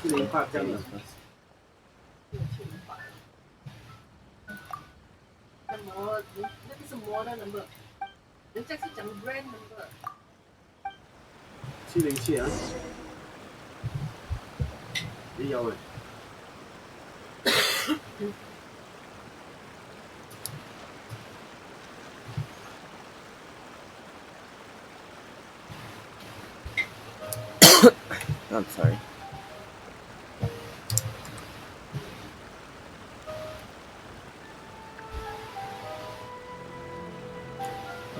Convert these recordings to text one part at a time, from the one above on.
70这样的。那个是model number，人家是讲 brand number。707啊，也有诶。I'm sorry.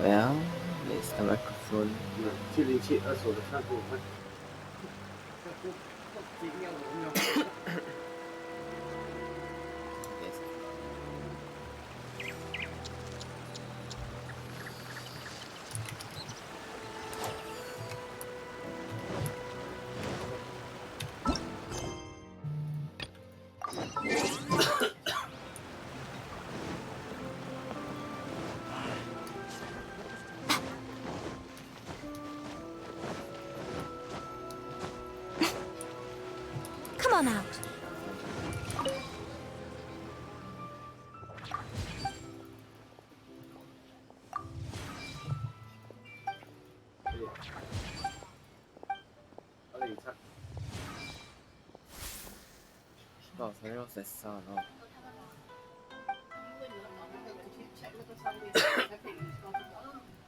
Well, there's the microphone. 707二手的看给我看。几秒5秒。Yes. Come on out. 나 설명 됐어, 너.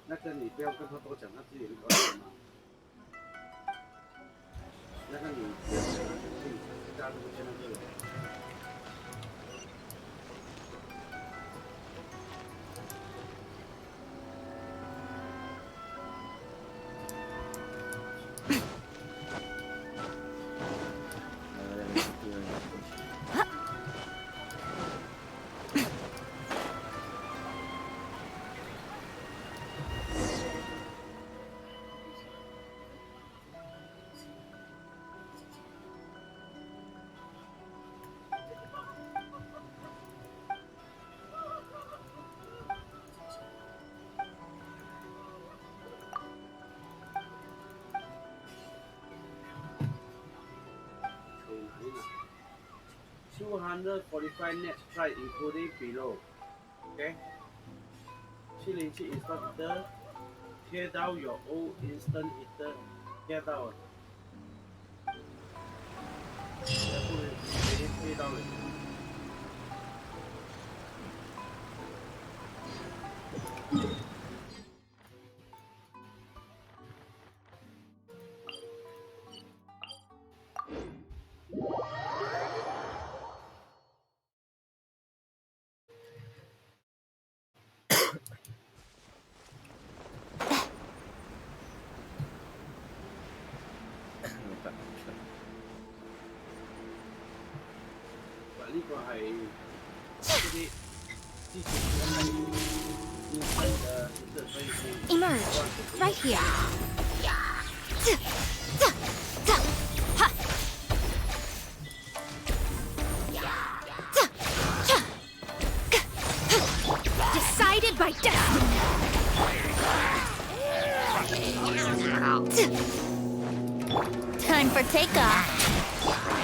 那个你不要跟他多讲，他自己能搞懂嘛。那个你不要讲，自己加入现在这个。245 net price including below. Okay. 707 instant heater. Tear down your old instant heater. Tear down. 贴到了。呢個係嗰啲之前係現世嘅，所以先 Emerge right here. Decided by destiny. Time for takeoff.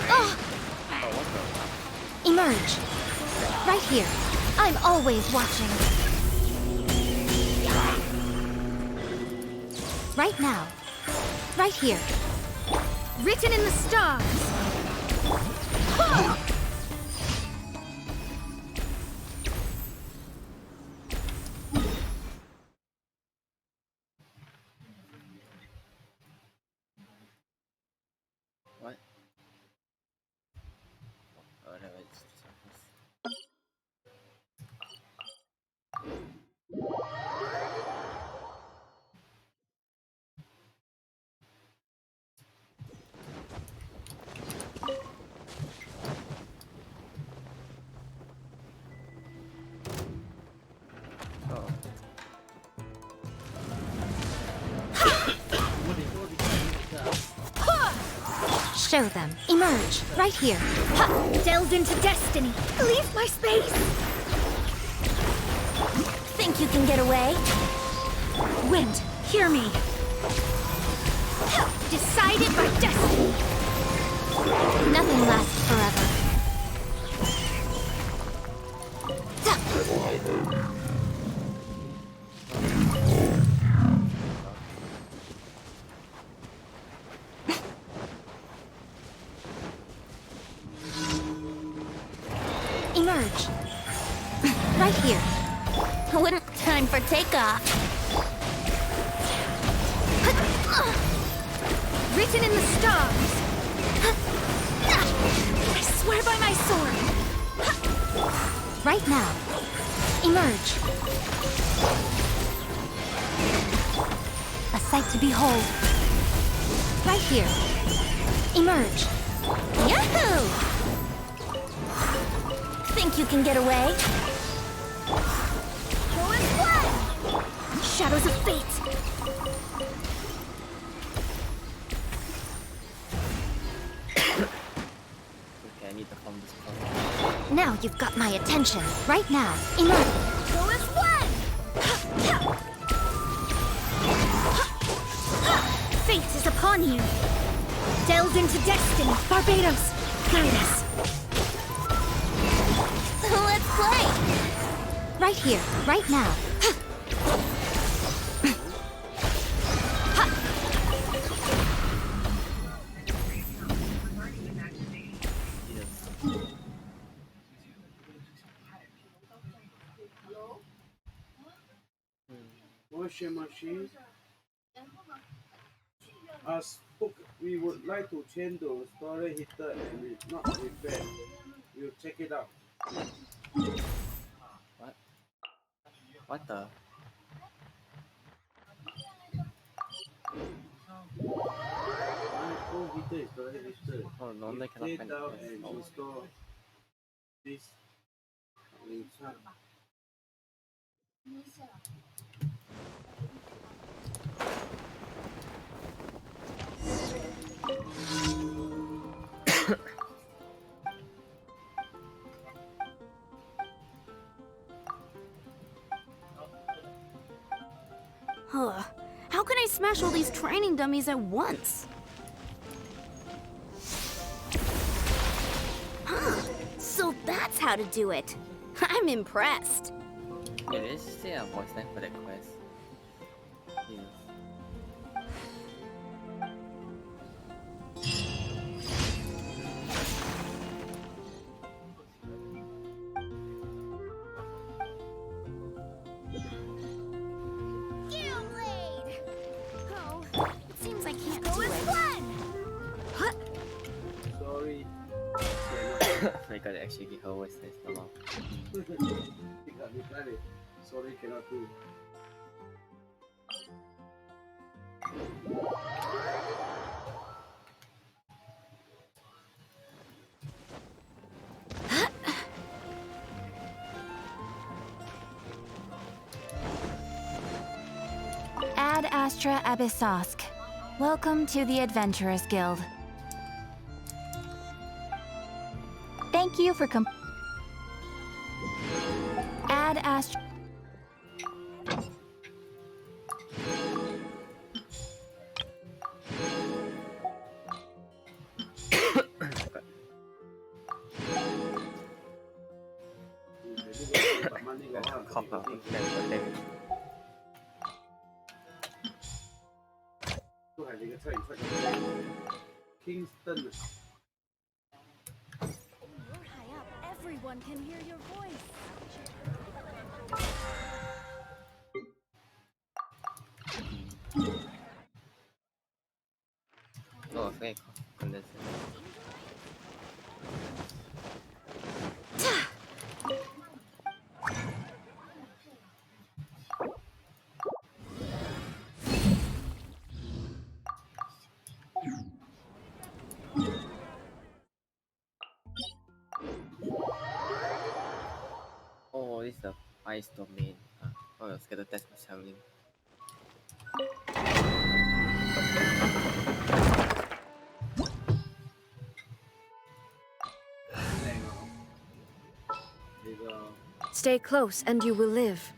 Oh. Emerge. Right here. I'm always watching. Right now. Right here. Written in the stars. What? Oh, no, it's Show them. Emerge. Right here. Ha! Delve into destiny. Leave my space. Think you can get away? Wind, hear me. Ha! Decided by destiny. Nothing last forever. Emerge. Right here. Wouldn't time for takeoff. Written in the stars. I swear by my sword. Right now. Emerge. A sight to behold. Right here. Emerge. Yahoo! Think you can get away? Go and fly! Shadows of fate. Okay, I need to form this problem. Now you've got my attention. Right now. Emerge. Go and fly! Fate is upon you. Delve into destiny. Barbados, guide us. Let's play! Right here, right now. Washing machine. We would like to change the storage heater and it's not repaired. We'll check it out. What? What the? My old heater is storage heater. Oh, no wonder I cannot Take find down it. and Oh. install this inside. How can I smash all these training dummies at once? Huh, so that's how to do it. I'm impressed. Wait, did she say a voice line for that quest? Jesus. Blade! Oh, it seems I can't do it. Sorry. I gotta actually give her voice lines now. Sorry, cannot do. Ad Astra Abyssosk. Welcome to the Adventurers Guild. Thank you for Ad Astra. Copper. Kingston. You're high up. Everyone can hear your voice. Oh, okay, condenser. Oh, this is the ice domain. Oh, I was gonna test my traveling. Stay close and you will live.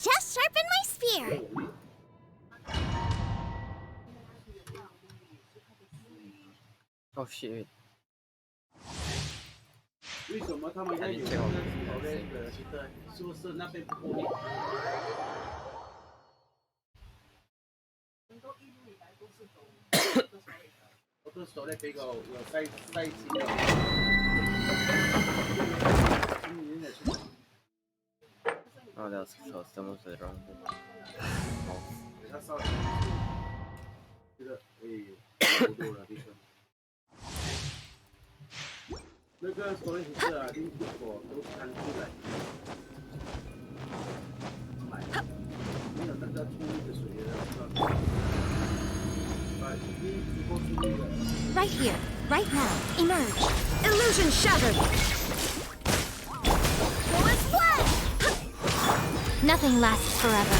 Just sharpen my spear. Oh shit! 为什么他们要有那个手链的皮特？是不是那边不够力？很多一路以来都是走我都手链比較有細錢嘅。Oh, that was close. Almost the wrong thing. Oh. 他燒這個好多了，這個。那個手鏈皮特啊，你如果都看出來，買沒有那個充裕的水的。Right here, right now. Emerge. Illusion shattered. Nothing lasts forever.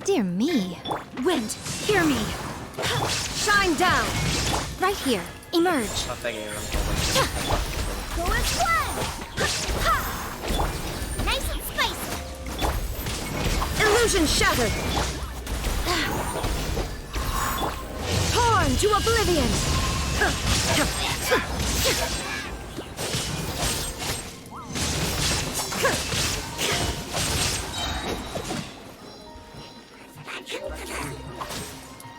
Dear me. Wind, hear me. Shine down. Right here. Emerge. Go and play. Nice and spicy. Illusion shattered. Torn to oblivion.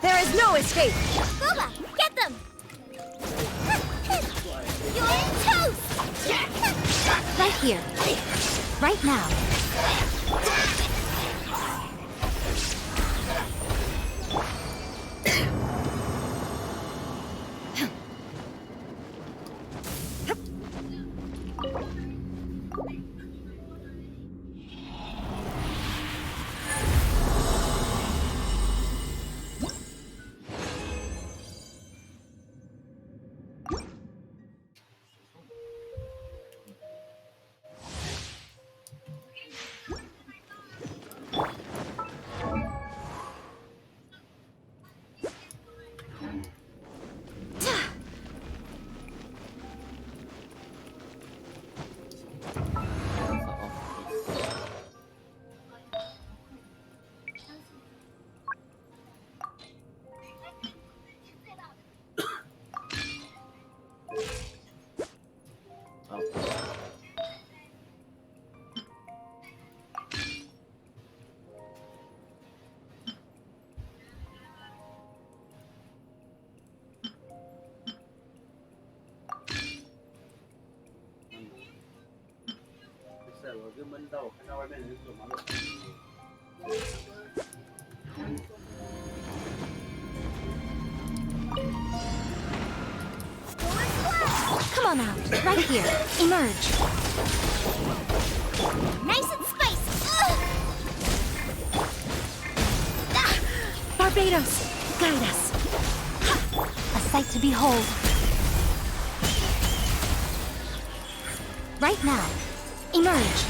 There is no escape. Booba, get them. You're toast. Right here. Right now. Come on out. Right here. Emerge. Nice and spicy. Barbados, guide us. A sight to behold. Right now. Emerge.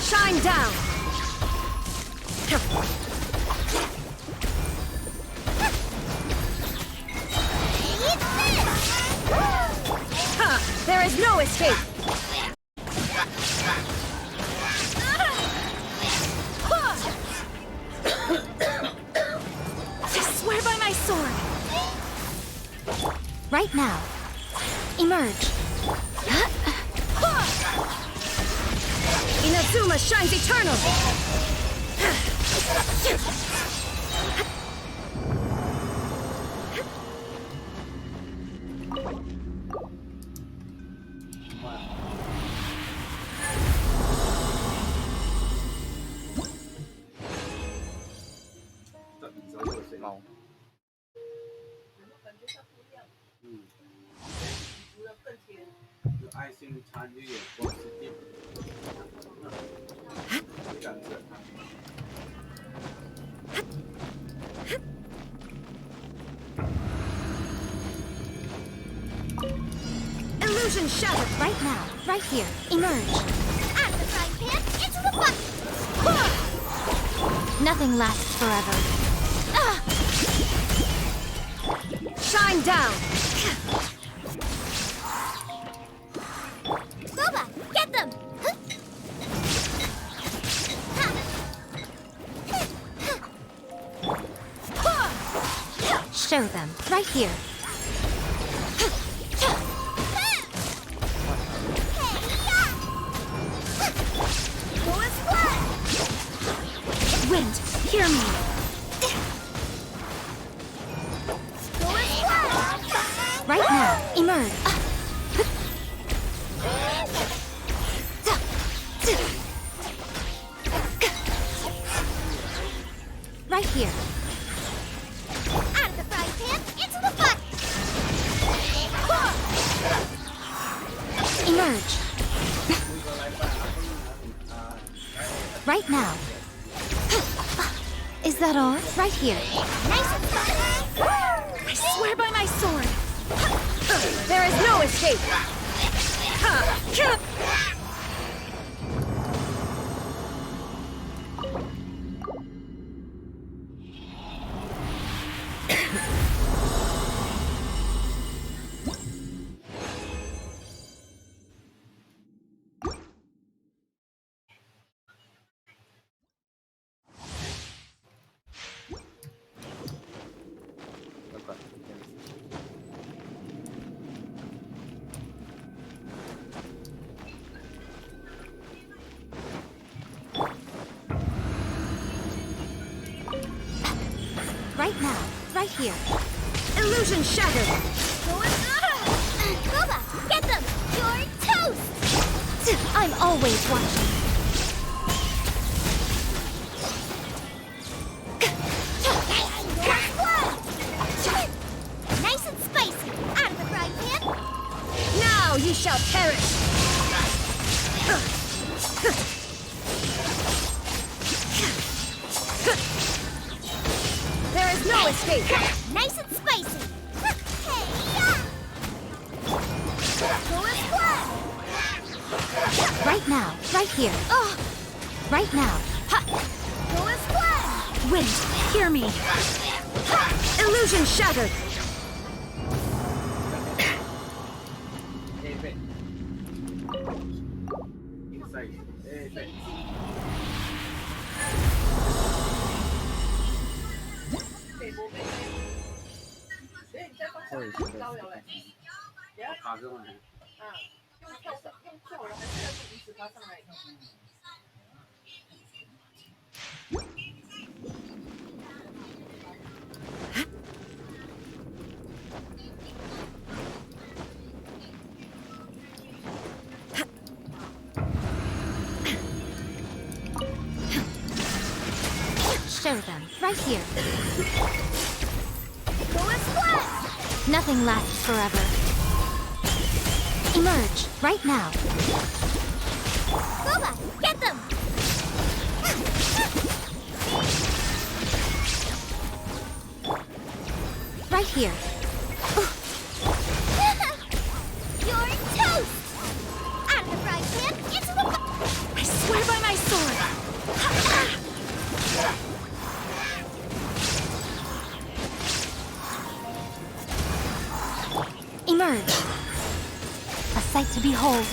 Shine down. There is no escape. I swear by my sword. Right now. Emerge. Inazuma shines eternal. Màu. 感觉它不一样，煮的更甜。有爱心参与有光是电，感觉。Illusion shattered. Right now. Right here. Emerge. Out of the frying pan, into the bucket. Nothing lasts forever. Shine down. Boba, get them. Show them, right here. Wind, hear me. Right now, emerge. Right here. Out of the frying pan, into the pot. Emerge. Right now. Is that all? Right here. Nice and fun. I swear by my sword. There is no escape. Right now, right here. Illusion shattered. Boba, get them! You're toast! I'm always watching. Nice and spicy. Out of the frying pan. Now you shall perish. There is no escape. Nice and spicy. Right now, right here. Right now. Wind, hear me. Illusion shattered. Inside. Show them, right here. Nothing lasts forever. Emerge, right now. Boba, get them! Right here. You're toast! Out of the frying pan, into the pot! I swear by my sword. Emerge. A sight to behold.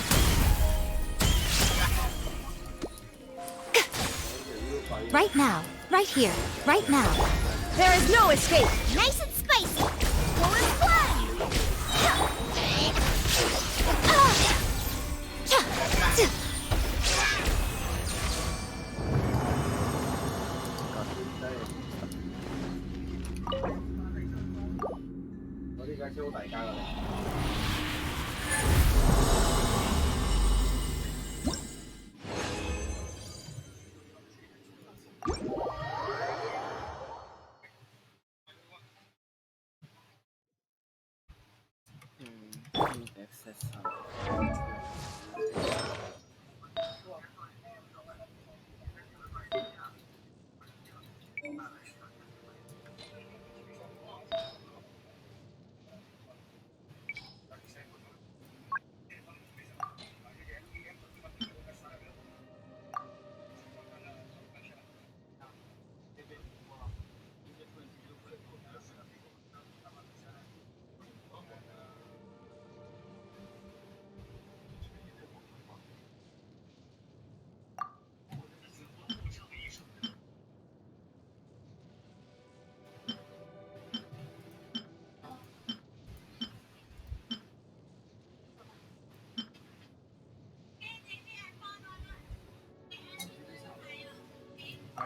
Right now, right here, right now. There is no escape. Nice and spicy.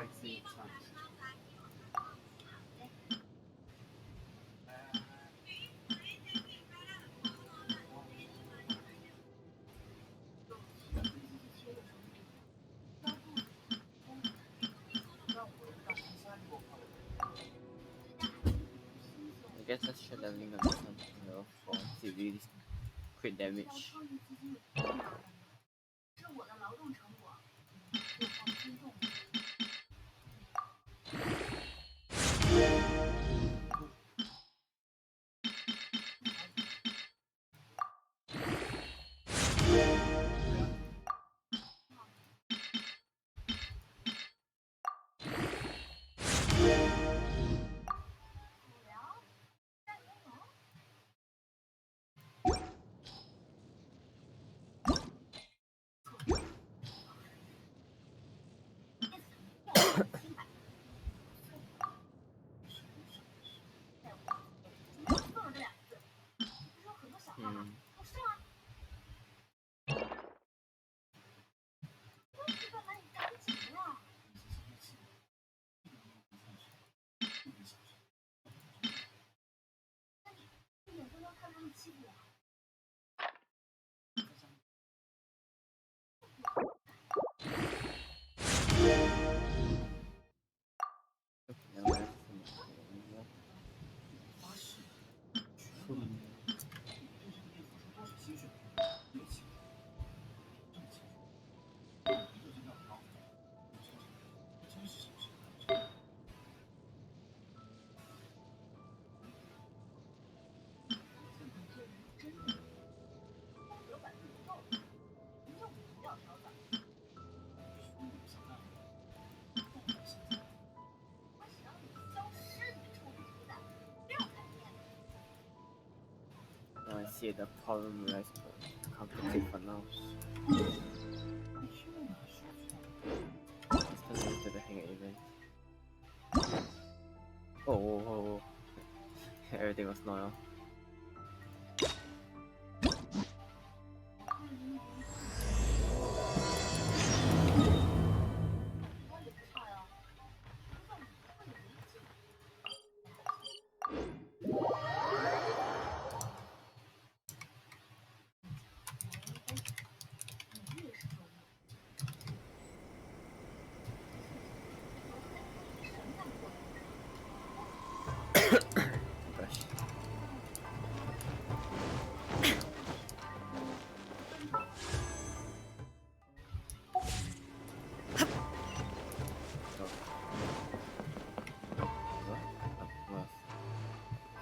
fighting time. I guess I should leveling up some health for to really crit damage. I see the problem is complicated for now. Let's go to the hangout event. Oh. Everything was normal.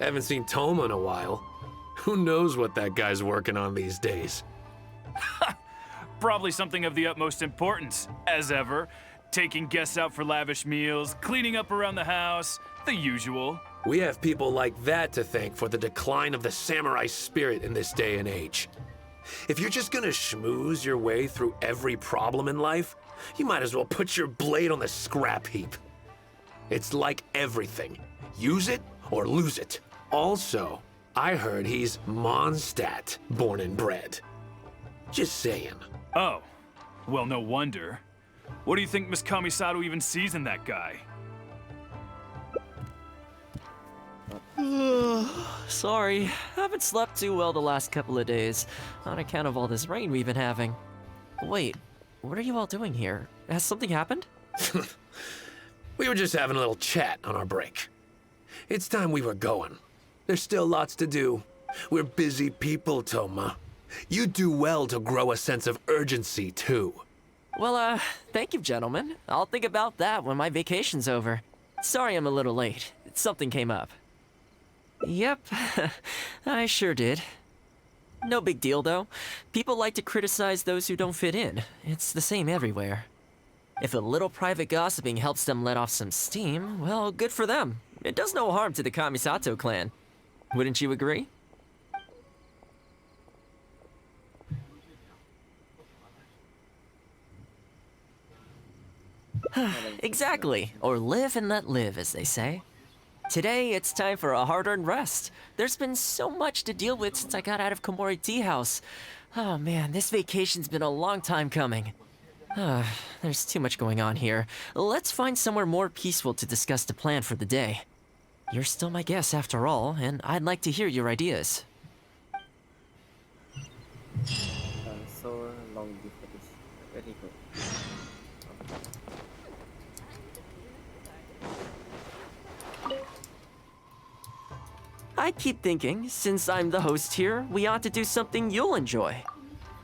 Haven't seen Thoma in a while. Who knows what that guy's working on these days? Probably something of the utmost importance, as ever. Taking guests out for lavish meals, cleaning up around the house, the usual. We have people like that to thank for the decline of the samurai spirit in this day and age. If you're just gonna schmooze your way through every problem in life, you might as well put your blade on the scrap heap. It's like everything. Use it or lose it. Also, I heard he's Mondstadt, born and bred. Just saying. Oh, well, no wonder. What do you think Miss Kamisato even sees in that guy? Sorry, haven't slept too well the last couple of days, on account of all this rain we've been having. Wait, what are you all doing here? Has something happened? We were just having a little chat on our break. It's time we were going. There's still lots to do. We're busy people, Thoma. You do well to grow a sense of urgency, too. Well, thank you, gentlemen. I'll think about that when my vacation's over. Sorry I'm a little late. Something came up. Yep, I sure did. No big deal, though. People like to criticize those who don't fit in. It's the same everywhere. If a little private gossiping helps them let off some steam, well, good for them. It does no harm to the Kamisato clan. Wouldn't you agree? Exactly. Or live and let live, as they say. Today, it's time for a hard-earned rest. There's been so much to deal with since I got out of Komori Tea House. Oh man, this vacation's been a long time coming. There's too much going on here. Let's find somewhere more peaceful to discuss the plan for the day. You're still my guest after all, and I'd like to hear your ideas. So long before this. Very good. I keep thinking, since I'm the host here, we ought to do something you'll enjoy.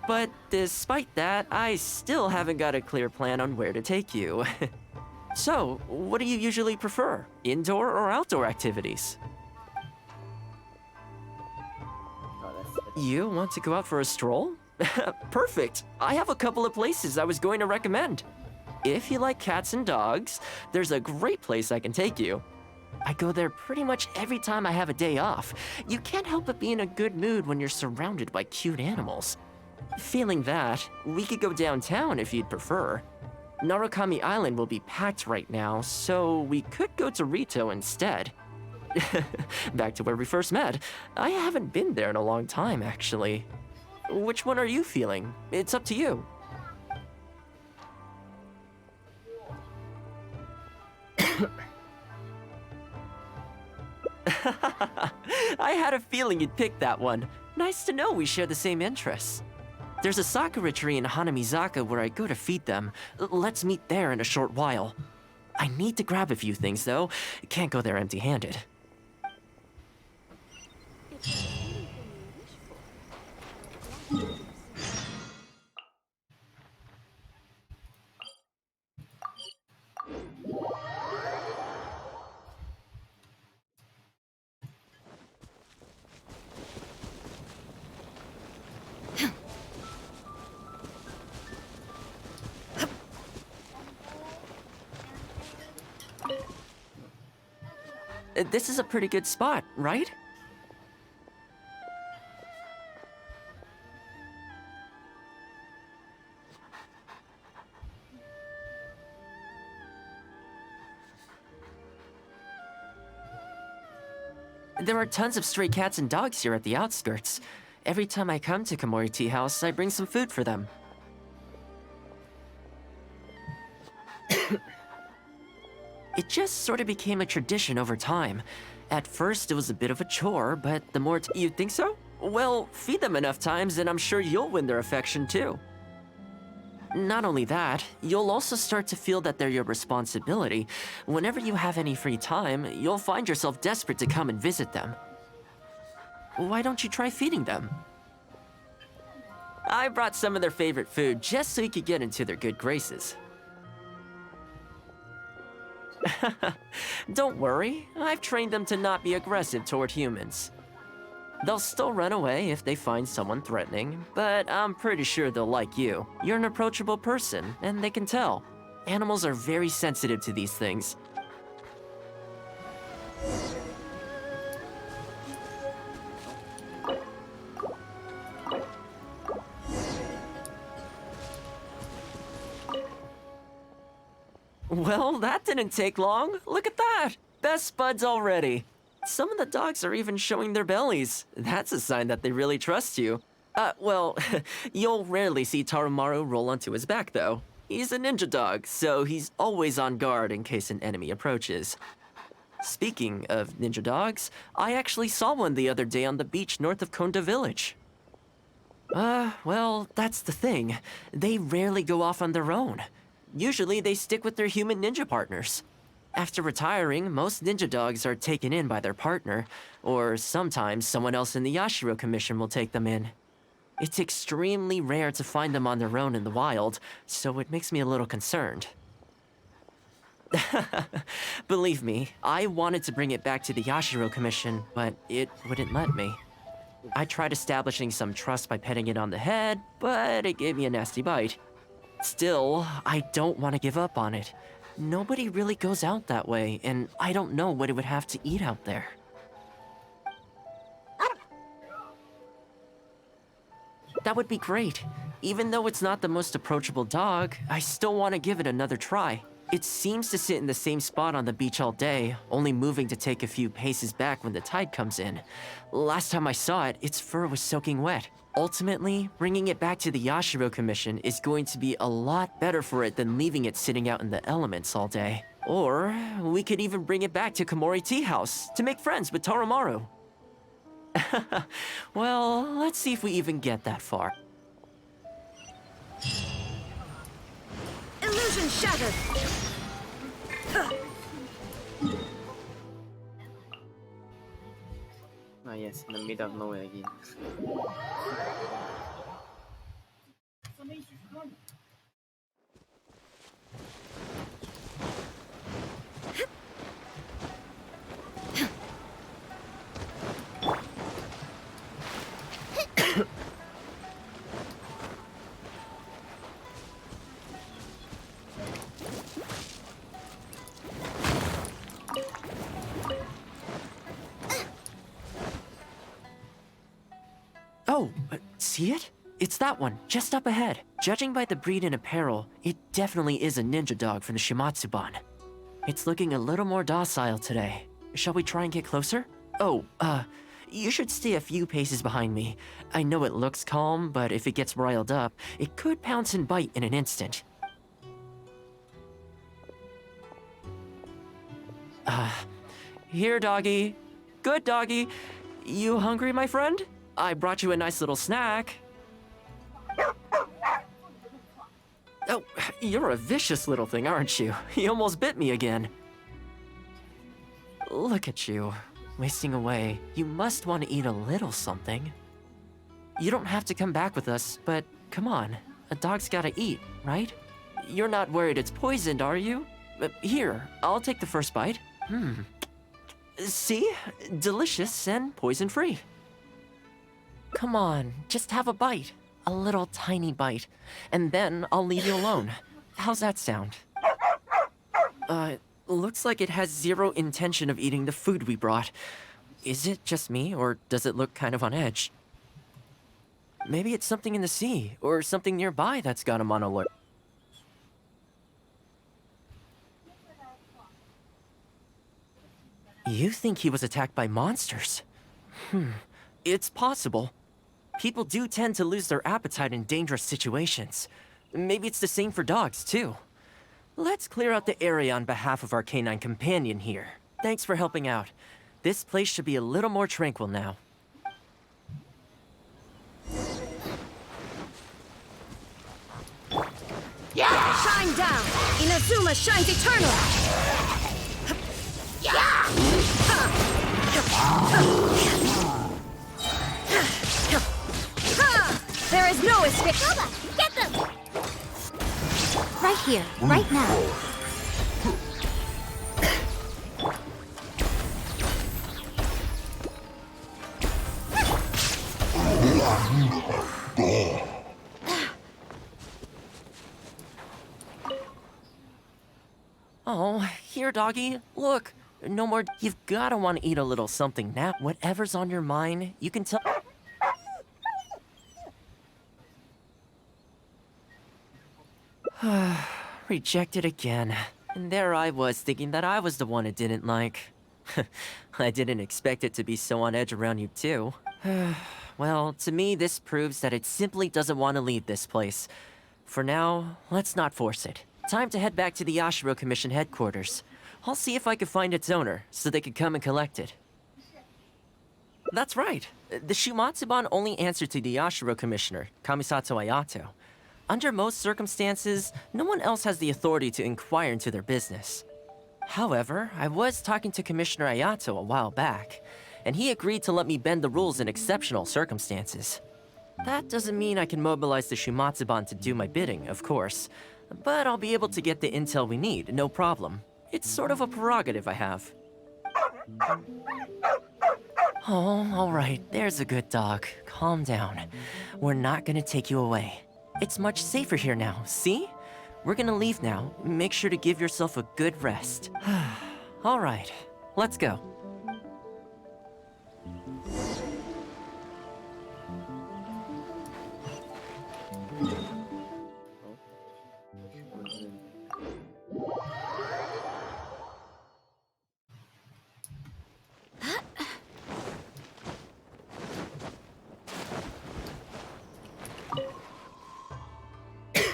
But despite that, I still haven't got a clear plan on where to take you. So, what do you usually prefer? Indoor or outdoor activities? You want to go out for a stroll? Perfect! I have a couple of places I was going to recommend. If you like cats and dogs, there's a great place I can take you. I go there pretty much every time I have a day off. You can't help but be in a good mood when you're surrounded by cute animals. Feeling that, we could go downtown if you'd prefer. Narukami Island will be packed right now, so we could go to Rito instead. Back to where we first met. I haven't been there in a long time, actually. Which one are you feeling? It's up to you. I had a feeling you'd pick that one. Nice to know we share the same interests. There's a sakura tree in Hanamizaka where I go to feed them. Let's meet there in a short while. I need to grab a few things, though. Can't go there empty-handed. This is a pretty good spot, right? There are tons of stray cats and dogs here at the outskirts. Every time I come to Komori Tea House, I bring some food for them. It just sort of became a tradition over time. At first, it was a bit of a chore, but the more you think so? Well, feed them enough times and I'm sure you'll win their affection too. Not only that, you'll also start to feel that they're your responsibility. Whenever you have any free time, you'll find yourself desperate to come and visit them. Why don't you try feeding them? I brought some of their favorite food just so you could get into their good graces. Don't worry, I've trained them to not be aggressive toward humans. They'll still run away if they find someone threatening, but I'm pretty sure they'll like you. You're an approachable person, and they can tell. Animals are very sensitive to these things. Well, that didn't take long. Look at that! Best buds already. Some of the dogs are even showing their bellies. That's a sign that they really trust you. Well, you'll rarely see Tarumaru roll onto his back, though. He's a ninja dog, so he's always on guard in case an enemy approaches. Speaking of ninja dogs, I actually saw one the other day on the beach north of Konda Village. Well, that's the thing. They rarely go off on their own. Usually, they stick with their human ninja partners. After retiring, most ninja dogs are taken in by their partner, or sometimes someone else in the Yashiro Commission will take them in. It's extremely rare to find them on their own in the wild, so it makes me a little concerned. Believe me, I wanted to bring it back to the Yashiro Commission, but it wouldn't let me. I tried establishing some trust by petting it on the head, but it gave me a nasty bite. Still, I don't want to give up on it. Nobody really goes out that way, and I don't know what it would have to eat out there. That would be great. Even though it's not the most approachable dog, I still want to give it another try. It seems to sit in the same spot on the beach all day, only moving to take a few paces back when the tide comes in. Last time I saw it, its fur was soaking wet. Ultimately, bringing it back to the Yashiro Commission is going to be a lot better for it than leaving it sitting out in the elements all day. Or we could even bring it back to Komori Tea House to make friends with Toromaru. Well, let's see if we even get that far. Illusion shattered! Ah, yes, in the middle of nowhere again. Oh, see it? It's that one, just up ahead. Judging by the breed and apparel, it definitely is a ninja dog from the Shimatsuban. It's looking a little more docile today. Shall we try and get closer? Oh, you should stay a few paces behind me. I know it looks calm, but if it gets riled up, it could pounce and bite in an instant. Here, doggy. Good doggy. You hungry, my friend? I brought you a nice little snack. Oh, you're a vicious little thing, aren't you? You almost bit me again. Look at you, wasting away. You must want to eat a little something. You don't have to come back with us, but come on. A dog's gotta eat, right? You're not worried it's poisoned, are you? Here, I'll take the first bite. See? Delicious and poison-free. Come on, just have a bite. A little tiny bite. And then I'll leave you alone. How's that sound? Looks like it has zero intention of eating the food we brought. Is it just me, or does it look kind of on edge? Maybe it's something in the sea, or something nearby that's got him on alert. You think he was attacked by monsters? It's possible. People do tend to lose their appetite in dangerous situations. Maybe it's the same for dogs, too. Let's clear out the area on behalf of our canine companion here. Thanks for helping out. This place should be a little more tranquil now. Shine down! Inazuma shines eternal! There is no escape! Thoma, get them! Right here, right now. Oh, here, doggy. Look. No more. You've gotta want to eat a little something now. Whatever's on your mind, you can tell. Rejected again. And there I was, thinking that I was the one it didn't like. I didn't expect it to be so on edge around you, too. Well, to me, this proves that it simply doesn't want to leave this place. For now, let's not force it. Time to head back to the Yashiro Commission headquarters. I'll see if I can find its owner, so they could come and collect it. That's right. The Shimatsuban only answer to the Yashiro Commissioner, Kamisato Ayato. Under most circumstances, no one else has the authority to inquire into their business. However, I was talking to Commissioner Ayato a while back, and he agreed to let me bend the rules in exceptional circumstances. That doesn't mean I can mobilize the Shimatsuban to do my bidding, of course, but I'll be able to get the intel we need, no problem. It's sort of a prerogative I have. Oh, all right, there's a good dog. Calm down. We're not gonna take you away. It's much safer here now, see? We're gonna leave now. Make sure to give yourself a good rest. All right, let's go.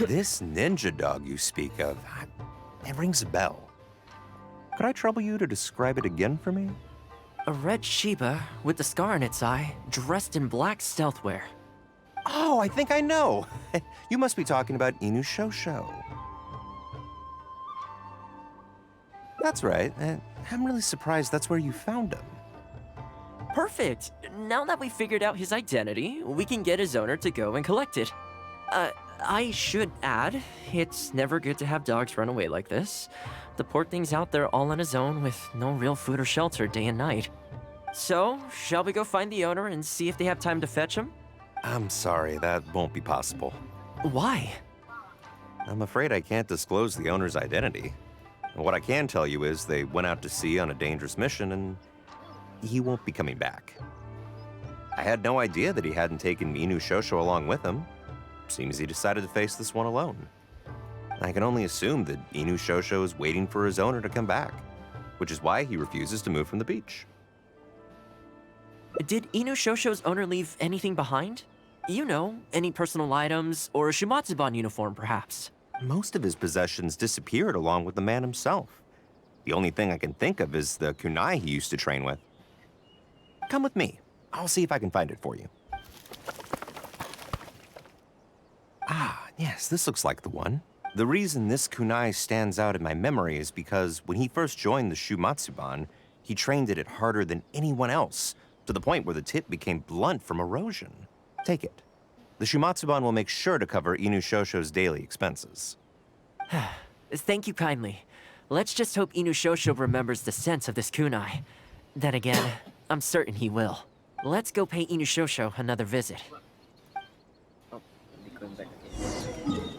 This ninja dog you speak of, it rings a bell. Could I trouble you to describe it again for me? A red Shiba with the scar in its eye, dressed in black stealth wear. Oh, I think I know. You must be talking about Inu Shosho. That's right. I'm really surprised that's where you found him. Perfect! Now that we figured out his identity, we can get his owner to go and collect it. I should add, it's never good to have dogs run away like this. The poor thing's out there all on his own with no real food or shelter day and night. So, shall we go find the owner and see if they have time to fetch him? I'm sorry, that won't be possible. Why? I'm afraid I can't disclose the owner's identity. What I can tell you is they went out to sea on a dangerous mission and he won't be coming back. I had no idea that he hadn't taken Inu Shosho along with him. Seems he decided to face this one alone. I can only assume that Inu Shosho is waiting for his owner to come back, which is why he refuses to move from the beach. Did Inu Shosho's owner leave anything behind? You know, any personal items or a Shumatsuban uniform, perhaps? Most of his possessions disappeared along with the man himself. The only thing I can think of is the kunai he used to train with. Come with me. I'll see if I can find it for you. Ah, yes, this looks like the one. The reason this kunai stands out in my memory is because when he first joined the Shumatsuban, he trained it harder than anyone else, to the point where the tip became blunt from erosion. Take it. The Shumatsuban will make sure to cover Inu Shosho's daily expenses. Thank you kindly. Let's just hope Inu Shosho remembers the sense of this kunai. Then again, I'm certain he will. Let's go pay Inu Shosho another visit. Oh, we're going back again.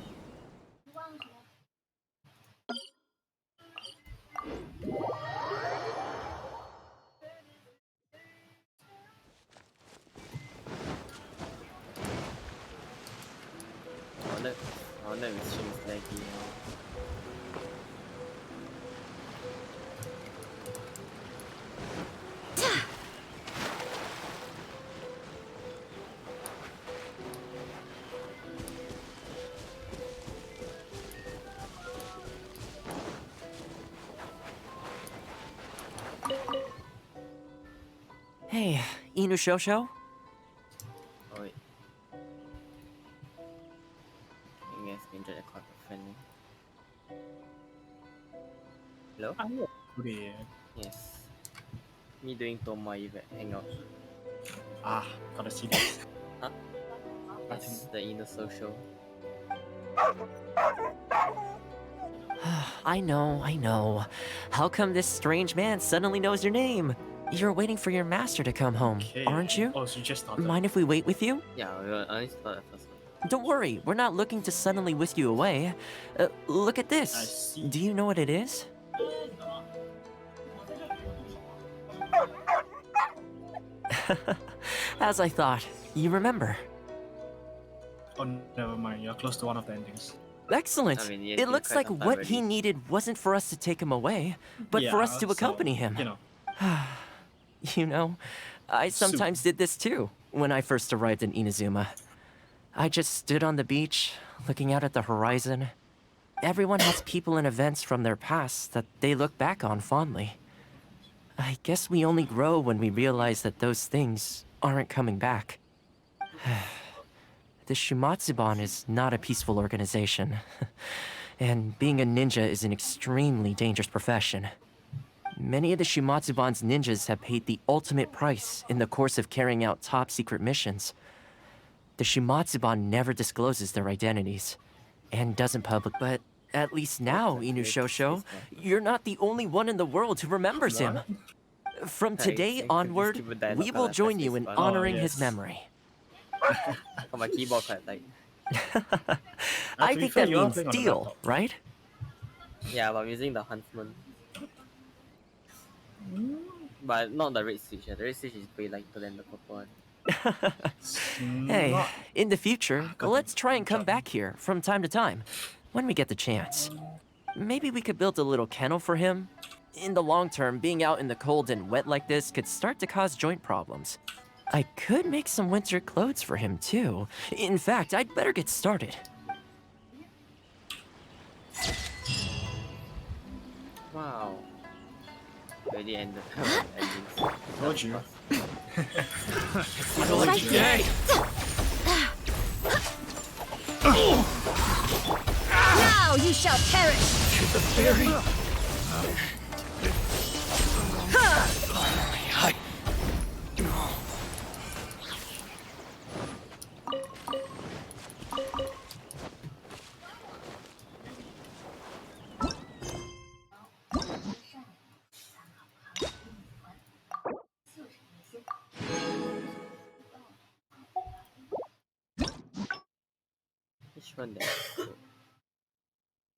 I wonder if it's stream is laggy now. Hey, Inu Shosho? Oh wait. You guys can enjoy the call for friendly. Hello? Today. Yes. Me doing Thoma event hangout. Gotta see this. Huh? That's the inner social. I know. How come this strange man suddenly knows your name? You're waiting for your master to come home, Okay. aren't you? Oh, so you just started. Mind if we wait with you? Yeah, we were honestly thought at first one. Don't worry, we're not looking to suddenly whisk you away. Look at I this. see. Do you know what it is? As I thought, you remember. Oh, never mind. You're close to one of the endings. Excellent. I mean, yeah, It you looks quite like some time what he already. needed wasn't for us to take him away, but for Yeah, us to so, accompany him. You know. You know, I sometimes did this too when I first arrived in Inazuma. I just stood on the beach, looking out at the horizon. Everyone has people and events from their past that they look back on fondly. I guess we only grow when we realize that those things aren't coming back. The Shumatsuban is not a peaceful organization. And being a ninja is an extremely dangerous profession. Many of the Shumatsuban's ninjas have paid the ultimate price in the course of carrying out top-secret missions. The Shumatsuban never discloses their identities, and doesn't public, but at least now, Inu Shosho, you're not the only one in the world who remembers him. From today onward, we will join you in honoring his memory. Oh, my keyboard quite like. I to be think fair, that you are means playing on the deal, laptop. right? Yeah, but I'm using the Huntsman. But not the red switch. The red switch is way lighter than the purple one. Hey, Not- in the future, Got let's it. try and come Job. back here from time to time, when we get the chance. Maybe we could build a little kennel for him. In the long term, being out in the cold and wet like this could start to cause joint problems. I could make some winter clothes for him too. In fact, I'd better get started. Wow. Already ended. Endings. Told you. Right here. Now you shall perish. Which one then?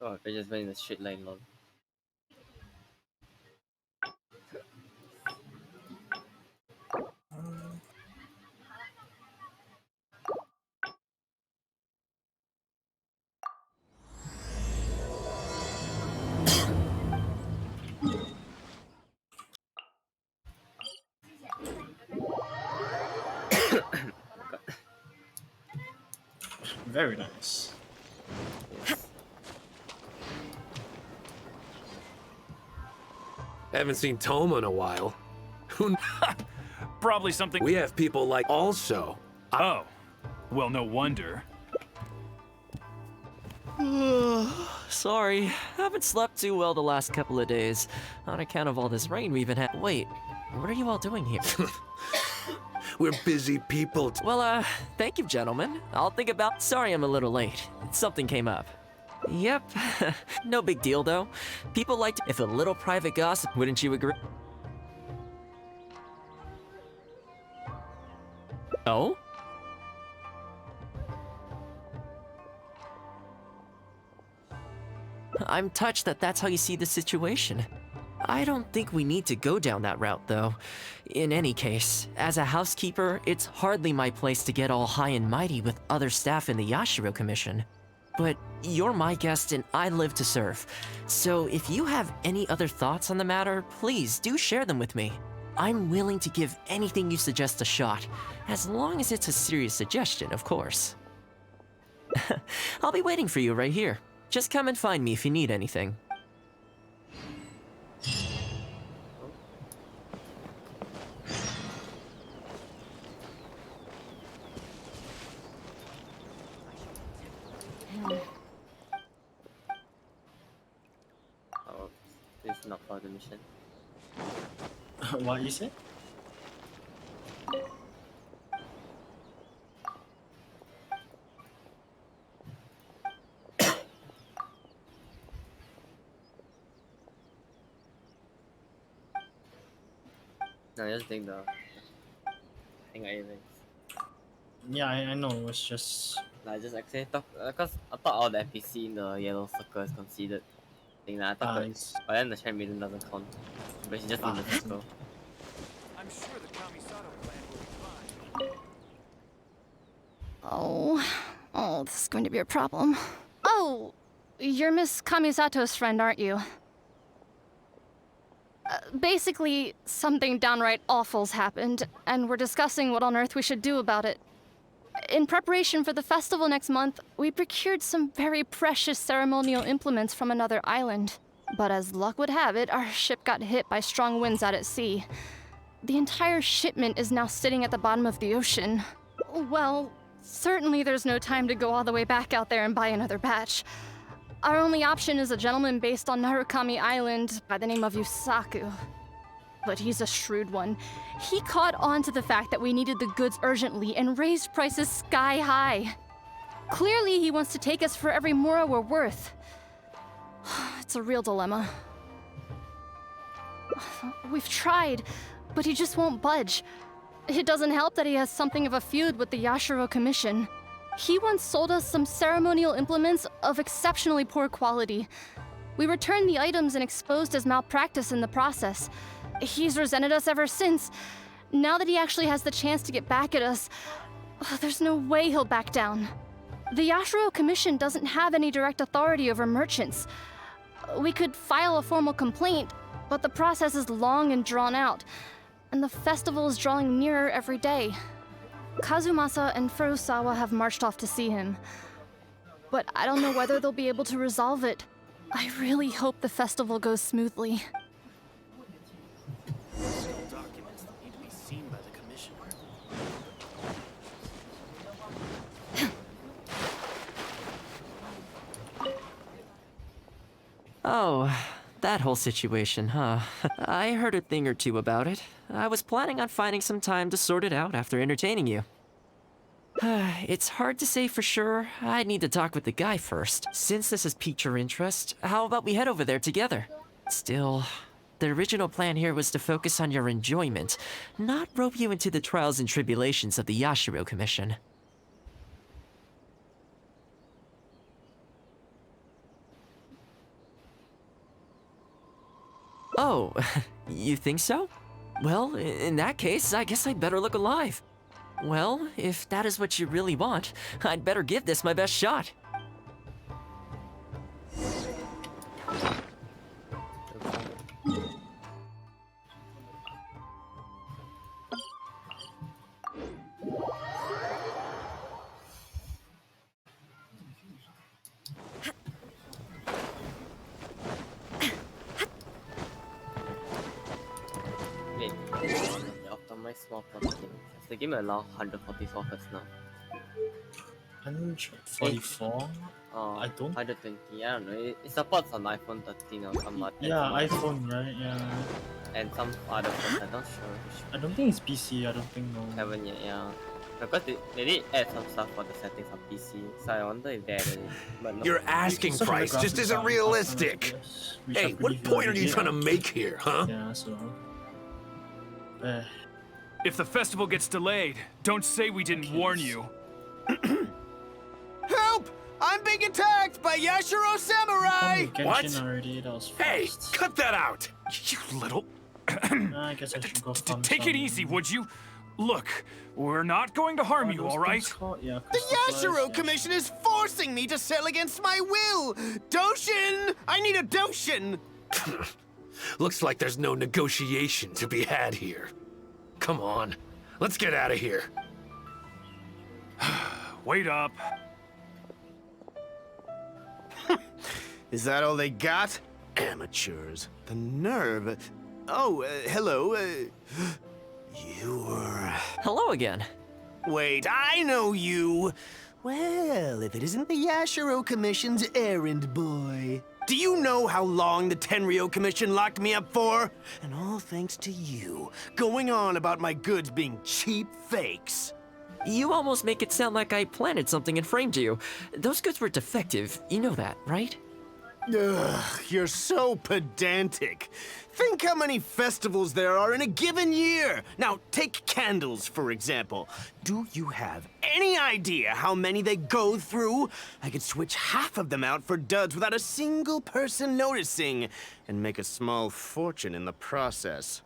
Oh, I just went in a straight line, lol. Very nice. Haven't seen Thoma in a while. Who? Probably something. We have people like also. Oh, well, no wonder. Sorry, haven't slept too well the last couple of days on account of all this rain we've been having. Wait, what are you all doing here? We're busy people. Well, thank you, gentlemen. I'll think about. Sorry I'm a little late. Something came up. Yep, no big deal though. People like to. If a little private gossip, wouldn't you agree? Oh? I'm touched that that's how you see the situation. I don't think we need to go down that route, though. In any case, as a housekeeper, it's hardly my place to get all high and mighty with other staff in the Yashiro Commission. But you're my guest and I live to serve. So if you have any other thoughts on the matter, please do share them with me. I'm willing to give anything you suggest a shot, as long as it's a serious suggestion, of course. I'll be waiting for you right here. Just come and find me if you need anything. Oh, this is not part of the mission. What you said? No, just think the hangout events. Yeah, I know. It was just. Like, just actually talk, cause I thought all the NPC in the yellow circle is considered. Thing that I thought, but then the Chan Maiden doesn't count. But she's just in the circle. I'm sure the Kamisato plan will be fine. Oh, this is going to be a problem. Oh, you're Miss Kamisato's friend, aren't you? Basically, something downright awful's happened, and we're discussing what on earth we should do about it. In preparation for the festival next month, we procured some very precious ceremonial implements from another island. But as luck would have it, our ship got hit by strong winds out at sea. The entire shipment is now sitting at the bottom of the ocean. Well, certainly there's no time to go all the way back out there and buy another batch. Our only option is a gentleman based on Narukami Island by the name of Yusaku. But he's a shrewd one. He caught on to the fact that we needed the goods urgently and raised prices sky high. Clearly, he wants to take us for every mora we're worth. It's a real dilemma. We've tried, but he just won't budge. It doesn't help that he has something of a feud with the Yashiro Commission. He once sold us some ceremonial implements of exceptionally poor quality. We returned the items and exposed his malpractice in the process. He's resented us ever since. Now that he actually has the chance to get back at us, there's no way he'll back down. The Yashiro Commission doesn't have any direct authority over merchants. We could file a formal complaint, but the process is long and drawn out, and the festival is drawing nearer every day. Kazumasa and Furusawa have marched off to see him, but I don't know whether they'll be able to resolve it. I really hope the festival goes smoothly. Documents that need to be seen by the commissioner. Oh, that whole situation, huh? I heard a thing or two about it. I was planning on finding some time to sort it out after entertaining you. It's hard to say for sure. I need to talk with the guy first. Since this has piqued your interest, how about we head over there together? Still, the original plan here was to focus on your enjoyment, not rope you into the trials and tribulations of the Yashiro Commission. Oh, you think so? Well, in that case, I guess I'd better look alive. Well, if that is what you really want, I'd better give this my best shot. Wait, they optimize small plot games. The game allow 144 Hz now. 144? Oh, I don't- 120, I don't know. It supports on iPhone 13 or some other. Yeah, iPhone, right? Yeah. And some other phones, I'm not sure which I don't think it's PC, I don't think no. haven't yet, yeah. Because they did add some stuff for the settings of PC, so I wonder if they added it. But no. Your asking Some of the price just graphics isn't are realistic. yes, which Hey, I what believe point are you already trying to are. make here, huh? Yeah, so... If the festival gets delayed, don't say we didn't warn you. Help! I'm being attacked by Yashiro Samurai! What? Genshin already, that was Hey, fast. cut that out! You little... I guess I should go farm Take it some- easy, would you? Look, we're not going to harm What are you, those all right? things called? Yeah, The crystal Yashiro flares, Commission is forcing me to sell against my will! Doshin! I need a Doshin! Looks like there's no negotiation to be had here. Come on, let's get out of here. Wait up. Is that all they got? Amateurs. The nerve. Oh, hello. You're... Hello again. Wait, I know you! Well, if it isn't the Yashiro Commission's errand boy. Do you know how long the Tenryo Commission locked me up for? And all thanks to you, going on about my goods being cheap fakes. You almost make it sound like I planted something and framed you. Those goods were defective, you know that, right? Ugh, you're so pedantic. Think how many festivals there are in a given year. Now, take candles, for example. Do you have any idea how many they go through? I could switch half of them out for duds without a single person noticing, and make a small fortune in the process.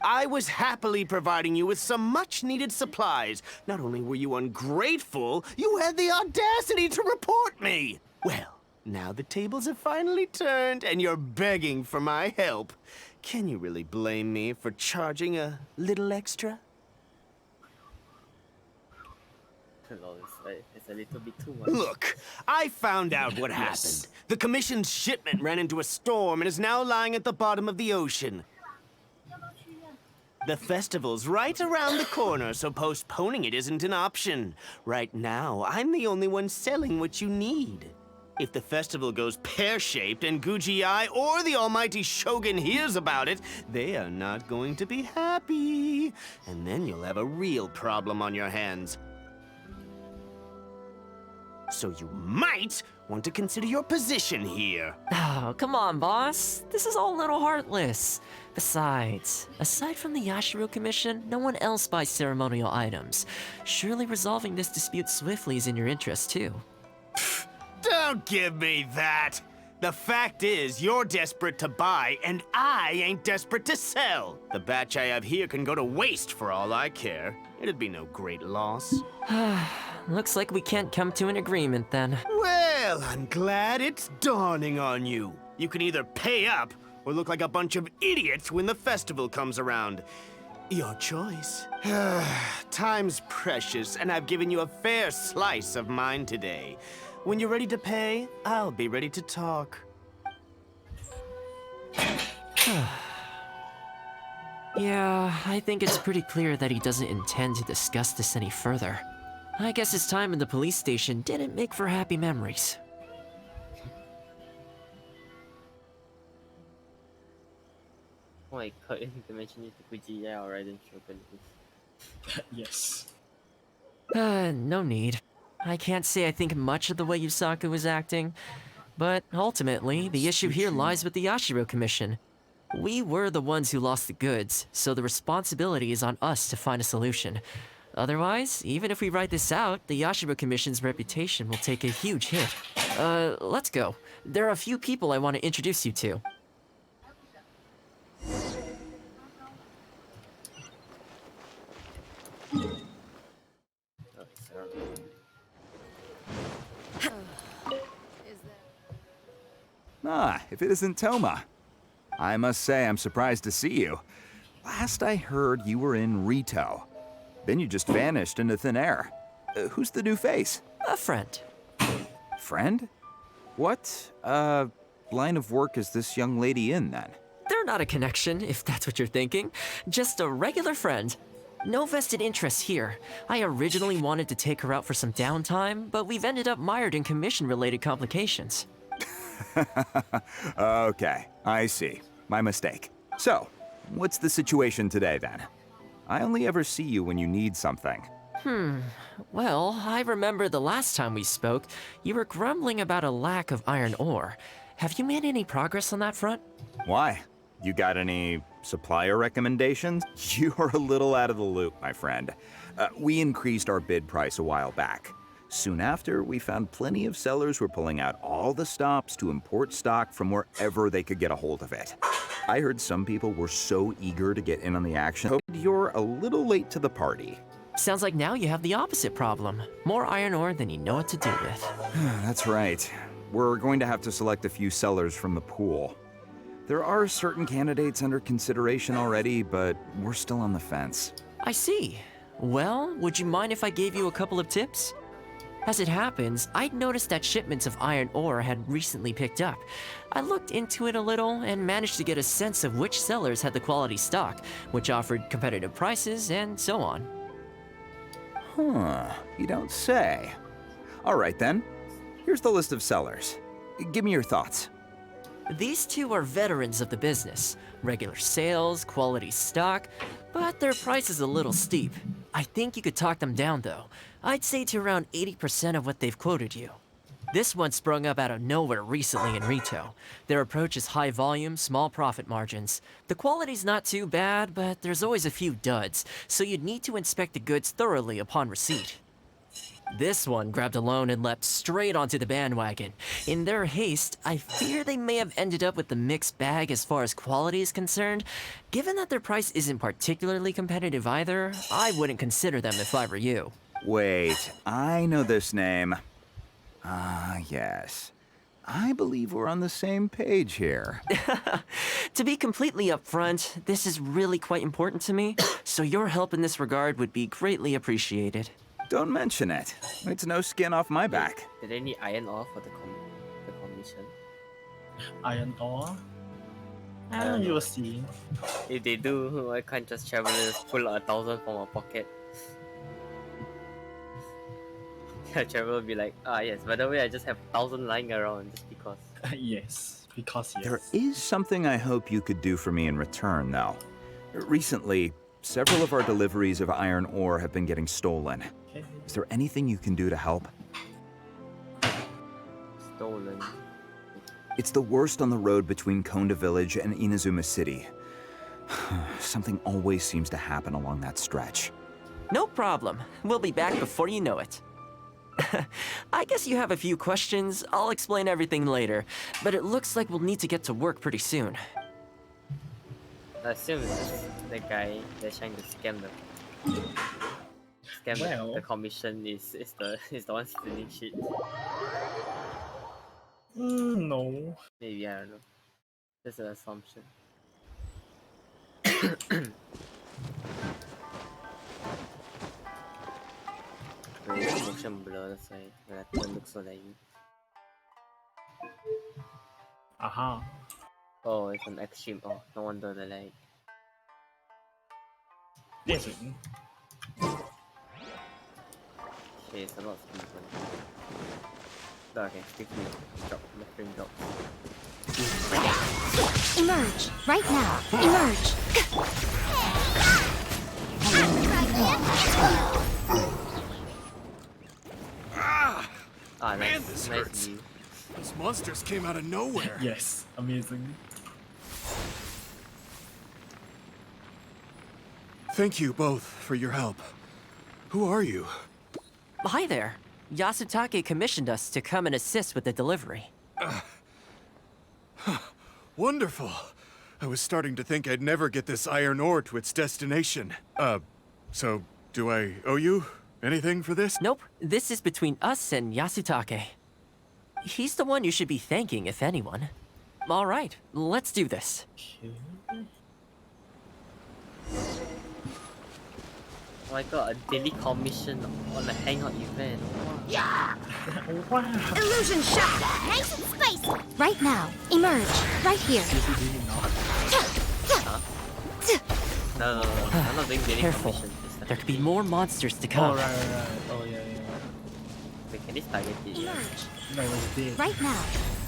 I was happily providing you with some much-needed supplies. Not only were you ungrateful, you had the audacity to report me. Well, now the tables have finally turned, and you're begging for my help. Can you really blame me for charging a little extra? It's a little bit too much. Look, I found out what happened. The Commission's shipment ran into a storm and is now lying at the bottom of the ocean. The festival's right around the corner, so postponing it isn't an option. Right now, I'm the only one selling what you need. If the festival goes pear-shaped and Guji-ai or the almighty Shogun hears about it, they are not going to be happy. And then you'll have a real problem on your hands. So you might want to consider your position here. Oh, come on, boss. This is all a little heartless. Besides, aside from the Yashiro Commission, no one else buys ceremonial items. Surely resolving this dispute swiftly is in your interest, too. Don't give me that. The fact is, you're desperate to buy, and I ain't desperate to sell. The batch I have here can go to waste for all I care. It'd be no great loss. Looks like we can't come to an agreement, then. Well, I'm glad it's dawning on you. You can either pay up or look like a bunch of idiots when the festival comes around. Your choice. Time's precious, and I've given you a fair slice of mine today. When you're ready to pay, I'll be ready to talk. Yeah, I think it's pretty clear that he doesn't intend to discuss this any further. I guess his time in the police station didn't make for happy memories. Oh my god, to mention it to Fujiya already in Shogun. Yes. No need. I can't say I think much of the way Yusaku was acting, but ultimately, the issue here lies with the Yashiro Commission. We were the ones who lost the goods, so the responsibility is on us to find a solution. Otherwise, even if we write this out, the Yashiro Commission's reputation will take a huge hit. Let's go. There are a few people I want to introduce you to. Ah, if it isn't Thoma. I must say I'm surprised to see you. Last I heard, you were in Rito. Then you just vanished into thin air. Who's the new face? A friend. Friend? What, line of work is this young lady in, then? They're not a connection, if that's what you're thinking. Just a regular friend. No vested interests here. I originally wanted to take her out for some downtime, but we've ended up mired in commission-related complications. Okay, I see. My mistake. So, what's the situation today, then? I only ever see you when you need something. Well, I remember the last time we spoke, you were grumbling about a lack of iron ore. Have you made any progress on that front? Why? You got any supplier recommendations? You're a little out of the loop, my friend. We increased our bid price a while back. Soon after, we found plenty of sellers were pulling out all the stops to import stock from wherever they could get a hold of it. I heard some people were so eager to get in on the action. Hope you're a little late to the party. Sounds like now you have the opposite problem. More iron ore than you know what to do with. That's right. We're going to have to select a few sellers from the pool. There are certain candidates under consideration already, but we're still on the fence. I see. Well, would you mind if I gave you a couple of tips? As it happens, I'd noticed that shipments of iron ore had recently picked up. I looked into it a little and managed to get a sense of which sellers had the quality stock, which offered competitive prices, and so on. Huh, you don't say. All right then, here's the list of sellers. Give me your thoughts. These two are veterans of the business. Regular sales, quality stock, but their price is a little steep. I think you could talk them down though. I'd say to around 80% of what they've quoted you. This one sprung up out of nowhere recently in Rito. Their approach is high volume, small profit margins. The quality's not too bad, but there's always a few duds, so you'd need to inspect the goods thoroughly upon receipt. This one grabbed a loan and leapt straight onto the bandwagon. In their haste, I fear they may have ended up with the mixed bag as far as quality is concerned. Given that their price isn't particularly competitive either, I wouldn't consider them if I were you. Wait, I know this name. Ah, yes. I believe we're on the same page here. To be completely upfront, this is really quite important to me, so your help in this regard would be greatly appreciated. Don't mention it. It's no skin off my back. Did they need iron ore for the commission? Iron ore? You will see. If they do, why can't just travelers pull 1,000 from our pocket? The traveler will be like, yes, by the way, I just have 1,000 lying around just because. Yes, because yes. There is something I hope you could do for me in return, though. Recently, several of our deliveries of iron ore have been getting stolen. Okay. Is there anything you can do to help? Stolen. It's the worst on the road between Konda Village and Inazuma City. Something always seems to happen along that stretch. No problem. We'll be back before you know it. I guess you have a few questions. I'll explain everything later, but it looks like we'll need to get to work pretty soon. I assume it's the guy that's trying to scam the commission is the one stealing shit. No. Maybe, I don't know. That's an assumption. Motion blur, that's why when I turn looks so laggy. Aha. Oh, it's an extreme. Oh, no wonder the lag. Yes. Okay, it's a lot smoother. Okay, quickly drop the frame drop. Emerge! Right now! Emerge! Man, nice, this nice hurts. view. Those monsters came out of nowhere. Yes, amazing. Thank you both for your help. Who are you? Hi there. Yasutake commissioned us to come and assist with the delivery. Wonderful. I was starting to think I'd never get this iron ore to its destination. So do I owe you anything for this? Nope, this is between us and Yasutake. He's the one you should be thanking, if anyone. All right, let's do this. Oh, I got a daily commission on a hangout event. Yeah! Wow. Illusion shot! Nice and spicy! Right now, emerge! Right here! No, I'm not doing daily Careful. commission. There could be more monsters to come. Oh, right. Oh, yeah. Wait, can this target it? Emerge! No, it was dead. Right now!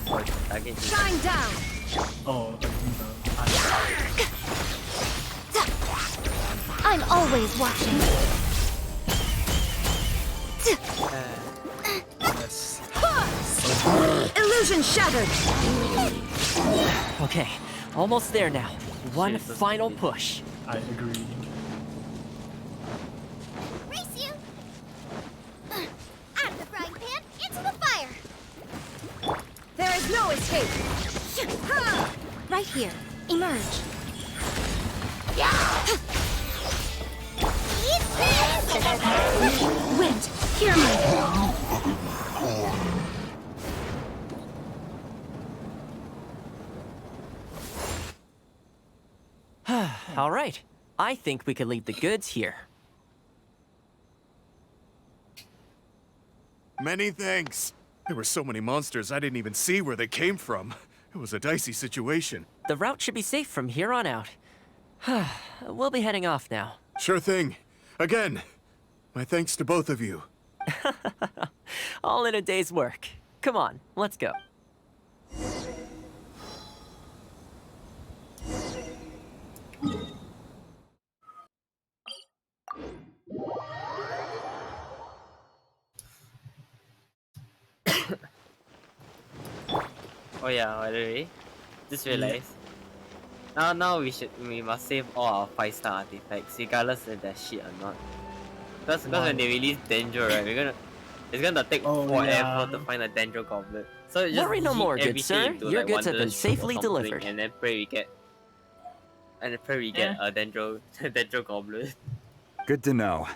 Oh, it's target it. Shine down! Oh, I'm always watching! yes. Illusion shattered! Okay, almost there now. One Jesus, final dude. push. I agree. Race you! Out of the frying pan, into the fire! There is no escape! Right here, emerge! Wind, hear me! All right, I think we could leave the goods here. Many thanks. There were so many monsters I didn't even see where they came from. It was a dicey situation. The route should be safe from here on out. We'll be heading off now. Sure thing. Again, my thanks to both of you. All in a day's work. Come on, let's go. Oh yeah, by the way, just realized. Now we must save all our 5-star artifacts, regardless if they're shit or not. Because when they release Dendro, right, it's gonna take forever to find a Dendro goblet. So just Worry no heat more, good everything sir. into, Your like, goods have been Wanderer's Fruit or safely something, delivered. and then pray we get a Dendro goblet. Good to know.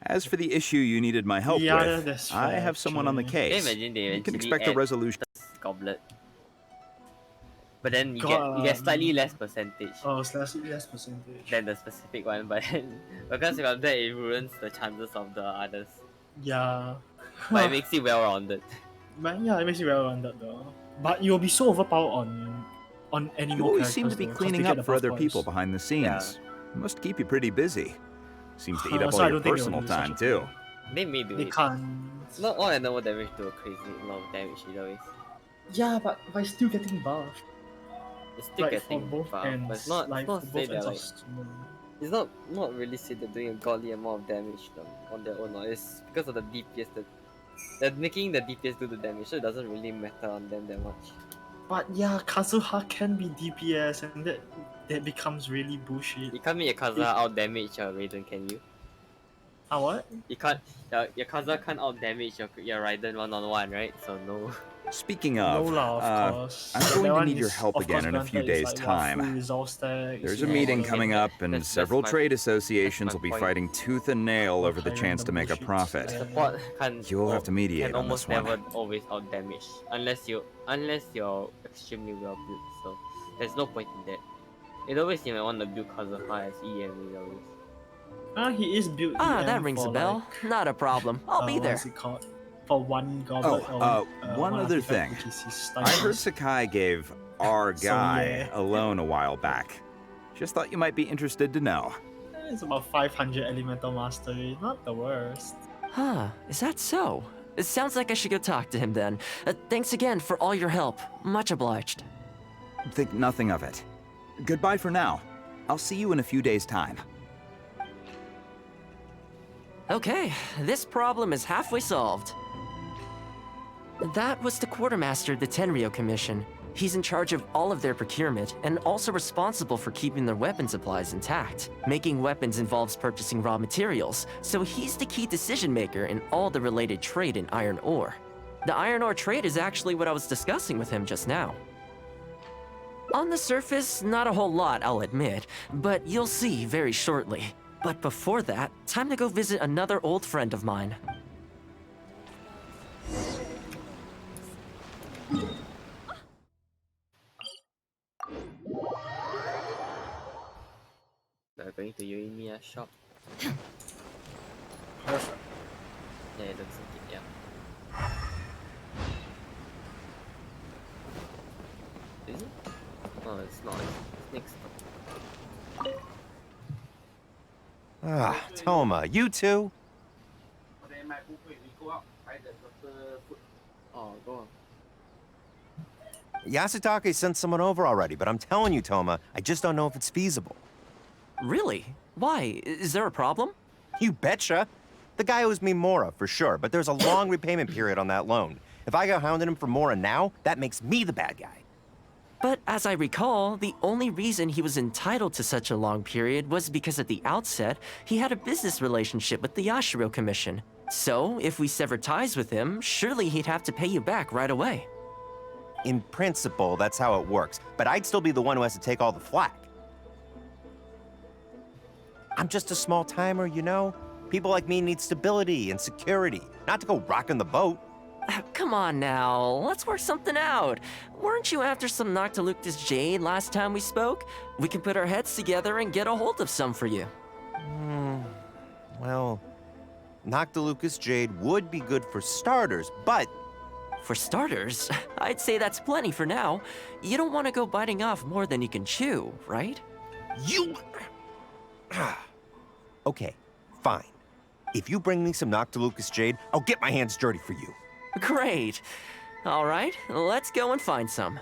As for the issue you needed my help Yeah, with, that's I fair, have someone on the Can you case. imagine they You can eventually expect a add resolution. goblet? But then you God, get slightly less percentage Oh, slightly less percentage. than the specific one, but then because without that it ruins the chances of the others. Yeah. But it makes it well rounded. But yeah, it makes you well rounded though. But you'll be so overpowered on animal You always characters. seem to be though, 'cause cleaning they get up the for buff other points. people behind the scenes. Must keep you pretty busy. Seems to eat up So all I your don't think they will personal do such time a too. They may do They it. can't. Not all animal damage do a crazy amount of damage either ways. Yeah, but by still getting buffed. It's still Like getting for both buffed, ends. but it's not like say for both they're ends like of summon. it's not really say they're doing a godly amount of damage on their own. It's because of the DPS that they're making the DPS do the damage, so it doesn't really matter on them that much. But yeah, Kazuha can be DPS and that becomes really bullshit. You can't make your Kazuha out damage your Raiden, can you? What? You can't. Your Kazuha can't out damage your Raiden 1-on-1, right? So no. Speaking No of, lah, of course. I'm That going to one need your is, help of again course, in a few granted, days' it's like, time. full resolve stacks, There's you a know, meeting all the- coming up, and That's several my- trade associations that's will my be point. fighting tooth and nail over the Okay, chance to make a bullshit. profit. Support can You'll have to mediate can on almost this one. never always out damage unless you're extremely well built. So there's no point in that. It always you might want to build Kazuha as EM always. He is built. Ah, EM that rings a for, bell. Not a problem. I'll be there. What's it called? For one goblet. One other artifact, thing. which is his I heard stylus. Sakai gave our So, guy yeah. alone a while back. Just thought you might be interested to know. It's about 500 elemental mastery, not the worst. Huh, is that so? It sounds like I should go talk to him then. Thanks again for all your help. Much obliged. Think nothing of it. Goodbye for now. I'll see you in a few days' time. Okay, this problem is halfway solved. That was the quartermaster of the Tenryo Commission. He's in charge of all of their procurement and also responsible for keeping their weapon supplies intact. Making weapons involves purchasing raw materials, so he's the key decision maker in all the related trade in iron ore. The iron ore trade is actually what I was discussing with him just now. On the surface, not a whole lot, I'll admit, but you'll see very shortly. But before that, time to go visit another old friend of mine. We're going to Yoimiya shop. Perfect. Yeah, it looks like it, yeah. Is it? Oh, it's not. It's next stop. Ah, Thoma, you two? Oh, go on. Yasutake sent someone over already, but I'm telling you, Thoma, I just don't know if it's feasible. Really? Why? Is there a problem? You betcha. The guy owes me Mora, for sure, but there's a long repayment period on that loan. If I go hounding him for Mora now, that makes me the bad guy. But as I recall, the only reason he was entitled to such a long period was because at the outset, he had a business relationship with the Yashiro Commission. So, if we sever ties with him, surely he'd have to pay you back right away. In principle, that's how it works, but I'd still be the one who has to take all the flack. I'm just a small timer, you know? People like me need stability and security, not to go rocking the boat. Come on now, let's work something out. Weren't you after some Noctiluctus jade last time we spoke? We can put our heads together and get a hold of some for you. Well, Noctilucus jade would be good for starters, but... For starters, I'd say that's plenty for now. You don't want to go biting off more than you can chew, right? You... Okay, fine. If you bring me some Noctilucus jade, I'll get my hands dirty for you. Great. All right, let's go and find some.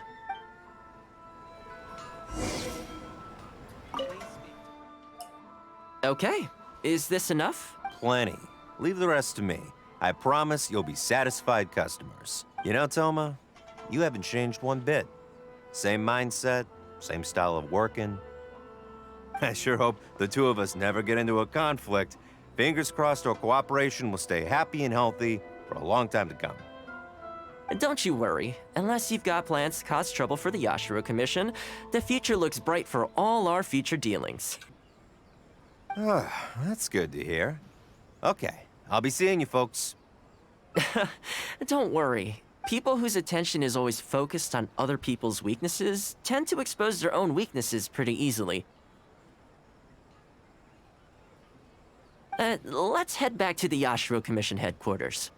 Okay, is this enough? Plenty. Leave the rest to me. I promise you'll be satisfied customers. You know, Thoma, you haven't changed one bit. Same mindset, same style of working. I sure hope the two of us never get into a conflict. Fingers crossed our cooperation will stay happy and healthy for a long time to come. Don't you worry. Unless you've got plans to cause trouble for the Yashiro Commission, the future looks bright for all our future dealings. That's good to hear. Okay, I'll be seeing you folks. Don't worry. People whose attention is always focused on other people's weaknesses tend to expose their own weaknesses pretty easily. Let's head back to the Yashiro Commission headquarters.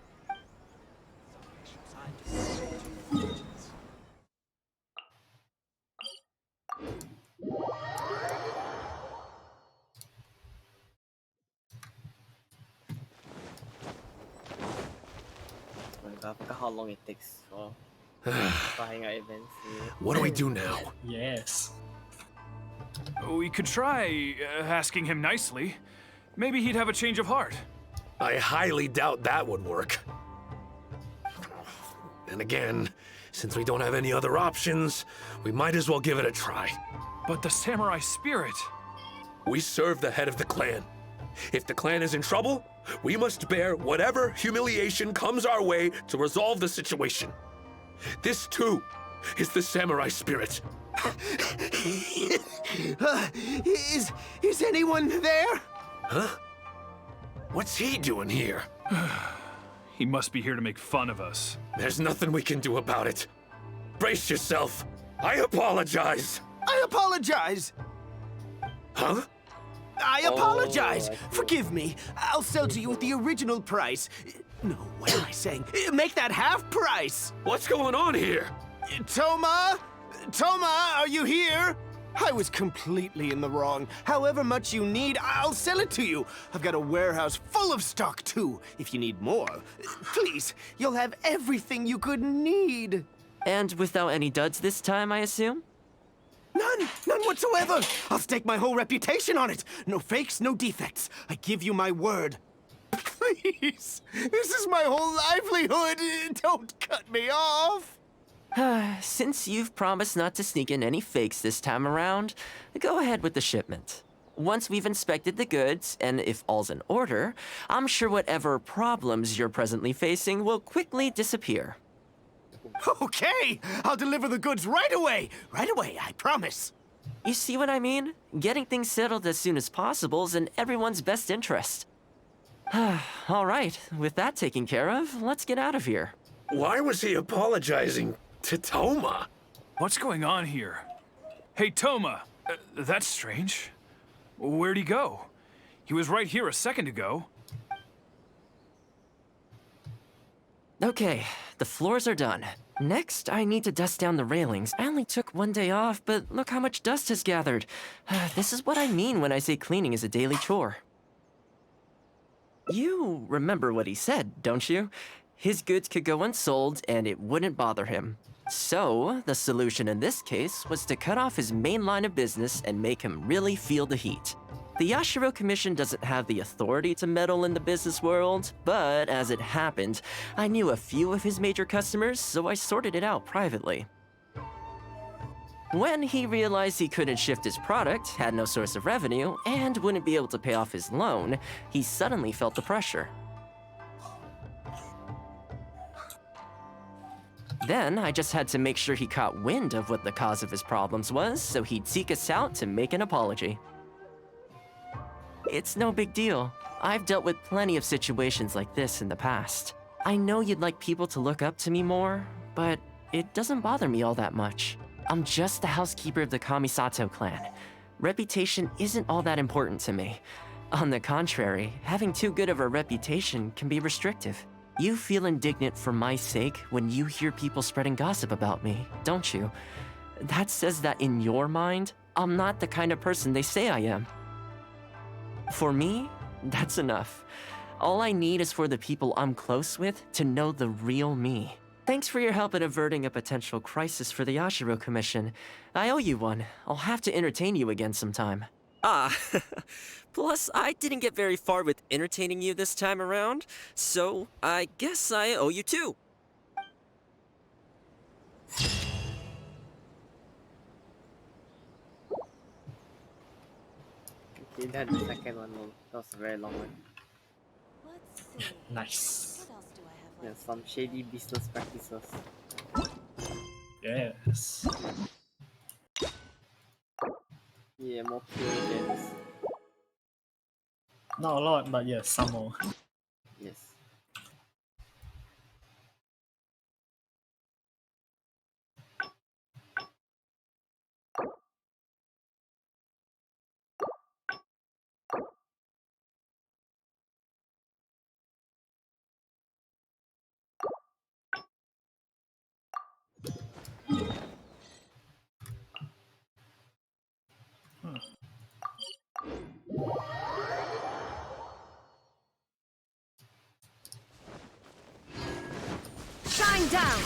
I forgot how long it takes for hangout events. What do we do now? Yes. We could try asking him nicely. Maybe he'd have a change of heart. I highly doubt that would work. And again, since we don't have any other options, we might as well give it a try. But the samurai spirit... We serve the head of the clan. If the clan is in trouble, we must bear whatever humiliation comes our way to resolve the situation. This, too, is the samurai spirit. Is anyone there? Huh? What's he doing here? He must be here to make fun of us. There's nothing we can do about it. Brace yourself. I apologize. I apologize. Huh? I apologize. Forgive me. I'll sell to you at the original price. No, what am I saying? Make that half price. What's going on here? Thoma, Thoma, are you here? I was completely in the wrong. However much you need, I'll sell it to you. I've got a warehouse full of stock, too. If you need more, please, you'll have everything you could need. And without any duds this time, I assume? None whatsoever. I'll stake my whole reputation on it. No fakes, no defects. I give you my word. Please, this is my whole livelihood. Don't cut me off. Since you've promised not to sneak in any fakes this time around, go ahead with the shipment. Once we've inspected the goods, and if all's in order, I'm sure whatever problems you're presently facing will quickly disappear. Okay, I'll deliver the goods right away. Right away, I promise. You see what I mean? Getting things settled as soon as possible is in everyone's best interest. All right, with that taken care of, let's get out of here. Why was he apologizing to Thoma? What's going on here? Hey, Thoma, that's strange. Where'd he go? He was right here a second ago. Okay, the floors are done. Next, I need to dust down the railings. I only took one day off, but look how much dust has gathered. This is what I mean when I say cleaning is a daily chore. You remember what he said, don't you? His goods could go unsold and it wouldn't bother him. So, the solution in this case was to cut off his main line of business and make him really feel the heat. The Yashiro Commission doesn't have the authority to meddle in the business world, but as it happened, I knew a few of his major customers, so I sorted it out privately. When he realized he couldn't shift his product, had no source of revenue, and wouldn't be able to pay off his loan, he suddenly felt the pressure. Then, I just had to make sure he caught wind of what the cause of his problems was, so he'd seek us out to make an apology. It's no big deal. I've dealt with plenty of situations like this in the past. I know you'd like people to look up to me more, but it doesn't bother me all that much. I'm just the housekeeper of the Kamisato clan. Reputation isn't all that important to me. On the contrary, having too good of a reputation can be restrictive. You feel indignant for my sake when you hear people spreading gossip about me, don't you? That says that in your mind, I'm not the kind of person they say I am. For me, that's enough. All I need is for the people I'm close with to know the real me. Thanks for your help in averting a potential crisis for the Yashiro Commission. I owe you one. I'll have to entertain you again sometime. Ah, plus I didn't get very far with entertaining you this time around, so I guess I owe you too. Okay, that's the second one. That was a very long one. Nice. Yeah, some shady business practices. Yes. Yeah, more pure gems. Not a lot, but yes, some more. Yes. Shine down!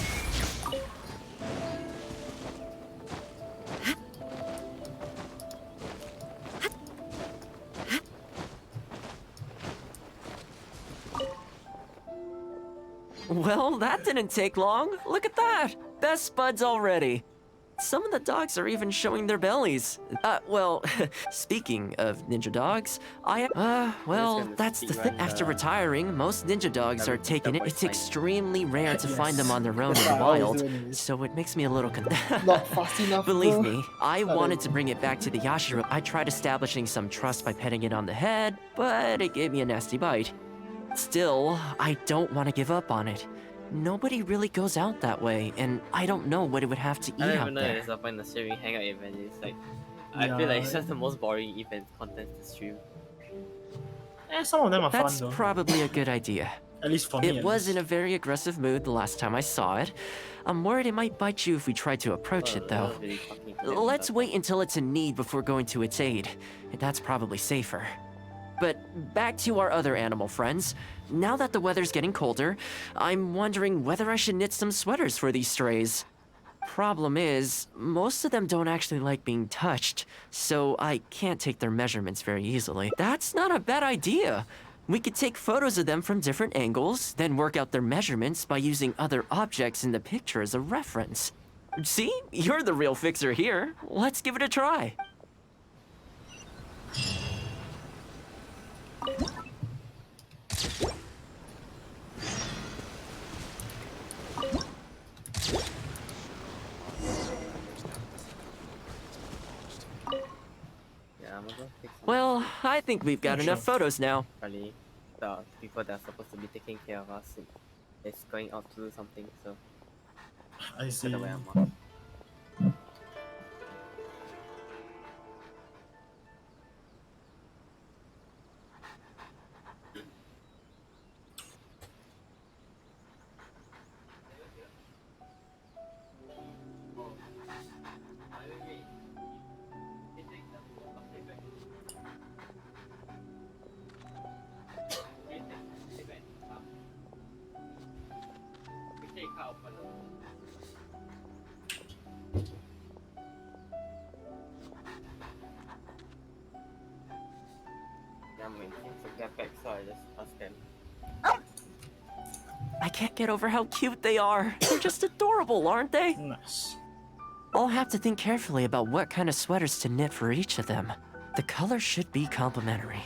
Well, that didn't take long. Look at that! Best buds already. Some of the dogs are even showing their bellies. Well, speaking of ninja dogs, well, that's the thing. After retiring, most ninja dogs are taking it. It's extremely rare to find them on their own in the wild, so it makes me a little Not fast enough. Believe bro. me, I wanted to bring it back to the Yashiro. I tried establishing some trust by petting it on the head, but it gave me a nasty bite. Still, I don't want to give up on it. Nobody really goes out that way, and I don't know what it would have to eat I don't out even know there. it's up in the streaming hangout event. It's like, I feel like it's just the most boring event content to stream. Some of them are That's fun though. probably a good idea. At least for me. It was in a very aggressive mood the last time I saw it. I'm worried it might bite you if we try to approach it, though. Really fucking clear Let's stuff. wait until it's in need before going to its aid. That's probably safer. But back to our other animal friends. Now that the weather's getting colder, I'm wondering whether I should knit some sweaters for these strays. Problem is, most of them don't actually like being touched, so I can't take their measurements very easily. That's not a bad idea. We could take photos of them from different angles, then work out their measurements by using other objects in the picture as a reference. See? You're the real fixer here. Let's give it a try. Yeah, I'm gonna fix it. Well, I think we've got enough photos now. Probably the people that are supposed to be taking care of us is going out to do something, so I see. the way I'm on. I'm waiting to get back, so I just ask them. I can't get over how cute they are. They're just adorable, aren't they? Nice. I'll have to think carefully about what kind of sweaters to knit for each of them. The color should be complementary.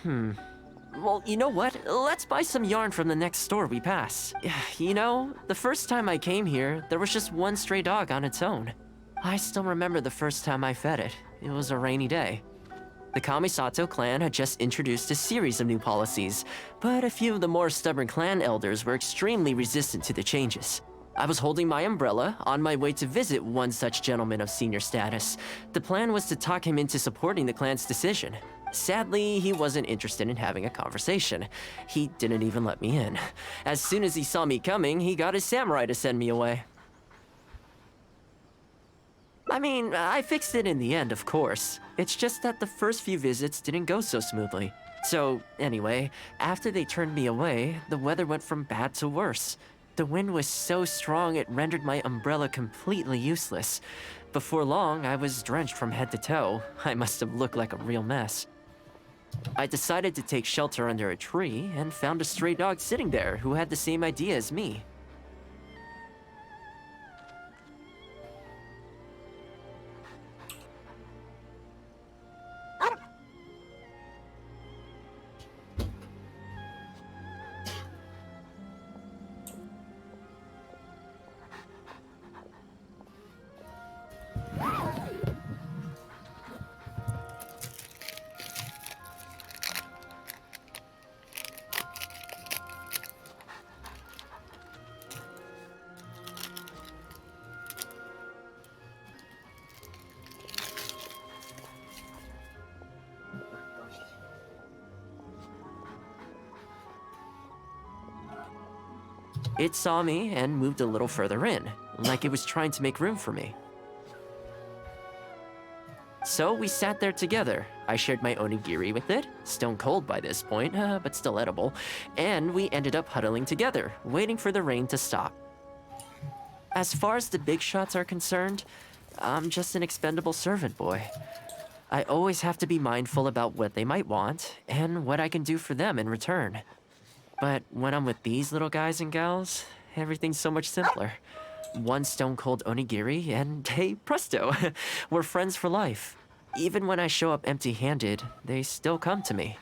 Well, you know what? Let's buy some yarn from the next store we pass. You know, the first time I came here, there was just one stray dog on its own. I still remember the first time I fed it. It was a rainy day. The Kamisato clan had just introduced a series of new policies, but a few of the more stubborn clan elders were extremely resistant to the changes. I was holding my umbrella, on my way to visit one such gentleman of senior status. The plan was to talk him into supporting the clan's decision. Sadly, he wasn't interested in having a conversation. He didn't even let me in. As soon as he saw me coming, he got his samurai to send me away. I mean, I fixed it in the end, of course. It's just that the first few visits didn't go so smoothly. So, anyway, after they turned me away, the weather went from bad to worse. The wind was so strong it rendered my umbrella completely useless. Before long, I was drenched from head to toe. I must have looked like a real mess. I decided to take shelter under a tree and found a stray dog sitting there who had the same idea as me. It saw me and moved a little further in, like it was trying to make room for me. So we sat there together. I shared my onigiri with it, stone cold by this point, but still edible, and we ended up huddling together, waiting for the rain to stop. As far as the big shots are concerned, I'm just an expendable servant boy. I always have to be mindful about what they might want and what I can do for them in return. But when I'm with these little guys and gals, everything's so much simpler. One stone-cold onigiri, and hey, presto, we're friends for life. Even when I show up empty-handed, they still come to me.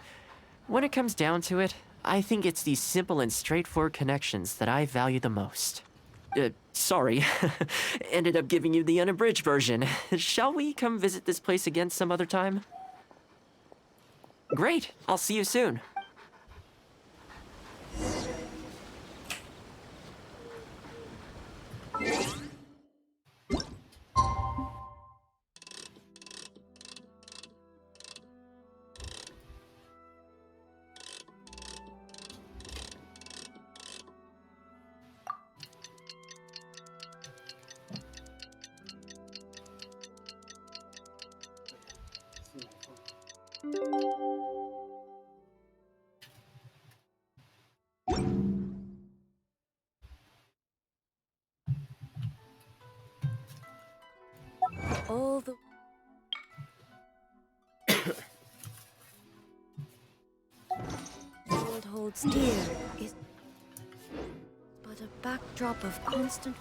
When it comes down to it, I think it's these simple and straightforward connections that I value the most. Sorry, ended up giving you the unabridged version. Shall we come visit this place again some other time? Great, I'll see you soon. All the world holds dear is but a backdrop of constant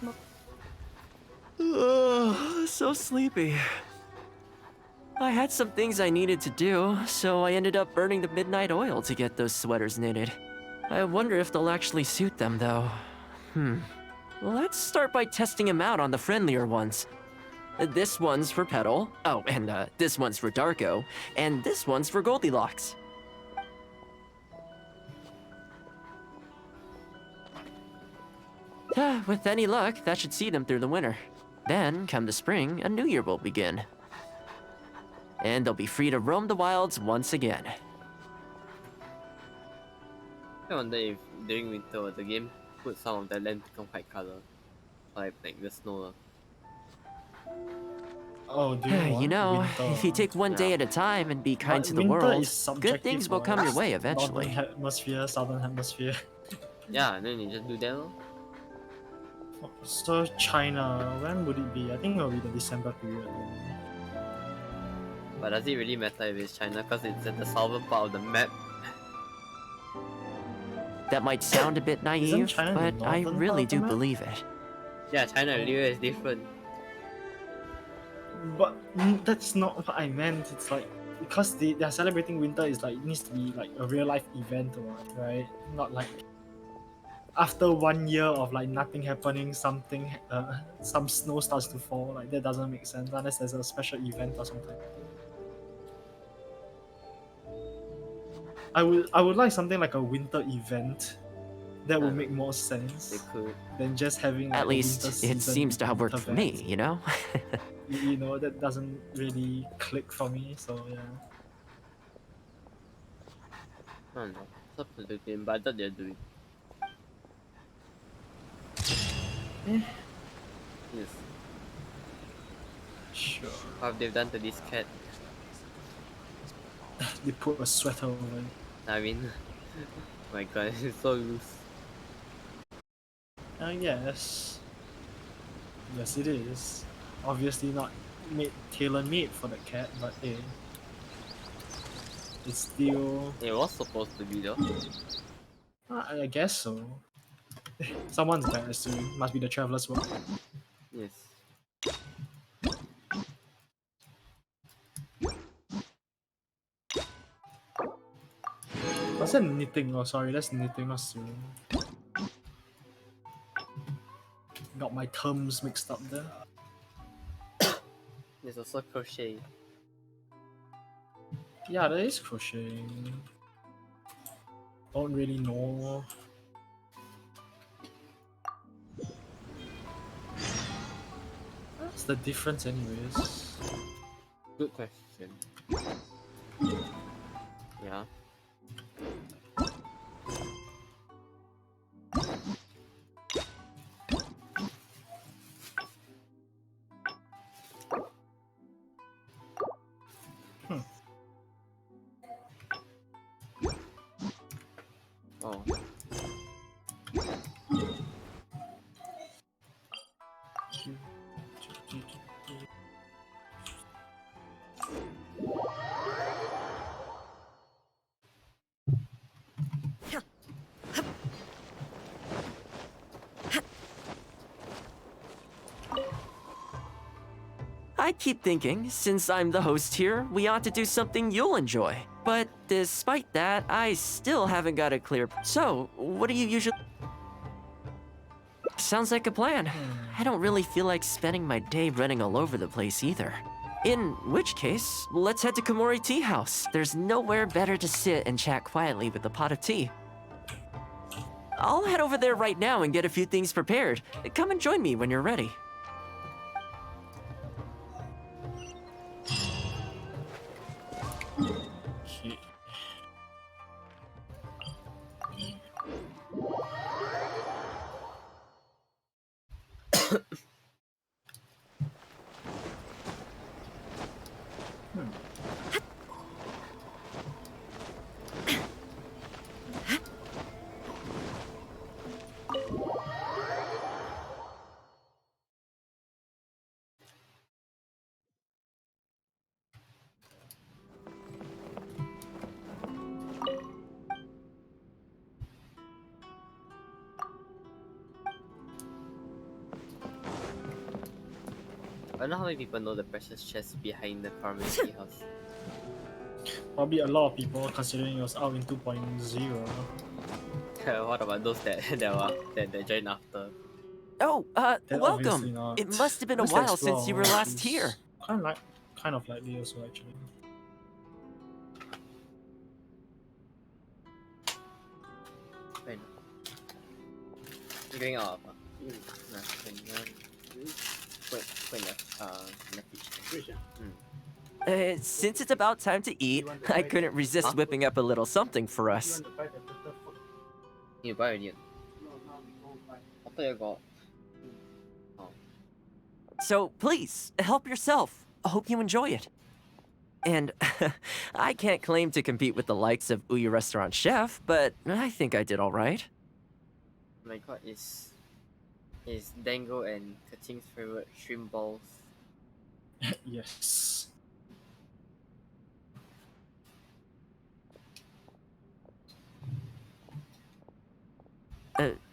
So sleepy. I had some things I needed to do, so I ended up burning the midnight oil to get those sweaters knitted. I wonder if they'll actually suit them, though. Let's start by testing them out on the friendlier ones. This one's for Petal. Oh, and this one's for Darko. And this one's for Goldilocks. With any luck, that should see them through the winter. Then, come the spring, a new year will begin. And they'll be free to roam the wilds once again. I wonder if during winter the game put some of the land become white color. Like the snow. Oh, do you You know, winter? if you take one day at a time and be kind to the Winter world, is subjective, good things will come right? your way eventually. Northern hemisphere, southern hemisphere. Yeah, and then you just do that. Lor. So China, when would it be? I think it will be the December period. But does it really matter if it's China? Because it's at the southern part of the map. That might sound a bit naive, China the but I northern really part of the do map? believe it. Yeah, China and Liu is different. But that's not what I meant. It's like because they're celebrating winter is like it needs to be like a real life event, right? Not like after 1 year of like nothing happening, some snow starts to fall. Like that doesn't make sense unless there's a special event or something. I would like something like a winter event. That would make more sense than just having like, At least, a winter season it seems to have worked for me, event. you know? You know, that doesn't really click for me, so yeah. I don't know. It's up to the game, but I thought they're doing. Eh. Yes. Sure. What have they done to this cat? They put a sweater over it. I mean, my god, it's so loose. Yes. Yes, it is. Obviously not tailor-made for the cat, but hey. It's still... It was supposed to be though. I guess so. Someone's bad soon. Must be the traveler's work. Yes. Was that knitting? Oh, sorry, that's knitting, not sewing. Got my terms mixed up there. There's also crochet. Yeah, there is crocheting. Don't really know. What's the difference anyways? Good question. Yeah. Oh. I keep thinking, since I'm the host here, we ought to do something you'll enjoy. But despite that, I still haven't got a clear... So, what do you usually... Sounds like a plan. I don't really feel like spending my day running all over the place either. In which case, let's head to Komori Tea House. There's nowhere better to sit and chat quietly with a pot of tea. I'll head over there right now and get a few things prepared. Come and join me when you're ready. I don't know how many people know the precious chest behind the pharmacy house. Probably a lot of people considering it was out in 2.0. What about those that that joined after? Oh, Then obviously welcome. not. It must have been a Let's while explore, since you were last please. here. Kind of likely also actually. Wait. You're going out apa? Nah, wait, Fridge, Since it's about time to eat, I couldn't resist whipping up a little something for You us. want to buy the better food? you buy already. No, now we go buy. I thought you got. Oh. So please, help yourself. I hope you enjoy it. And I can't claim to compete with the likes of Uyu Restaurant Chef, but I think I did all right. My god, is Dango and Kaching's favorite shrimp balls. Yes.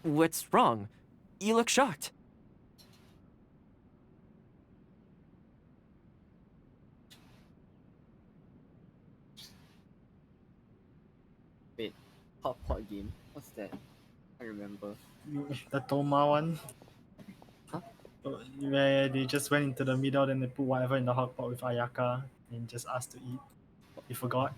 What's wrong? You look shocked. Wait, hot pot game? What's that? I remember. The Thoma one. Huh? Where they just went into the middle, then they put whatever in the hot pot with Ayaka and just asked to eat. You forgot?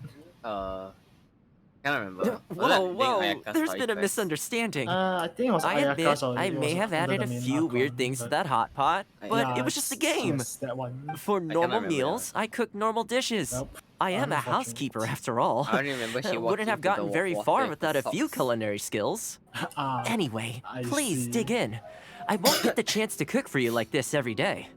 Can't remember. Was Whoa, that during whoa, Ayaka's there's story been a quest? misunderstanding. I think it was I admit, Ayaka's or I it may was have under added the a main few arc weird one, things to but- that hot pot, but Yeah, it was just a it's game. just that one. For cannot normal remember that meals, I cook normal dishes. Nope. I am a Unfortunate. housekeeper after all. I only remember she walked Wouldn't have into the gotten very water far with without a few socks. culinary skills. Anyway, I please see. dig in. I won't get the chance to cook for you like this every day.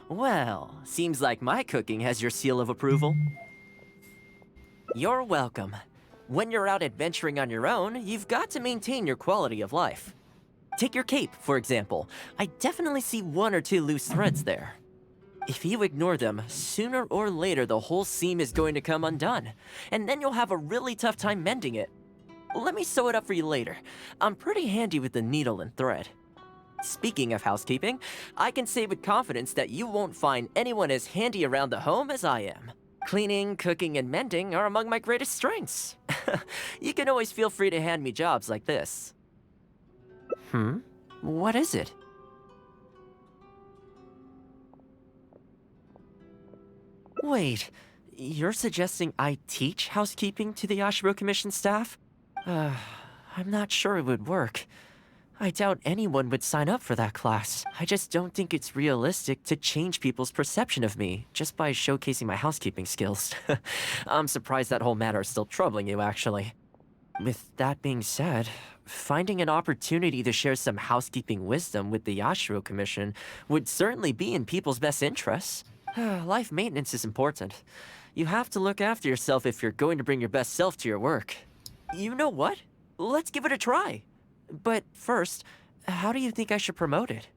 Well, seems like my cooking has your seal of approval. You're welcome. When you're out adventuring on your own, you've got to maintain your quality of life. Take your cape, for example. I definitely see one or two loose threads there. If you ignore them, sooner or later the whole seam is going to come undone, and then you'll have a really tough time mending it. Let me sew it up for you later. I'm pretty handy with the needle and thread. Speaking of housekeeping, I can say with confidence that you won't find anyone as handy around the home as I am. Cleaning, cooking, and mending are among my greatest strengths. You can always feel free to hand me jobs like this. What is it? Wait, you're suggesting I teach housekeeping to the Yashiro Commission staff? I'm not sure it would work. I doubt anyone would sign up for that class. I just don't think it's realistic to change people's perception of me just by showcasing my housekeeping skills. I'm surprised that whole matter is still troubling you, actually. With that being said, finding an opportunity to share some housekeeping wisdom with the Yashiro Commission would certainly be in people's best interests. Life maintenance is important. You have to look after yourself if you're going to bring your best self to your work. You know what? Let's give it a try. But first, how do you think I should promote it?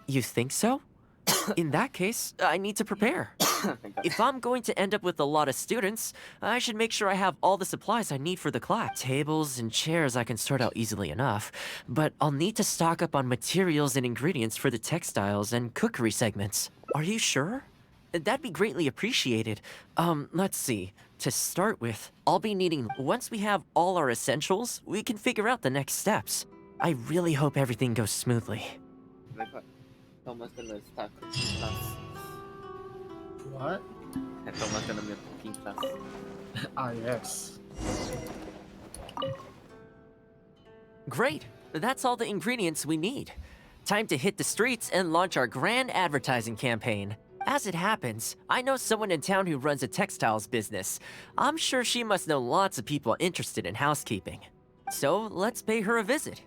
You think so? In that case, I need to prepare. If I'm going to end up with a lot of students, I should make sure I have all the supplies I need for the class. Tables and chairs I can sort out easily enough, but I'll need to stock up on materials and ingredients for the textiles and cookery segments. Are you sure? That'd be greatly appreciated. Let's see. To start with, I'll be needing... Once we have all our essentials, we can figure out the next steps. I really hope everything goes smoothly. Oh my god. Thomas gonna start cooking class. What? And Thomas gonna be a cooking class. Yes. Great. That's all the ingredients we need. Time to hit the streets and launch our grand advertising campaign. As it happens, I know someone in town who runs a textiles business. I'm sure she must know lots of people interested in housekeeping. So let's pay her a visit.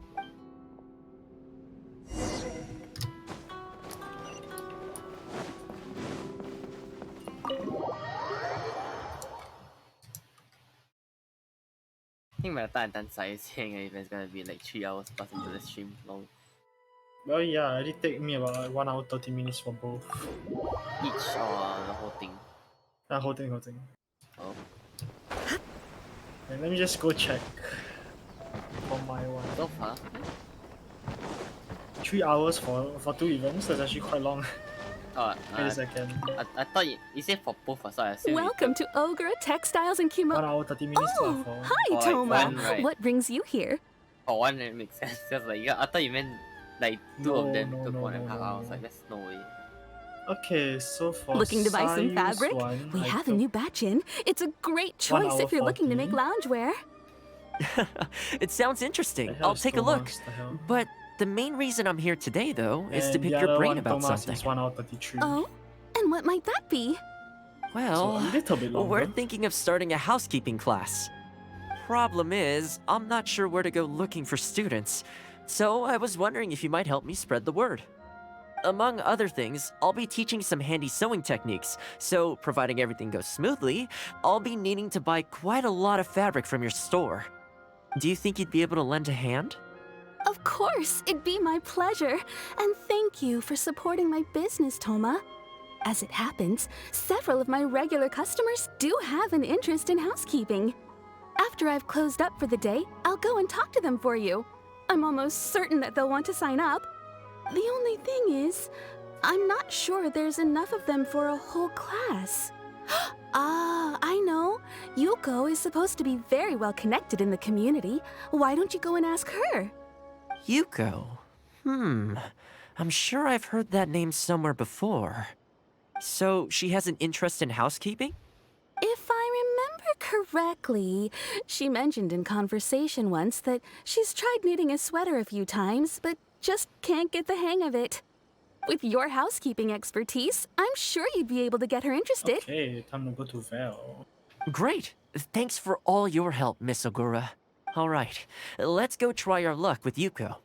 I think by the time I'm done sizing, it's gonna be like 3 hours plus into the stream long. Well, yeah, it take me about 1 hour 30 minutes for both. Each or the whole thing. Whole thing. Oh. Okay, let me just go check for my one. So far. 3 hours for 2 events. That's actually quite long. Oh, Wait a second. I thought you said for both, so I assume Welcome to Ogre Textiles and 1 Kimono. hour 30 minutes Oh, lah for. hi, For like Thoma. one, right? What brings you here? For one, it makes sense. Just like, I thought you meant like two of them No, took no, 1.5 no, hours. no. Like, there's no way. Okay, so for Looking to buy some Sayu's fabric? one, We I have a took new batch in. It's a great 1 choice hour if you're looking to 40. make loungewear. It sounds The interesting. hell I'll is take a look. Thomas? The hell? But the main reason I'm here today, though, is to And pick the your other brain one, about Thomas, something. is 1 hour 33. Oh, and what might that be? So Well, a little bit longer. we're thinking of starting a housekeeping class. Problem is, I'm not sure where to go looking for students, so I was wondering if you might help me spread the word. Among other things, I'll be teaching some handy sewing techniques, so providing everything goes smoothly, I'll be needing to buy quite a lot of fabric from your store. Do you think you'd be able to lend a hand? Of course, it'd be my pleasure. And thank you for supporting my business, Thoma. As it happens, several of my regular customers do have an interest in housekeeping. After I've closed up for the day, I'll go and talk to them for you. I'm almost certain that they'll want to sign up. The only thing is, I'm not sure there's enough of them for a whole class. Ah, I know. Yuko is supposed to be very well connected in the community. Why don't you go and ask her? Yuko. I'm sure I've heard that name somewhere before. So, she has an interest in housekeeping? If I remember correctly, she mentioned in conversation once that she's tried knitting a sweater a few times, but just can't get the hang of it. With your housekeeping expertise, I'm sure you'd be able to get her interested. Okay, time to go to Val. Great. Thanks for all your help, Miss Ogura. All right, let's go try our luck with Yuko.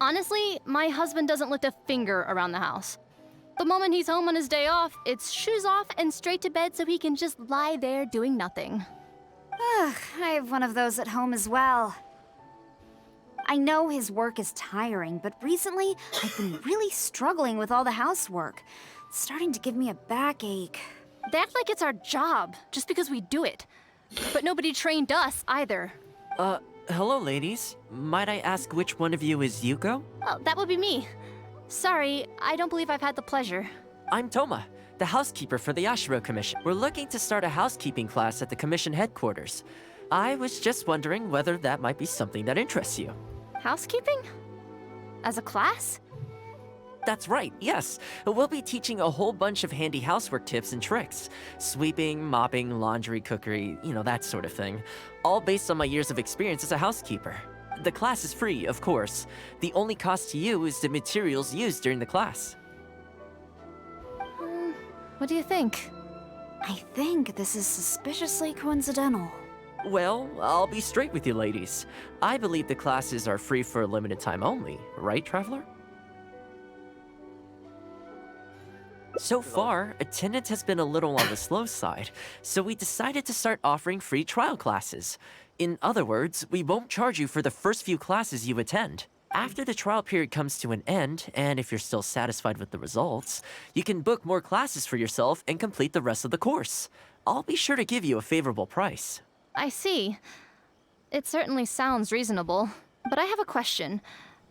Honestly, my husband doesn't lift a finger around the house. The moment he's home on his day off, it's shoes off and straight to bed so he can just lie there doing nothing. Ugh, I have one of those at home as well. I know his work is tiring, but recently I've been really struggling with all the housework. It's starting to give me a backache. They act like it's our job, just because we do it. But nobody trained us either. Hello, ladies. Might I ask which one of you is Yuko? Well, that would be me. Sorry, I don't believe I've had the pleasure. I'm Thoma, the housekeeper for the Ashiro Commission. We're looking to start a housekeeping class at the Commission headquarters. I was just wondering whether that might be something that interests you. Housekeeping? As a class? That's right, yes. We'll be teaching a whole bunch of handy housework tips and tricks. Sweeping, mopping, laundry, cookery, that sort of thing. All based on my years of experience as a housekeeper. The class is free, of course. The only cost to you is the materials used during the class. What do you think? I think this is suspiciously coincidental. Well, I'll be straight with you ladies. I believe the classes are free for a limited time only, right, Traveler? So far, attendance has been a little on the slow side, so we decided to start offering free trial classes. In other words, we won't charge you for the first few classes you attend. After the trial period comes to an end, and if you're still satisfied with the results, you can book more classes for yourself and complete the rest of the course. I'll be sure to give you a favorable price. I see. It certainly sounds reasonable. But I have a question.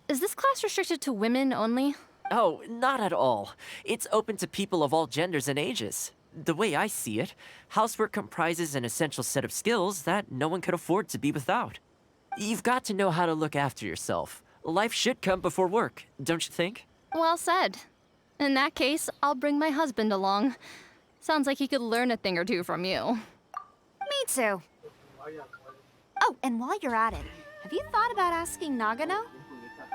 Is this class restricted to women only? Oh, not at all. It's open to people of all genders and ages. The way I see it, housework comprises an essential set of skills that no one could afford to be without. You've got to know how to look after yourself. Life should come before work, don't you think? Well said. In that case, I'll bring my husband along. Sounds like he could learn a thing or two from you. Me too. Oh, and while you're at it, have you thought about asking Nagano?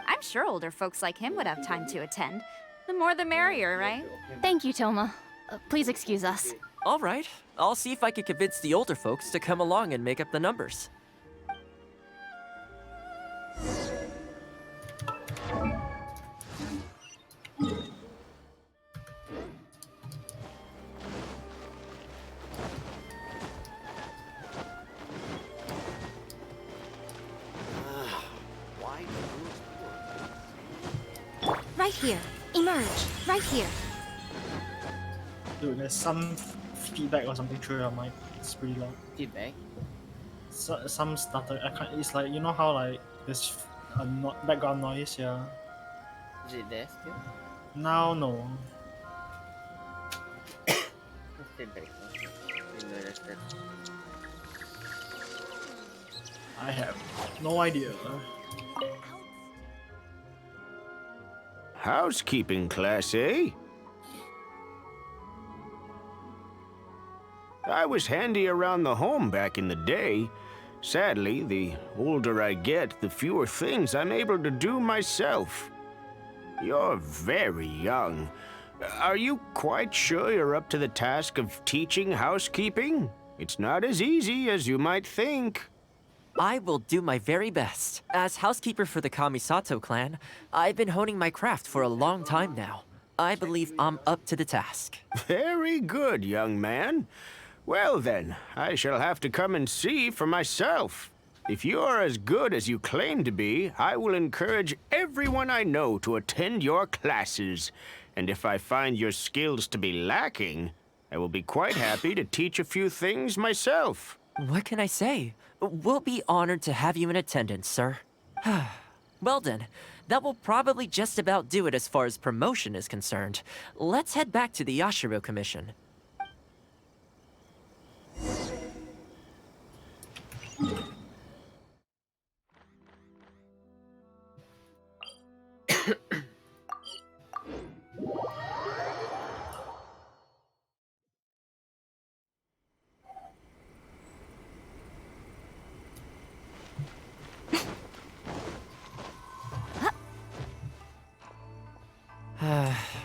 I'm sure older folks like him would have time to attend. The more the merrier, right? Thank you, Thoma. Please excuse us. All right, I'll see if I can convince the older folks to come along and make up the numbers. Right here. Emerge. Right here. Dude, there's some feedback or something through your mic. It's pretty loud. Feedback. So, some stutter. I can't. It's like, you know how like there's a background noise. Yeah. Is it there still? Now no. Feedback. Didn't notice that. I have no idea. Housekeeping class, eh? I was handy around the home back in the day. Sadly, the older I get, the fewer things I'm able to do myself. You're very young. Are you quite sure you're up to the task of teaching housekeeping? It's not as easy as you might think. I will do my very best. As housekeeper for the Kamisato clan, I've been honing my craft for a long time now. I believe I'm up to the task. Very good, young man. Well then, I shall have to come and see for myself. If you're as good as you claim to be, I will encourage everyone I know to attend your classes. And if I find your skills to be lacking, I will be quite happy to teach a few things myself. What can I say? We'll be honored to have you in attendance, sir. Well then, that will probably just about do it as far as promotion is concerned. Let's head back to the Yashiro Commission.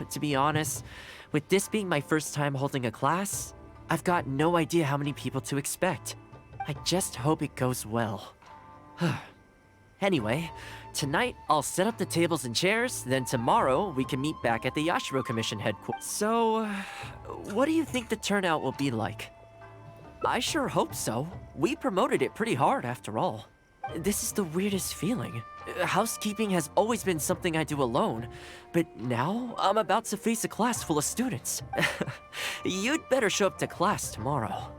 To be honest, with this being my first time holding a class, I've got no idea how many people to expect. I just hope it goes well. Anyway, tonight I'll set up the tables and chairs, then tomorrow we can meet back at the Yashiro Commission headquarters. So, what do you think the turnout will be like? I sure hope so. We promoted it pretty hard after all. This is the weirdest feeling. Housekeeping has always been something I do alone, but now I'm about to face a class full of students. You'd better show up to class tomorrow.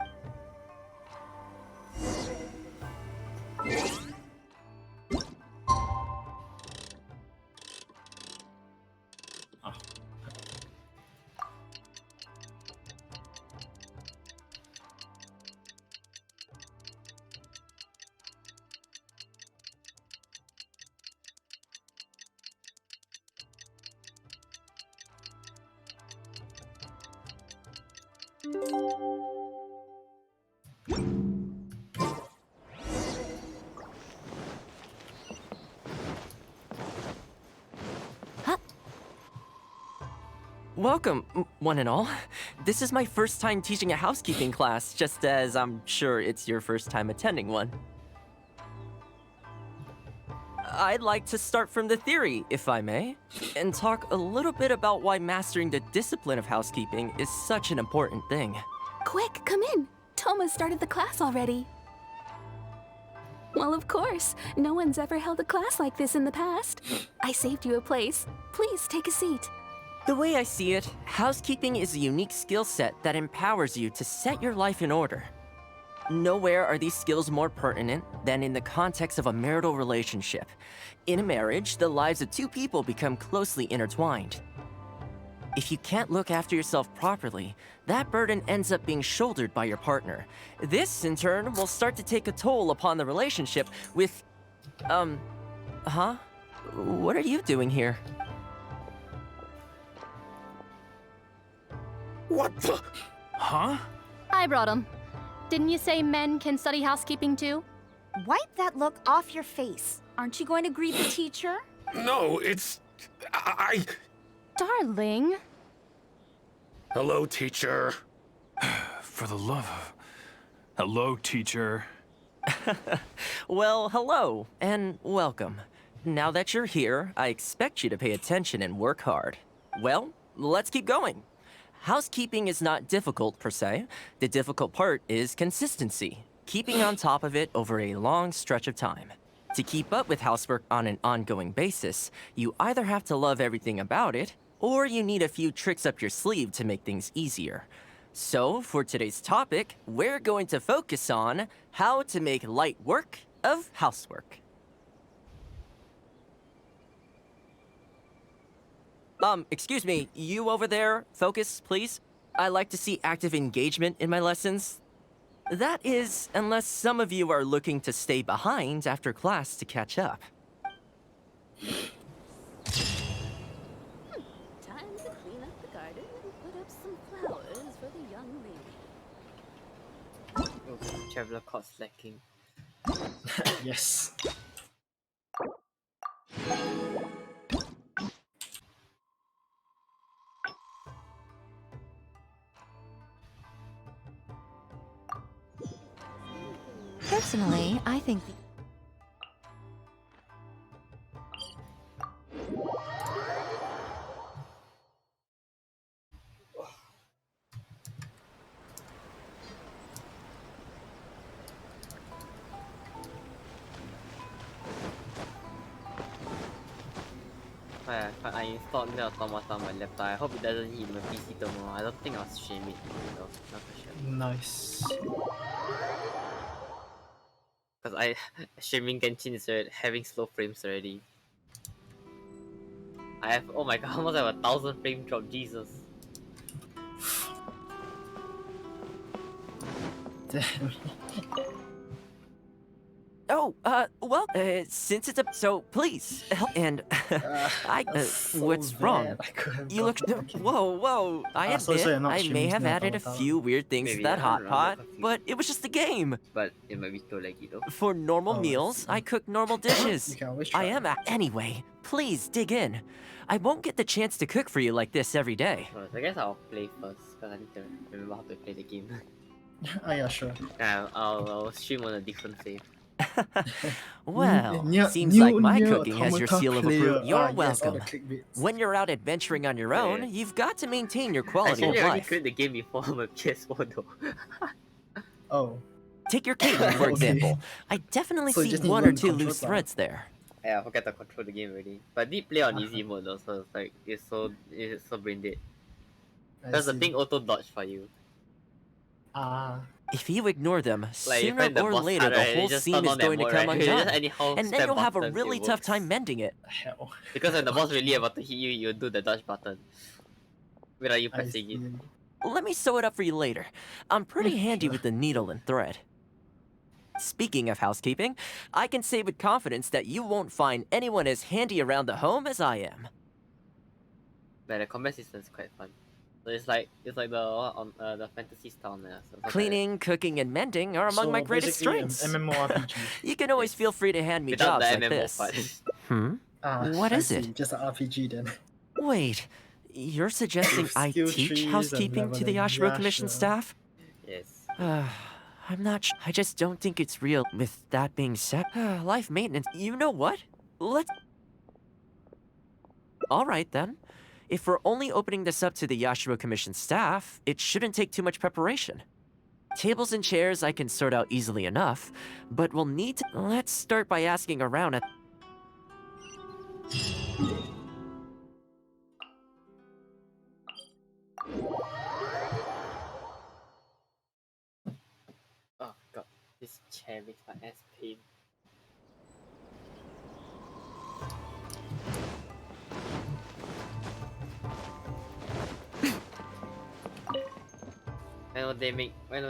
Welcome, one and all. This is my first time teaching a housekeeping class, just as I'm sure it's your first time attending one. I'd like to start from the theory, if I may, and talk a little bit about why mastering the discipline of housekeeping is such an important thing. Quick, come in. Thoma started the class already. Well, of course. No one's ever held a class like this in the past. I saved you a place. Please take a seat. The way I see it, housekeeping is a unique skill set that empowers you to set your life in order. Nowhere are these skills more pertinent than in the context of a marital relationship. In a marriage, the lives of two people become closely intertwined. If you can't look after yourself properly, that burden ends up being shouldered by your partner. This, in turn, will start to take a toll upon the relationship with... What are you doing here? What the? Huh? I brought him. Didn't you say men can study housekeeping too? Wipe that look off your face. Aren't you going to greet the teacher? No, it's... I... Darling. Hello, teacher. For the love of... Hello, teacher. Well, hello, and welcome. Now that you're here, I expect you to pay attention and work hard. Well, let's keep going. Housekeeping is not difficult per se. The difficult part is consistency, keeping on top of it over a long stretch of time. To keep up with housework on an ongoing basis, you either have to love everything about it, or you need a few tricks up your sleeve to make things easier. So, for today's topic, we're going to focus on how to make light work of housework. Excuse me, you over there, focus, please. I like to see active engagement in my lessons. That is, unless some of you are looking to stay behind after class to catch up. Time to clean up the garden and put up some flowers for the young lady. Oh, traveler caught slacking. Yes. Personally, I think I installed the automata on my laptop. I hope it doesn't hit my PC tomorrow. I don't think I'll stream it though. Not for sure. Nice. Because I streaming Genshin is having slow frames already. I have, oh my god, almost have 1,000 frame drop, Jesus. Damn. Oh, well, since it's a... So, please, help, and... what's wrong? You look... Whoa. I admit, I may have added a few weird things to that hot pot, but it was just a game. But it might be too laggy though. For normal meals, I cook normal dishes. I am Anyway, please dig in. I won't get the chance to cook for you like this every day. Well, I guess I'll play first, because I need to remember how to play the game. Oh yeah, sure. I'll stream on a different save. Well, seems like my cooking has your seal of approval. You're welcome. When you're out adventuring on your own, you've got to maintain your quality of I already life. played the game before on my PS4 though. Oh. Take your Caitlyn, for example. I definitely So you see just need one to or learn two controls loose now. threads there. Yeah, I forgot to control the game already. But I did play on easy mode though, so it's like it's so brain dead. Because the thing auto dodge for you. If you ignore them, Like, you sooner find the or boss later art, the right, you whole just scene turn is on that going to mode, come right? You just undone. anyhow And then spam you'll have a buttons, really it tough works. time mending it. Hell. Because when the boss really about to hit you, you do the dodge button. Without you I pressing it. see. Let me sew it up for you later. I'm pretty handy with the needle and thread. Speaking of housekeeping, I can say with confidence that you won't find anyone as handy around the home as I am. But the combat system is quite fun. So it's like the fantasy style now. So it's Cleaning, cooking, and mending are among So my greatest basically, strengths. MMORPG. You can always feel free to hand me Without jobs the like MMO this. part. What I is see. it? Just an RPG then. Wait, you're suggesting I Skill teach trees and housekeeping to the leveling. Yashiro Yeah, Commission sure. staff? Yes. I'm not I just don't think it's real. With that being said, life maintenance. You know what? Let's... Alright then. If we're only opening this up to the Yashiro Commission staff, it shouldn't take too much preparation. Tables and chairs I can sort out easily enough, but we'll need to... Let's start by asking around at... Oh god, this chair makes my ass pain. When will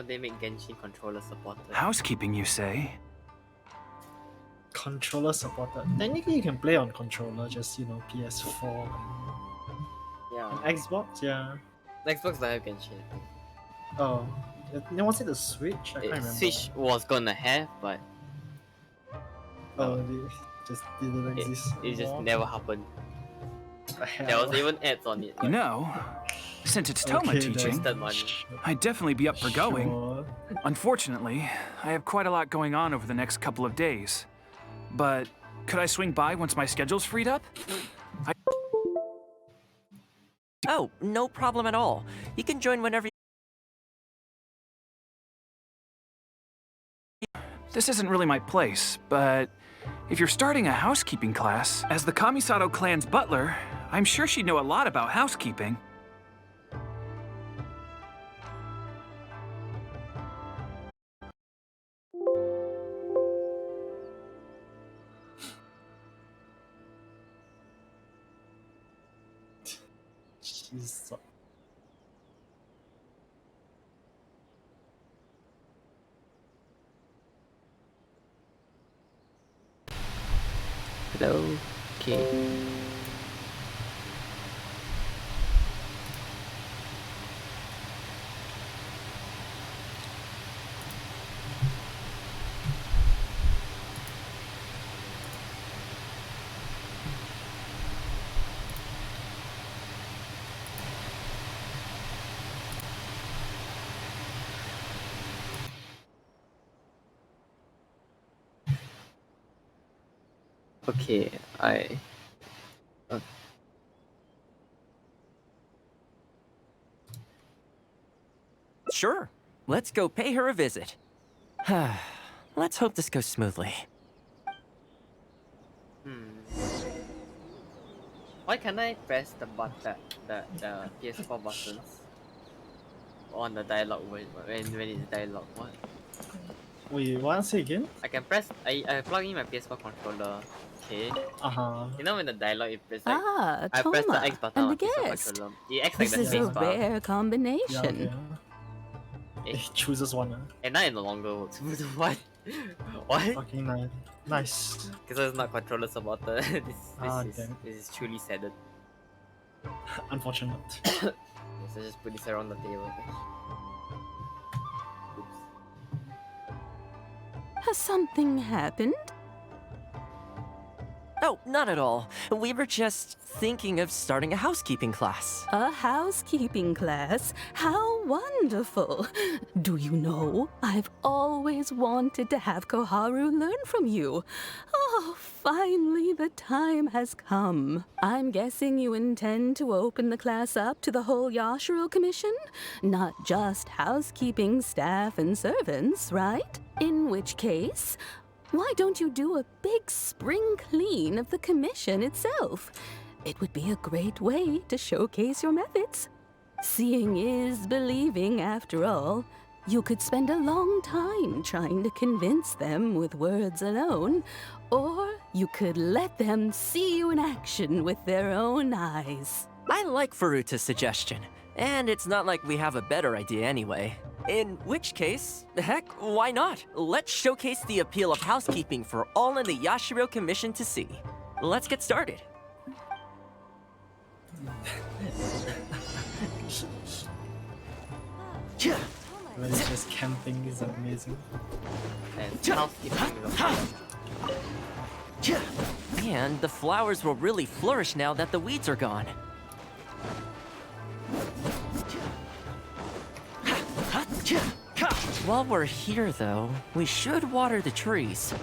they make Genshin controller supported? Housekeeping, you say? Controller supported. Technically, you can play on controller, just PS4 Yeah. and Xbox. Yeah. Xbox don't have Genshin. Oh, then was it the Switch? I can't remember. Switch was gonna have, but Oh, it just didn't exist. it just anymore. never happened. The hell? There was even ads on it. You know, since it's Thoma Okay, teaching, Wasted money. I'd definitely be up for going. Sure. Unfortunately, I have quite a lot going on over the next couple of days. But could I swing by once my schedule's freed up? Oh, no problem at all. You can join whenever. This isn't really my place, but if you're starting a housekeeping class, as the Kamisato clan's butler, I'm sure she'd know a lot about housekeeping. Jesus. Hello. Okay. Okay, Sure. Let's go pay her a visit. Let's hope this goes smoothly. Why can't I press the the PS4 buttons on the dialogue when it's dialogue? What? Wait, what? Say again? I can press. I plug in my PS4 controller. Okay. Uh-huh. You know when the dialogue it press like Ah, I press the Thoma, X button and on the PS4 guest. controller. It acts like This the is space a bar. rare combination. Yeah, okay. It chooses one. And now it no longer works. What? What? Fucking nice. Nice. Because it's not controller supported. This damn. is truly saddened. Unfortunate. So just put this around the table. Oops. Has something happened? Oh, not at all. We were just thinking of starting a housekeeping class. A housekeeping class? How wonderful! Do you know, I've always wanted to have Koharu learn from you. Oh, finally the time has come. I'm guessing you intend to open the class up to the whole Yashiro Commission? Not just housekeeping staff and servants, right? In which case, why don't you do a big spring clean of the commission itself? It would be a great way to showcase your methods. Seeing is believing, after all. You could spend a long time trying to convince them with words alone, or you could let them see you in action with their own eyes. I like Furuta's suggestion, and it's not like we have a better idea anyway. In which case, heck, why not? Let's showcase the appeal of housekeeping for all in the Yashiro Commission to see. Let's get started. When it's just camping is amazing. And housekeeping is okay. And the flowers will really flourish now that the weeds are gone. While we're here, though, we should water the trees.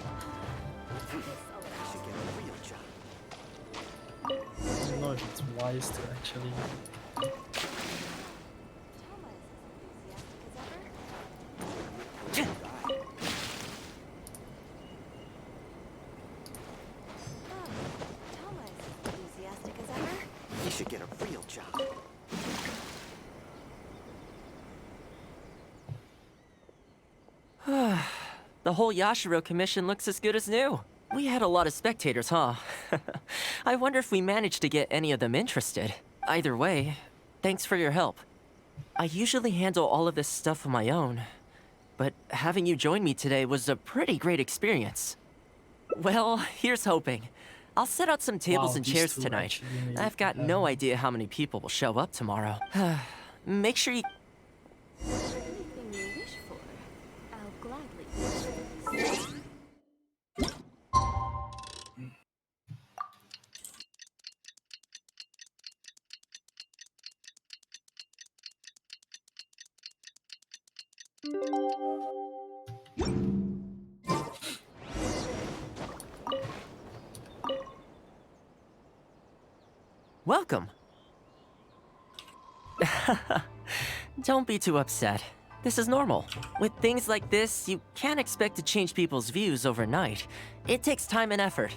I don't know if it's wise to actually. You should get a real job. The whole Yashiro Commission looks as good as new. We had a lot of spectators, huh? I wonder if we managed to get any of them interested. Either way, thanks for your help. I usually handle all of this stuff on my own, but having you join me today was a pretty great experience. Well, here's hoping. I'll set out some tables Wow, and these chairs two tonight. actually made I've got it. no idea how many people will show up tomorrow. Make sure you... Anything you wish for, I'll gladly purchase. Welcome. Don't be too upset. This is normal. With things like this, you can't expect to change people's views overnight. It takes time and effort.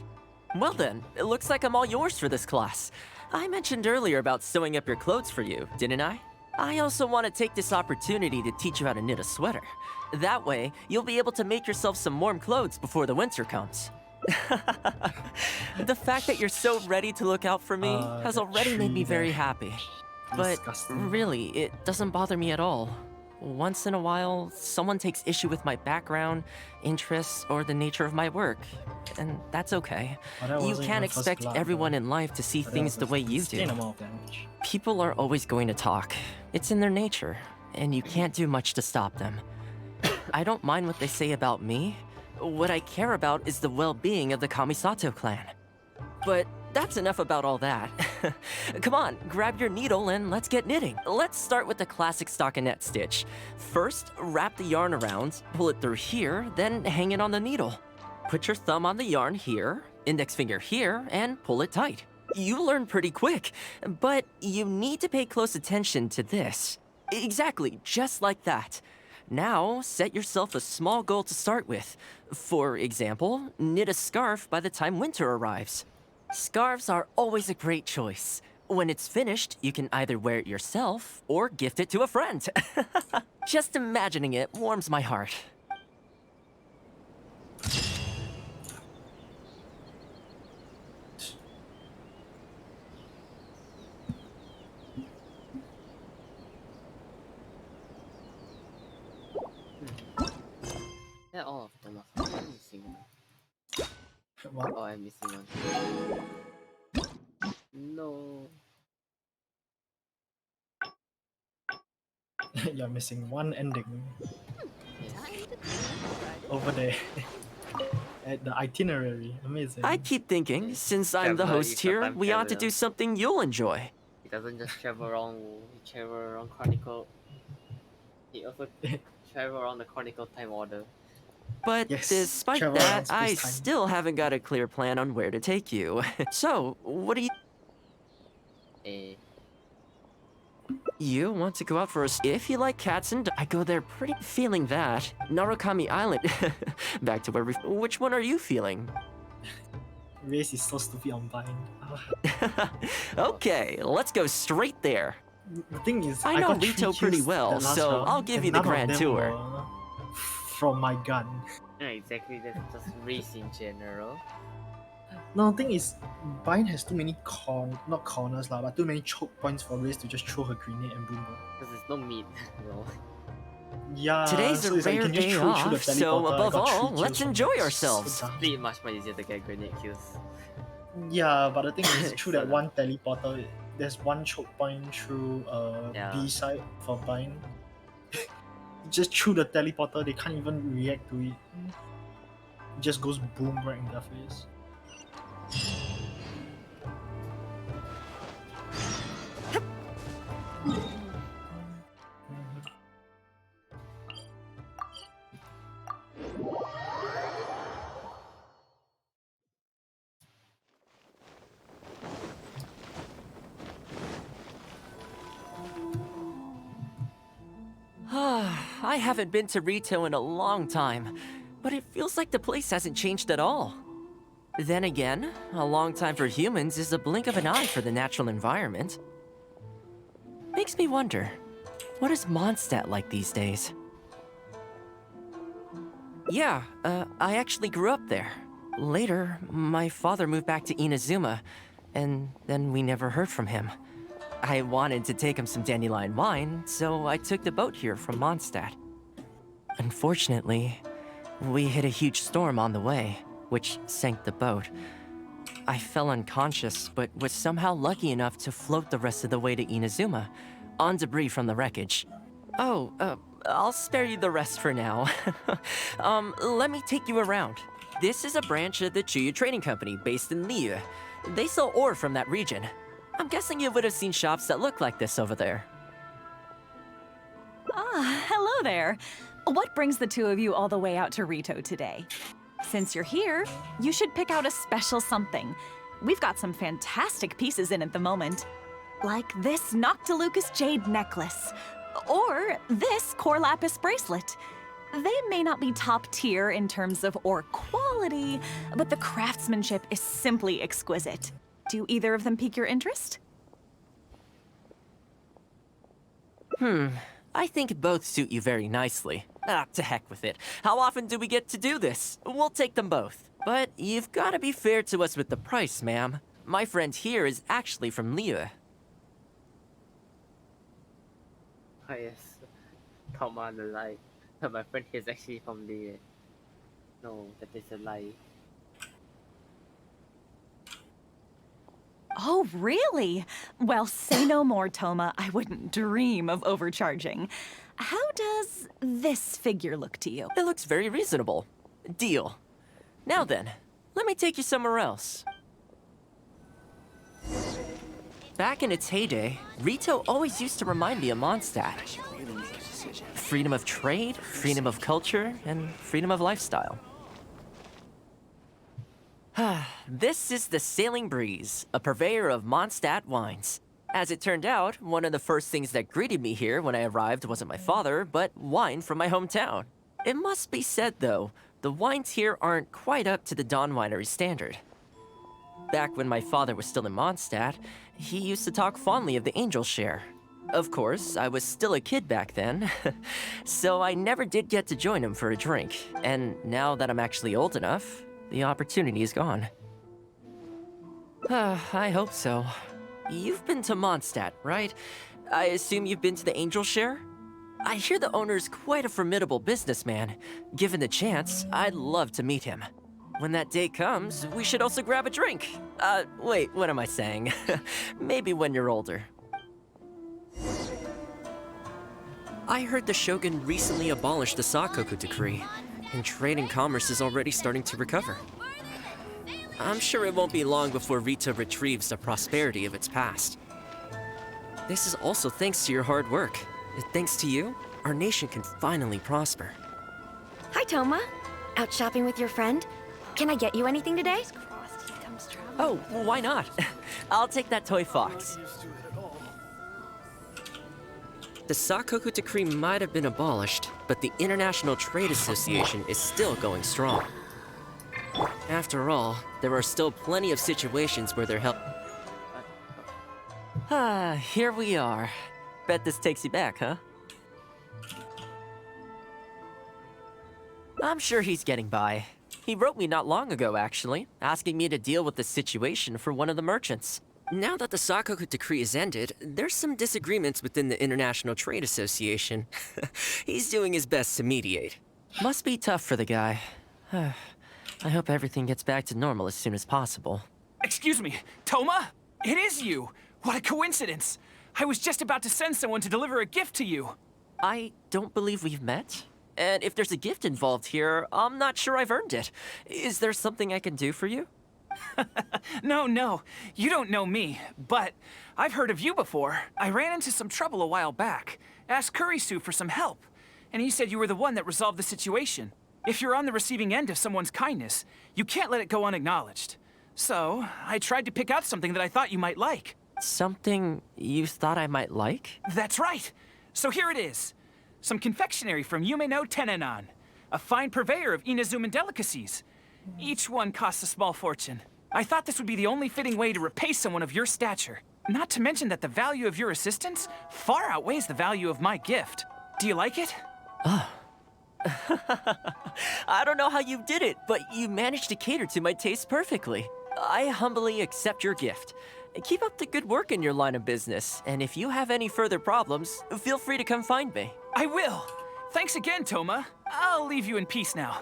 Well then, it looks like I'm all yours for this class. I mentioned earlier about sewing up your clothes for you, didn't I? I also want to take this opportunity to teach you how to knit a sweater. That way, you'll be able to make yourself some warm clothes before the winter comes. The fact that you're so ready to look out for me has already made me very happy. But really, it doesn't bother me at all. Once in a while, someone takes issue with my background, interests, or the nature of my work. And that's okay. You can't expect everyone in life to see things the way you do. People are always going to talk. It's in their nature, and you can't do much to stop them. I don't mind what they say about me. What I care about is the well-being of the Kamisato clan. But that's enough about all that. Come on, grab your needle and let's get knitting. Let's start with the classic stockinette stitch. First, wrap the yarn around, pull it through here, then hang it on the needle. Put your thumb on the yarn here, index finger here, and pull it tight. You learn pretty quick, but you need to pay close attention to this. Exactly, just like that. Now, set yourself a small goal to start with. For example, knit a scarf by the time winter arrives. Scarves are always a great choice. When it's finished, you can either wear it yourself or gift it to a friend. Just imagining it warms my heart. Yeah, all of them. I'm missing one. What? Oh, I'm missing one. No. You're missing one ending Yes. over there. At the itinerary. Amazing. I keep thinking, since I'm the Traveler host is here, sometimes we ought to traveler. do something you'll enjoy. He doesn't just travel around. He travel around Chronicle. He also travel around the Chronicle time order. But Yes, despite travel around that, I space-time. still haven't got a clear plan on where to take you. So, what do you... Eh. You want to go out for a... If you like cats and... I go there pretty... Feeling that. Narukami Island. Back to where we... Which one are you feeling? Race is so stupid on Vine. Okay, let's go straight there. The thing is, I know got 3 Rito pretty kills well, that last so round, I'll give and you the none of grand them tour. were from my gun. Yeah, exactly. That's just race in general. No, the thing is, Vine has too many not corners lah, but too many choke points for Race to just throw her grenade and boom boom. Because there's no meat. No. Yeah, Today's so a it's like you rare can just day throw through the off, so teleporter. I above got 3 all, kills let's from enjoy that. ourselves. So dumb. Pretty much more easier to get grenade kills. Yeah, but the thing is, through So that one teleporter, there's one choke point through Yeah. B side for Vine. Just through the teleporter, they can't even react to it. It just goes boom right in their face. I haven't been to Rito in a long time, but it feels like the place hasn't changed at all. Then again, a long time for humans is a blink of an eye for the natural environment. Makes me wonder, what is Mondstadt like these days? Yeah, I actually grew up there. Later, my father moved back to Inazuma, and then we never heard from him. I wanted to take him some dandelion wine, so I took the boat here from Mondstadt. Unfortunately, we hit a huge storm on the way, which sank the boat. I fell unconscious, but was somehow lucky enough to float the rest of the way to Inazuma, on debris from the wreckage. I'll spare you the rest for now. Let me take you around. This is a branch of the Chuyu Trading Company based in Liyue. They sell ore from that region. I'm guessing you would have seen shops that look like this over there. Ah, hello there. What brings the two of you all the way out to Rito today? Since you're here, you should pick out a special something. We've got some fantastic pieces in at the moment. Like this Noctilucus jade necklace. Or this core lapis bracelet. They may not be top tier in terms of ore quality, but the craftsmanship is simply exquisite. Do either of them pique your interest? I think both suit you very nicely. To heck with it. How often do we get to do this? We'll take them both. But you've got to be fair to us with the price, ma'am. My friend here is actually from Liyue. Oh yes, Thoma the lie. My friend here is actually from the... No, that is a lie. Oh, really? Well, say no more, Thoma. I wouldn't dream of overcharging. How does this figure look to you? It looks very reasonable. Deal. Now then, let me take you somewhere else. Back in its heyday, Rito always used to remind me of Mondstadt. Freedom of trade, freedom of culture, and freedom of lifestyle. This is the Sailing Breeze, a purveyor of Mondstadt wines. As it turned out, one of the first things that greeted me here when I arrived wasn't my father, but wine from my hometown. It must be said, though, the wines here aren't quite up to the Dawn Winery standard. Back when my father was still in Mondstadt, he used to talk fondly of the Angel Share. Of course, I was still a kid back then, so I never did get to join him for a drink. And now that I'm actually old enough, the opportunity is gone. I hope so. You've been to Mondstadt, right? I assume you've been to the Angel Share? I hear the owner's quite a formidable businessman. Given the chance, I'd love to meet him. When that day comes, we should also grab a drink. Wait, what am I saying? Maybe when you're older. I heard the Shogun recently abolished the Sakoku decree, and trade and commerce is already starting to recover. I'm sure it won't be long before Rito retrieves the prosperity of its past. This is also thanks to your hard work. Thanks to you, our nation can finally prosper. Hi, Thoma. Out shopping with your friend? Can I get you anything today? Oh, why not? I'll take that toy fox. The Sakoku decree might have been abolished, but the International Trade Association is still going strong. After all, there are still plenty of situations where they're help. Here we are. Bet this takes you back, huh? I'm sure he's getting by. He wrote me not long ago, actually, asking me to deal with the situation for one of the merchants. Now that the Sakoku decree is ended, there's some disagreements within the International Trade Association. He's doing his best to mediate. Must be tough for the guy. I hope everything gets back to normal as soon as possible. Excuse me, Thoma? It is you! What a coincidence! I was just about to send someone to deliver a gift to you. I don't believe we've met. And if there's a gift involved here, I'm not sure I've earned it. Is there something I can do for you? No, you don't know me, but I've heard of you before. I ran into some trouble a while back, asked Kurisu for some help, and he said you were the one that resolved the situation. If you're on the receiving end of someone's kindness, you can't let it go unacknowledged. So, I tried to pick out something that I thought you might like. Something you thought I might like? That's right. So here it is. Some confectionery from Yume-no Tenenan, a fine purveyor of Inazuman delicacies. Each one costs a small fortune. I thought this would be the only fitting way to repay someone of your stature. Not to mention that the value of your assistance far outweighs the value of my gift. Do you like it? I don't know how you did it, but you managed to cater to my taste perfectly. I humbly accept your gift. Keep up the good work in your line of business, and if you have any further problems, feel free to come find me. I will. Thanks again, Thoma. I'll leave you in peace now.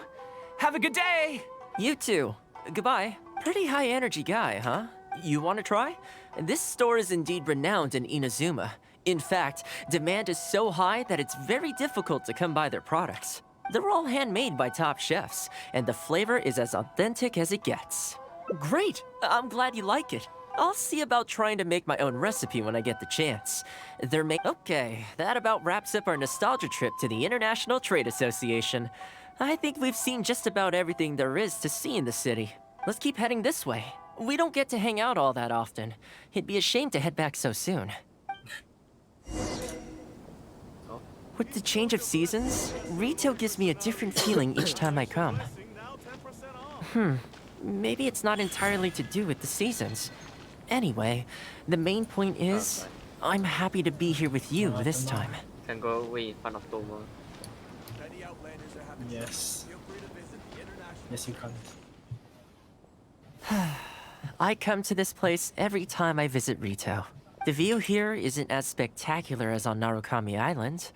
Have a good day! You too. Goodbye. Pretty high energy guy, huh? You want to try? This store is indeed renowned in Inazuma. In fact, demand is so high that it's very difficult to come by their products. They're all handmade by top chefs, and the flavor is as authentic as it gets. Great! I'm glad you like it. I'll see about trying to make my own recipe when I get the chance. Okay, that about wraps up our nostalgia trip to the International Trade Association. I think we've seen just about everything there is to see in the city. Let's keep heading this way. We don't get to hang out all that often. It'd be a shame to head back so soon. With the change of seasons, Rito gives me a different feeling each time I come. Maybe it's not entirely to do with the seasons. Anyway, the main point is, I'm happy to be here with you this time. Can go away in front of Thoma. Yes. Yes, you can. I come to this place every time I visit Rito. The view here isn't as spectacular as on Narukami Island,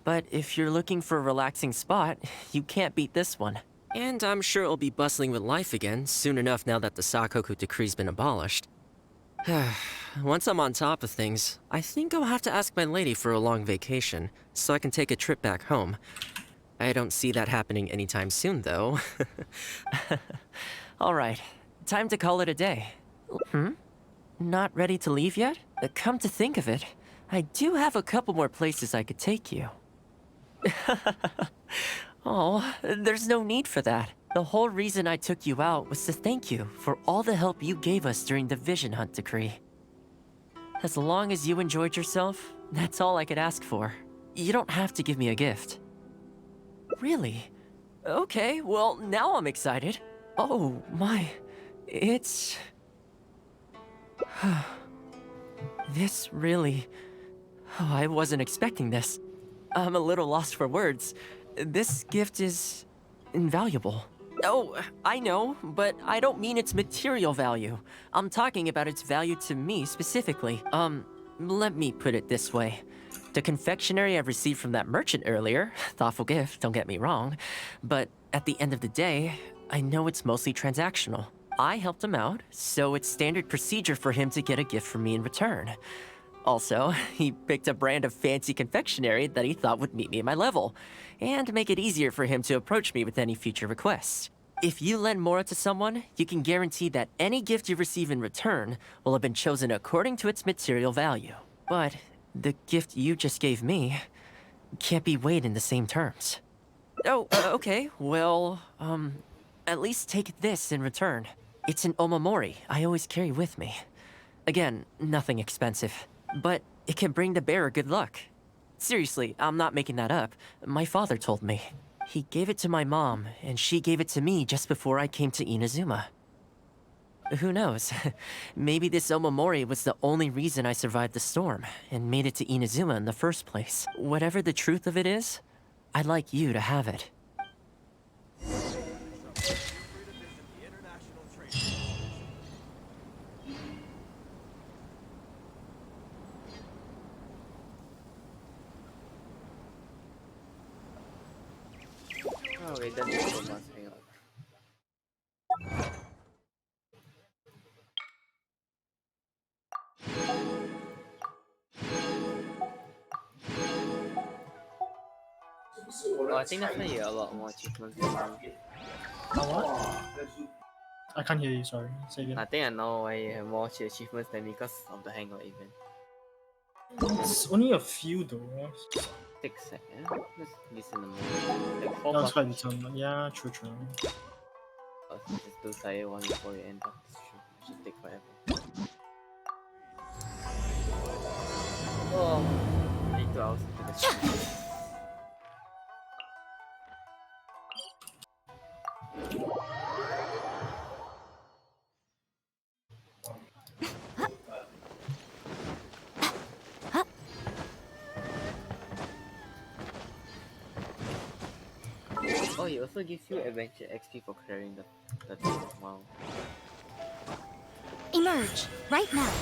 but if you're looking for a relaxing spot, you can't beat this one. And I'm sure it'll be bustling with life again soon enough now that the Sakoku decree's been abolished. Once I'm on top of things, I think I'll have to ask my lady for a long vacation so I can take a trip back home. I don't see that happening anytime soon, though. All right, time to call it a day. Not ready to leave yet? Come to think of it, I do have a couple more places I could take you. Oh, there's no need for that. The whole reason I took you out was to thank you for all the help you gave us during the Vision Hunt decree. As long as you enjoyed yourself, that's all I could ask for. You don't have to give me a gift. Really? Okay, well, now I'm excited. Oh, my. It's... This really... Oh, I wasn't expecting this. I'm a little lost for words. This gift is... invaluable. Oh, I know, but I don't mean its material value. I'm talking about its value to me specifically. Let me put it this way. The confectionery I received from that merchant earlier, thoughtful gift, don't get me wrong, but at the end of the day, I know it's mostly transactional. I helped him out, so it's standard procedure for him to get a gift from me in return. Also, he picked a brand of fancy confectionery that he thought would meet me at my level, and make it easier for him to approach me with any future requests. If you lend Mora to someone, you can guarantee that any gift you receive in return will have been chosen according to its material value. But the gift you just gave me can't be weighed in the same terms. Oh, okay, well, at least take this in return. It's an omamori I always carry with me. Again, nothing expensive, but it can bring the bearer good luck. Seriously, I'm not making that up. My father told me. He gave it to my mom, and she gave it to me just before I came to Inazuma. Who knows? Maybe this omamori was the only reason I survived the storm, and made it to Inazuma in the first place. Whatever the truth of it is, I'd like you to have it. Oh, wait, that's Thoma's hangout. Oh, I think that's why you get a lot more achievements than me. What? I can't hear you, sorry. Say again. I think I know why you have more achievements than me because of the hangout event. It's only a few though. 6 seconds. Let's listen to more. Like 4 That's quite plus. decent. Yeah, true. Just do Sayu one before you end up. It should take forever. Oh, I need 2 hours to do this. Oh, he also gives you adventure XP for clearing the thing. Wow. Emerge, right now.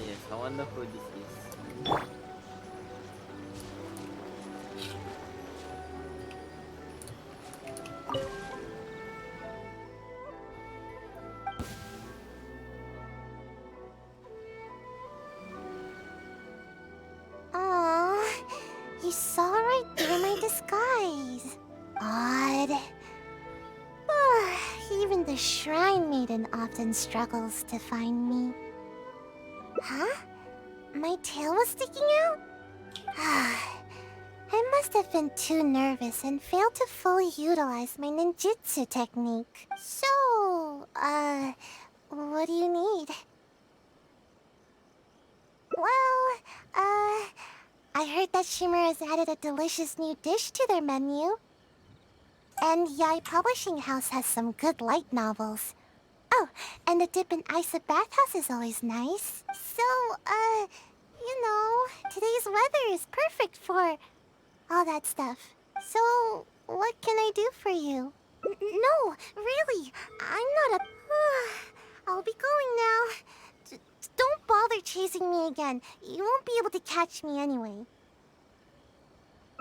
yes, I wonder who this is. Aww, you saw right through my disguise. Odd. Even the Shrine Maiden often struggles to find me. Huh? My tail was sticking out? I must have been too nervous and failed to fully utilize my ninjutsu technique. So, what do you need? Well, I heard that Shimura's added a delicious new dish to their menu. And Yai Publishing House has some good light novels. Oh, and the dip in Isa bathhouse is always nice. So, you know, today's weather is perfect for all that stuff. So, what can I do for you? No, really, I'm not a... I'll be going now. Don't bother chasing me again. You won't be able to catch me anyway.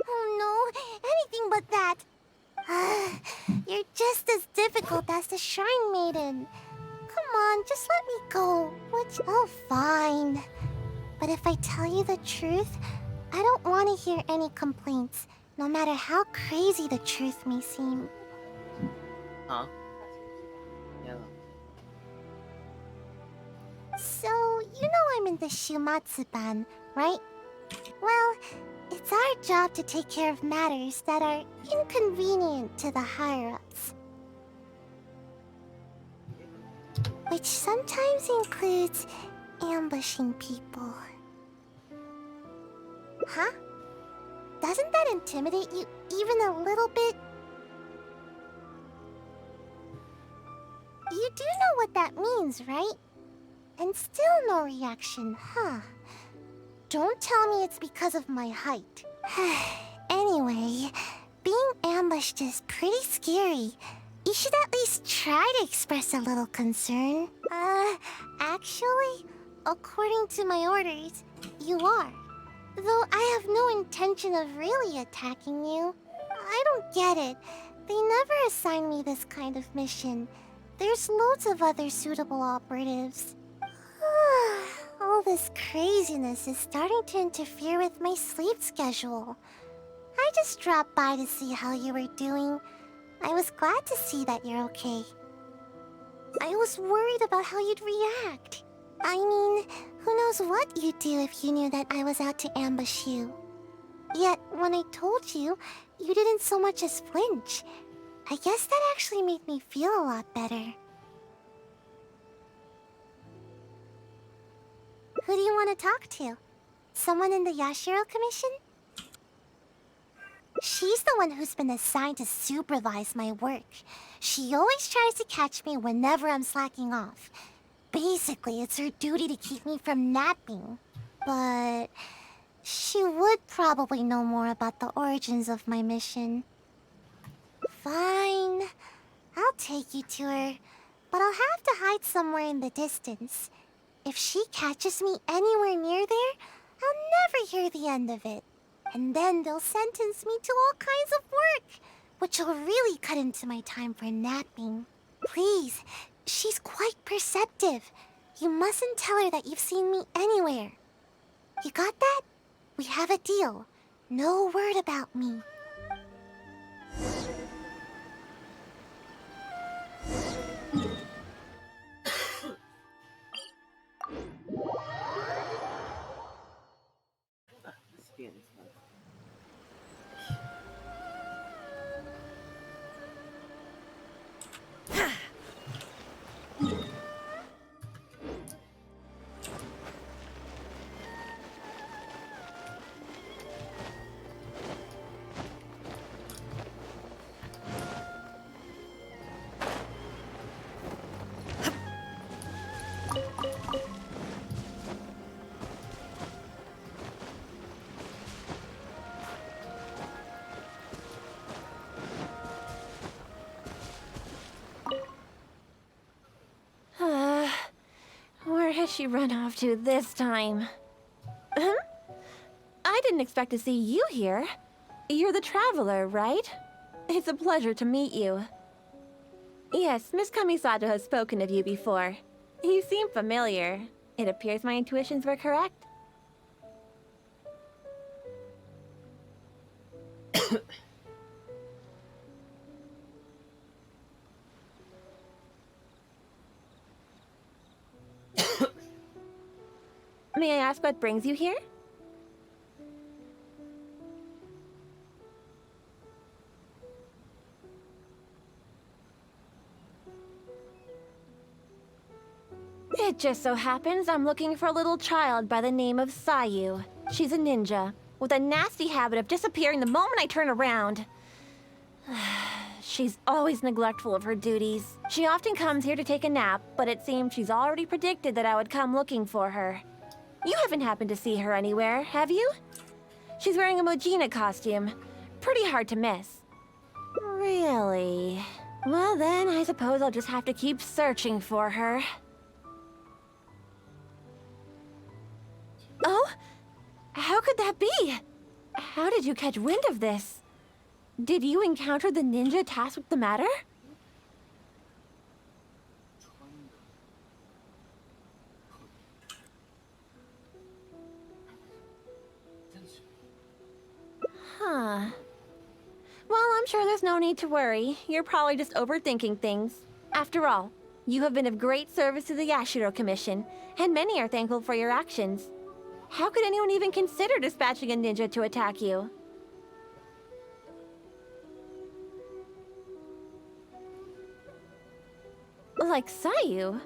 Oh no, anything but that. You're just as difficult as the Shrine Maiden. Come on, just let me go. Oh, fine. But if I tell you the truth, I don't want to hear any complaints, no matter how crazy the truth may seem. Huh? Yeah. So, you know I'm in the Shumatsu-ban, right? Well, it's our job to take care of matters that are inconvenient to the higher-ups. Which sometimes includes ambushing people. Huh? Doesn't that intimidate you even a little bit? You do know what that means, right? And still no reaction, huh? Don't tell me it's because of my height. Anyway, being ambushed is pretty scary. You should at least try to express a little concern. Actually, according to my orders, you are. Though I have no intention of really attacking you. I don't get it. They never assigned me this kind of mission. There's loads of other suitable operatives. All this craziness is starting to interfere with my sleep schedule. I just dropped by to see how you were doing. I was glad to see that you're okay. I was worried about how you'd react. I mean, who knows what you'd do if you knew that I was out to ambush you. Yet, when I told you, you didn't so much as flinch. I guess that actually made me feel a lot better. Who do you want to talk to? Someone in the Yashiro Commission? She's the one who's been assigned to supervise my work. She always tries to catch me whenever I'm slacking off. Basically, it's her duty to keep me from napping. But she would probably know more about the origins of my mission. Fine. I'll take you to her. But I'll have to hide somewhere in the distance. If she catches me anywhere near there, I'll never hear the end of it. And then they'll sentence me to all kinds of work, which will really cut into my time for napping. Please, she's quite perceptive. You mustn't tell her that you've seen me anywhere. You got that? We have a deal. No word about me. has she run off to this time? Huh? I didn't expect to see you here. You're the traveler, right? It's a pleasure to meet you. Yes, Miss Kamisato has spoken of you before. You seem familiar. It appears my intuitions were correct. May I ask what brings you here? It just so happens I'm looking for a little child by the name of Sayu. She's a ninja, with a nasty habit of disappearing the moment I turn around. She's always neglectful of her duties. She often comes here to take a nap, but it seems she's already predicted that I would come looking for her. You haven't happened to see her anywhere, have you? She's wearing a Mojina costume. Pretty hard to miss. Really? Well then, I suppose I'll just have to keep searching for her. Oh? How could that be? How did you catch wind of this? Did you encounter the ninja tasked with the matter? Huh. Well, I'm sure there's no need to worry. You're probably just overthinking things. After all, you have been of great service to the Yashiro Commission, and many are thankful for your actions. How could anyone even consider dispatching a ninja to attack you? Like Sayu?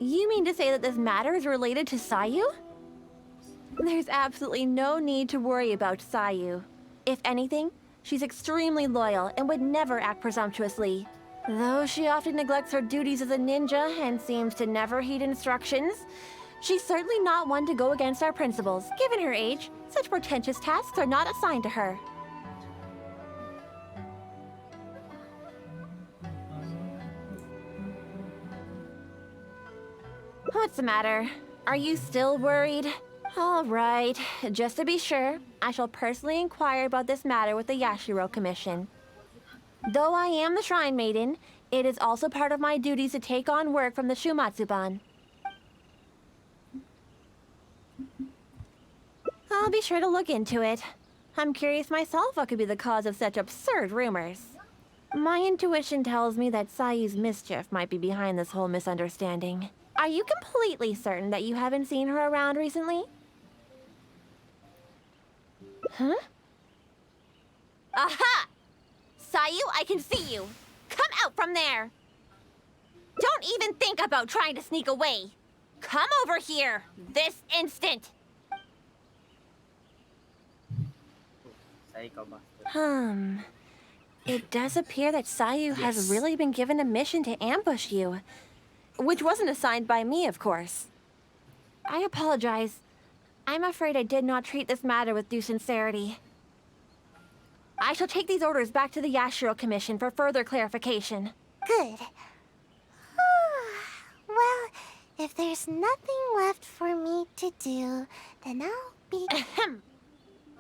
You mean to say that this matter is related to Sayu? There's absolutely no need to worry about Sayu. If anything, she's extremely loyal and would never act presumptuously. Though she often neglects her duties as a ninja and seems to never heed instructions, she's certainly not one to go against our principles. Given her age, such portentous tasks are not assigned to her. What's the matter? Are you still worried? All right, just to be sure, I shall personally inquire about this matter with the Yashiro Commission. Though I am the Shrine Maiden, it is also part of my duties to take on work from the Shumatsuban. I'll be sure to look into it. I'm curious myself what could be the cause of such absurd rumors. My intuition tells me that Sayu's mischief might be behind this whole misunderstanding. Are you completely certain that you haven't seen her around recently? Huh? Aha! Sayu, I can see you! Come out from there! Don't even think about trying to sneak away! Come over here, this instant! It does appear that Sayu has really been given a mission to ambush you. Which wasn't assigned by me, of course. I apologize. I'm afraid I did not treat this matter with due sincerity. I shall take these orders back to the Yashiro Commission for further clarification. Good. Well, if there's nothing left for me to do, then I'll be... Ahem!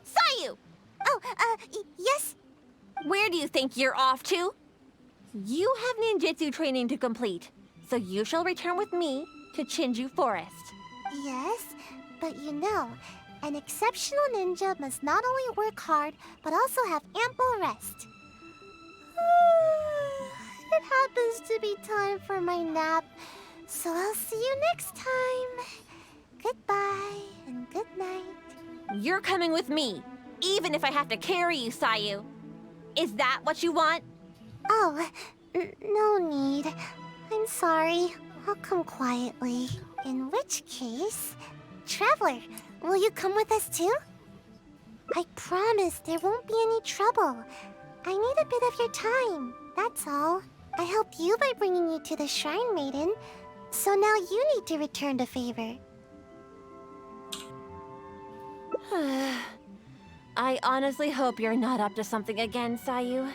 Sayu! Oh, yes? Where do you think you're off to? You have ninjutsu training to complete, so you shall return with me to Chinju Forest. Yes, but you know, an exceptional ninja must not only work hard, but also have ample rest. It happens to be time for my nap, so I'll see you next time. Goodbye and good night. You're coming with me, even if I have to carry you, Sayu. Is that what you want? Oh, no need. I'm sorry. I'll come quietly. In which case... Traveler, will you come with us too? I promise there won't be any trouble. I need a bit of your time, that's all. I helped you by bringing you to the Shrine Maiden, so now you need to return the favor. I honestly hope you're not up to something again, Sayu.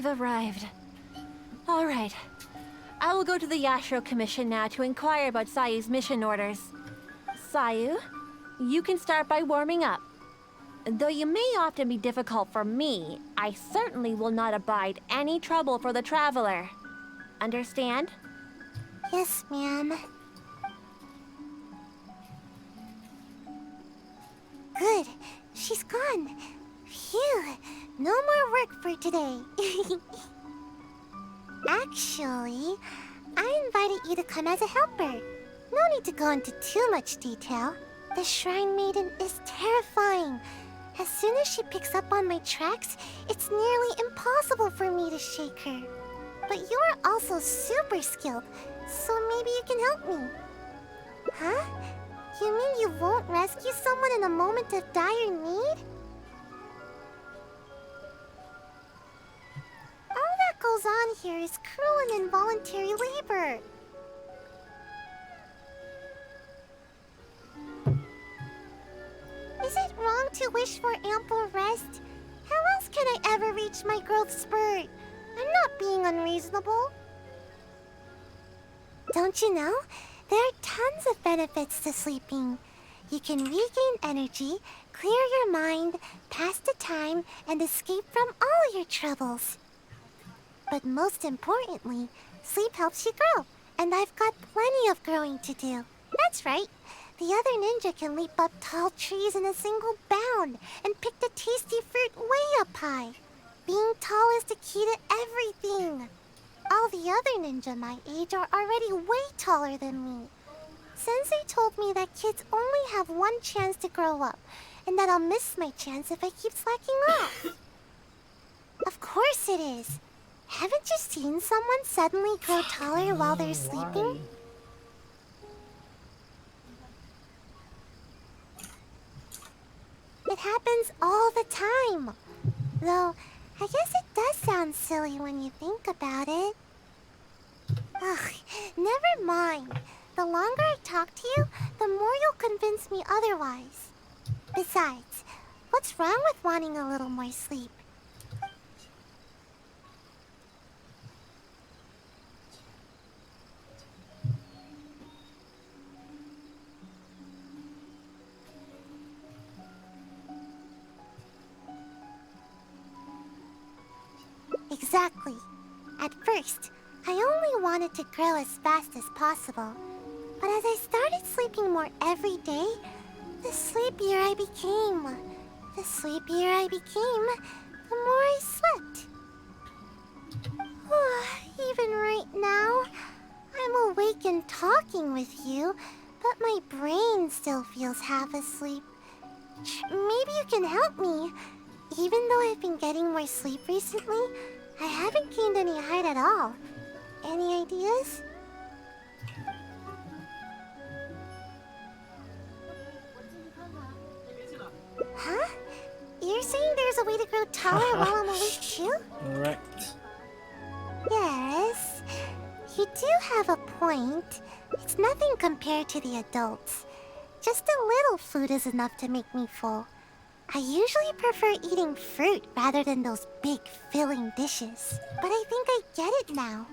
we've arrived. All right. I will go to the Yashiro Commission now to inquire about Sayu's mission orders. Sayu, you can start by warming up. Though you may often be difficult for me, I certainly will not abide any trouble for the traveler. Understand? Yes, ma'am. Good. She's gone. Phew. No more work for today. Actually, I invited you to come as a helper. No need to go into too much detail. The Shrine Maiden is terrifying. As soon as she picks up on my tracks, it's nearly impossible for me to shake her. But you are also super skilled, so maybe you can help me. Huh? You mean you won't rescue someone in a moment of dire need? All that goes on here is cruel and involuntary labor. Is it wrong to wish for ample rest? How else can I ever reach my growth spurt? I'm not being unreasonable. Don't you know? There are tons of benefits to sleeping. You can regain energy, clear your mind, pass the time, and escape from all your troubles. But most importantly, sleep helps you grow, and I've got plenty of growing to do. That's right. The other ninja can leap up tall trees in a single bound and pick the tasty fruit way up high. Being tall is the key to everything. All the other ninja my age are already way taller than me. Sensei told me that kids only have one chance to grow up, and that I'll miss my chance if I keep slacking off. Of course it is. Haven't you seen someone suddenly grow taller while they're sleeping? It happens all the time. Though, I guess it does sound silly when you think about it. Ugh, never mind. The longer I talk to you, the more you'll convince me otherwise. Besides, what's wrong with wanting a little more sleep? Exactly. At first, I only wanted to grow as fast as possible. But as I started sleeping more every day, the sleepier I became. The sleepier I became, the more I slept. Even right now, I'm awake and talking with you, but my brain still feels half asleep. Maybe you can help me. Even though I've been getting more sleep recently, I haven't gained any height at all. Any ideas? Huh? You're saying there's a way to grow taller while I'm awake too? Correct. Yes. You do have a point. It's nothing compared to the adults. Just a little food is enough to make me full. I usually prefer eating fruit rather than those big, filling dishes. But I think I get it now.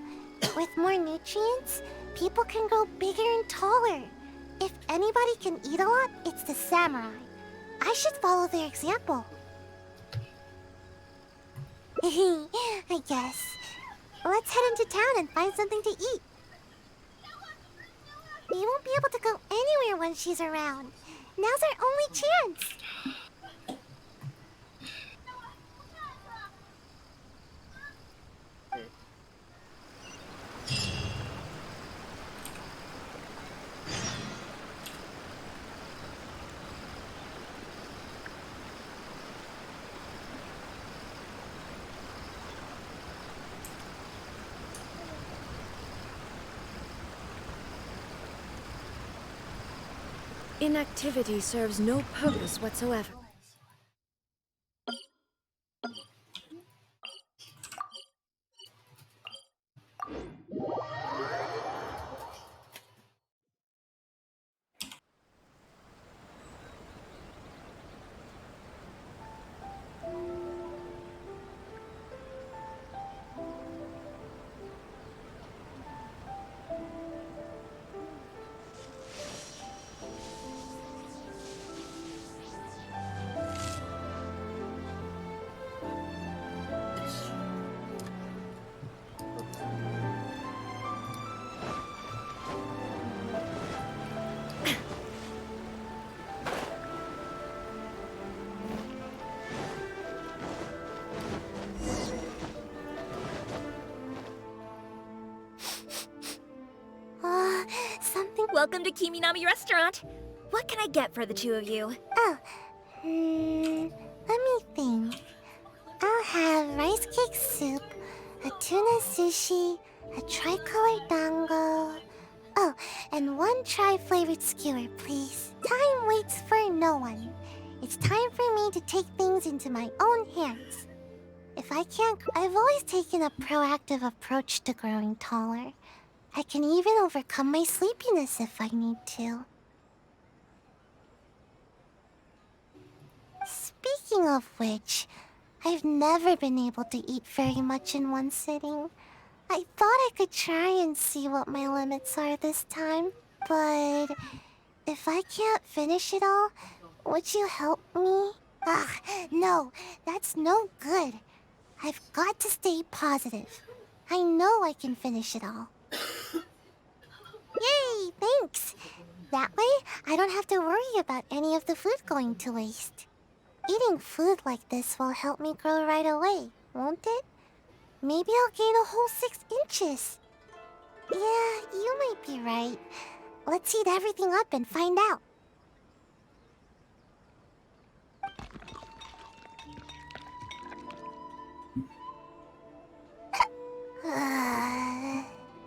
With more nutrients, people can grow bigger and taller. If anybody can eat a lot, it's the samurai. I should follow their example. I guess. Let's head into town and find something to eat. We won't be able to go anywhere when she's around. Now's our only chance. Inactivity serves no purpose whatsoever. Welcome to Kiminami Restaurant. What can I get for the two of you? Oh, let me think. I'll have rice cake soup, a tuna sushi, a tricolor dango. Oh, and one tri-flavored skewer, please. Time waits for no one. It's time for me to take things into my own hands. If I can't, I've always taken a proactive approach to growing taller. I can even overcome my sleepiness if I need to. Speaking of which, I've never been able to eat very much in one sitting. I thought I could try and see what my limits are this time, but if I can't finish it all, would you help me? No, that's no good. I've got to stay positive. I know I can finish it all. Yay, thanks! That way, I don't have to worry about any of the food going to waste. Eating food like this will help me grow right away, won't it? Maybe I'll gain a whole 6 inches. Yeah, you might be right. Let's heat everything up and find out.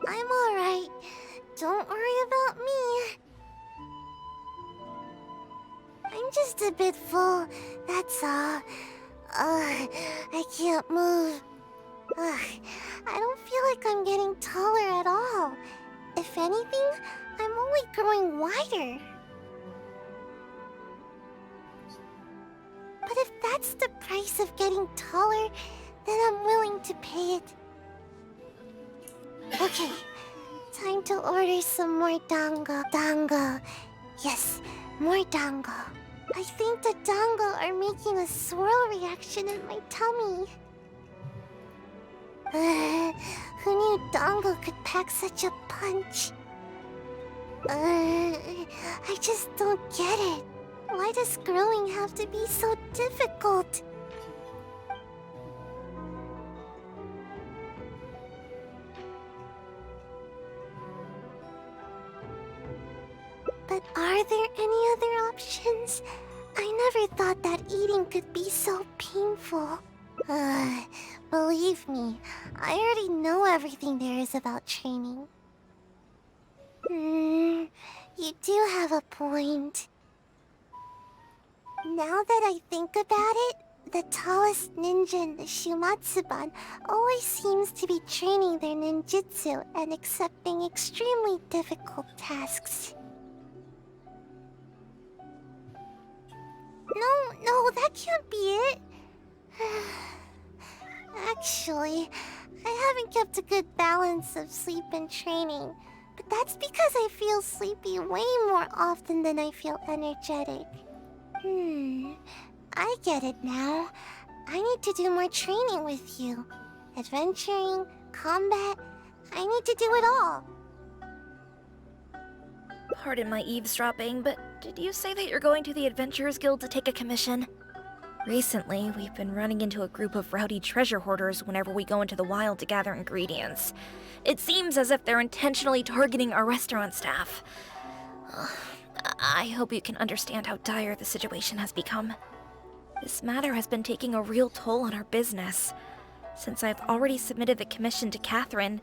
I'm alright. Don't worry about me. I'm just a bit full, that's all. I can't move. I don't feel like I'm getting taller at all. If anything, I'm only growing wider. But if that's the price of getting taller, then I'm willing to pay it. Okay, time to order some more dango. Dango. Yes, more dango. I think the dango are making a swirl reaction in my tummy. Who knew dango could pack such a punch? I just don't get it. Why does growing have to be so difficult? But are there any other options? I never thought that eating could be so painful. Believe me, I already know everything there is about training. You do have a point. Now that I think about it, the tallest ninja in the Shumatsuban always seems to be training their ninjutsu and accepting extremely difficult tasks. No, that can't be it. Actually, I haven't kept a good balance of sleep and training, but that's because I feel sleepy way more often than I feel energetic. I get it now. I need to do more training with you. Adventuring, combat, I need to do it all. Pardon my eavesdropping, but did you say that you're going to the Adventurers Guild to take a commission? Recently, we've been running into a group of rowdy treasure hoarders whenever we go into the wild to gather ingredients. It seems as if they're intentionally targeting our restaurant staff. I hope you can understand how dire the situation has become. This matter has been taking a real toll on our business. Since I've already submitted the commission to Catherine,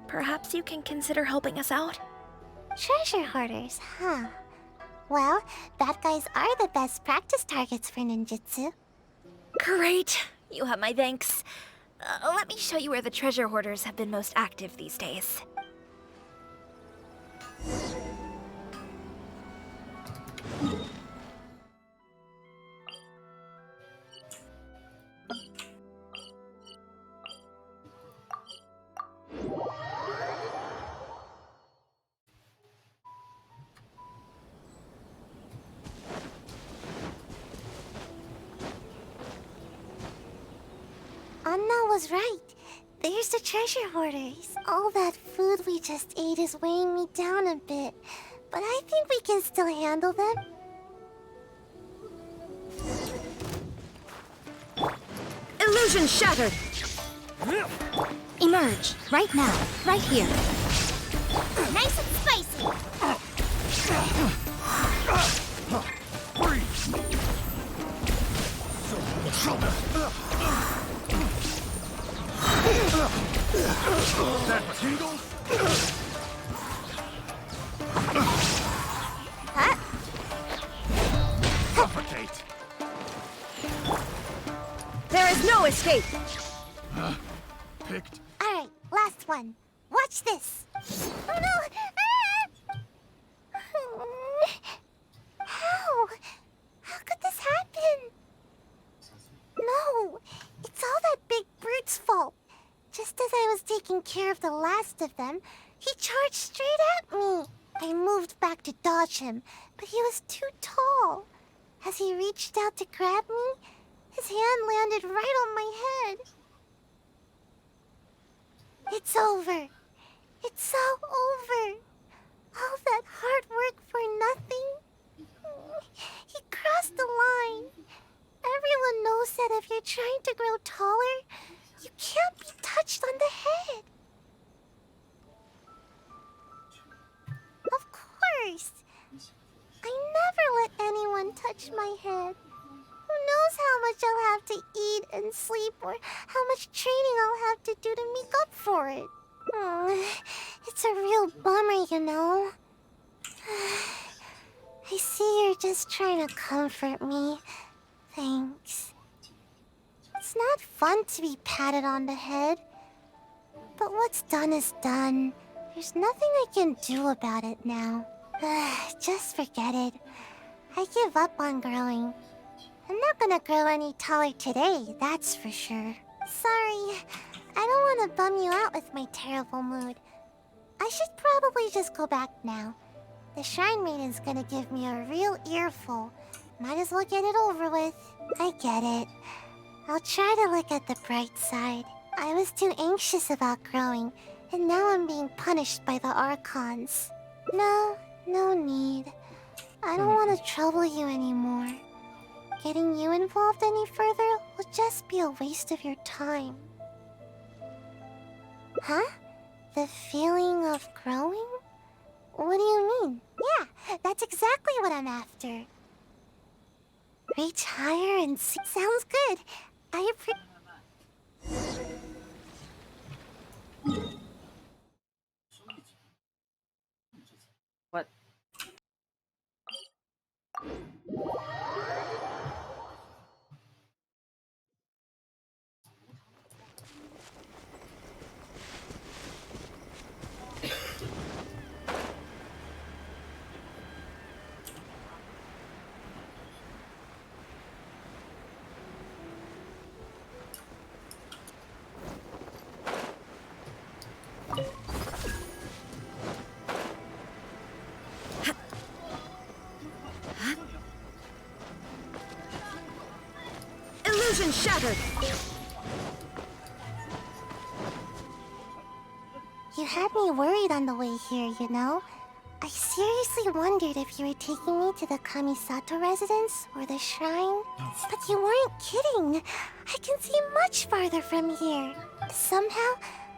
perhaps you can consider helping us out? Treasure hoarders, huh? Well, bad guys are the best practice targets for ninjutsu. Great! You have my thanks. Let me show you where the treasure hoarders have been most active these days. Anna was right. There's the treasure hoarders. All that food we just ate is weighing me down a bit, but I think we can still handle them. Illusion shattered! Emerge, right now, right here. Nice and spicy! That tingle? Huh? Suffocate! There is no escape! Picked. Alright, last one. Watch this. Oh no! Ah! How? How could this happen? No, it's all that big brute's fault. Just as I was taking care of the last of them, he charged straight at me. I moved back to dodge him, but he was too tall. As he reached out to grab me, his hand landed right on my head. It's over. It's all over. All that hard work for nothing. He crossed the line. Everyone knows that if you're trying to grow taller, you can't be touched on the head. Of course. I never let anyone touch my head. Who knows how much I'll have to eat and sleep, or how much training I'll have to do to make up for it. It's a real bummer, you know. I see you're just trying to comfort me. Thanks. It's not fun to be patted on the head. But what's done is done. There's nothing I can do about it now. Just forget it. I give up on growing. I'm not gonna grow any taller today, that's for sure. Sorry, I don't want to bum you out with my terrible mood. I should probably just go back now. The Shrine Maiden's gonna give me a real earful. Might as well get it over with. I get it. I'll try to look at the bright side. I was too anxious about growing, and now I'm being punished by the Archons. No need. I don't want to trouble you anymore. Getting you involved any further will just be a waste of your time. Huh? The feeling of growing? What do you mean? Yeah, that's exactly what I'm after. Reach higher and see. Sounds good. I appreciate. What? Illusion shattered! You had me worried on the way here, you know? I seriously wondered if you were taking me to the Kamisato residence or the shrine. But you weren't kidding. I can see much farther from here. Somehow,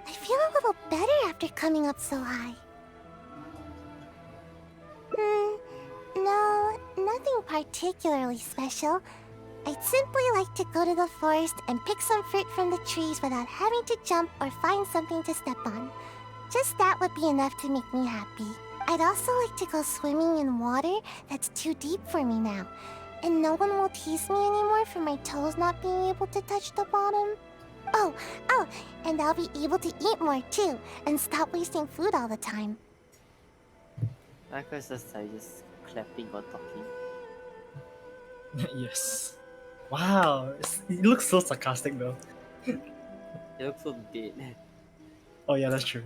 I feel a little better after coming up so high. No, nothing particularly special. I'd simply like to go to the forest and pick some fruit from the trees without having to jump or find something to step on. Just that would be enough to make me happy. I'd also like to go swimming in water that's too deep for me now. And no one will tease me anymore for my toes not being able to touch the bottom. Oh, and I'll be able to eat more too, and stop wasting food all the time. That was just like just clapping or talking. Yes. Wow, it looks so sarcastic though. It looks so dead. Oh yeah, that's true.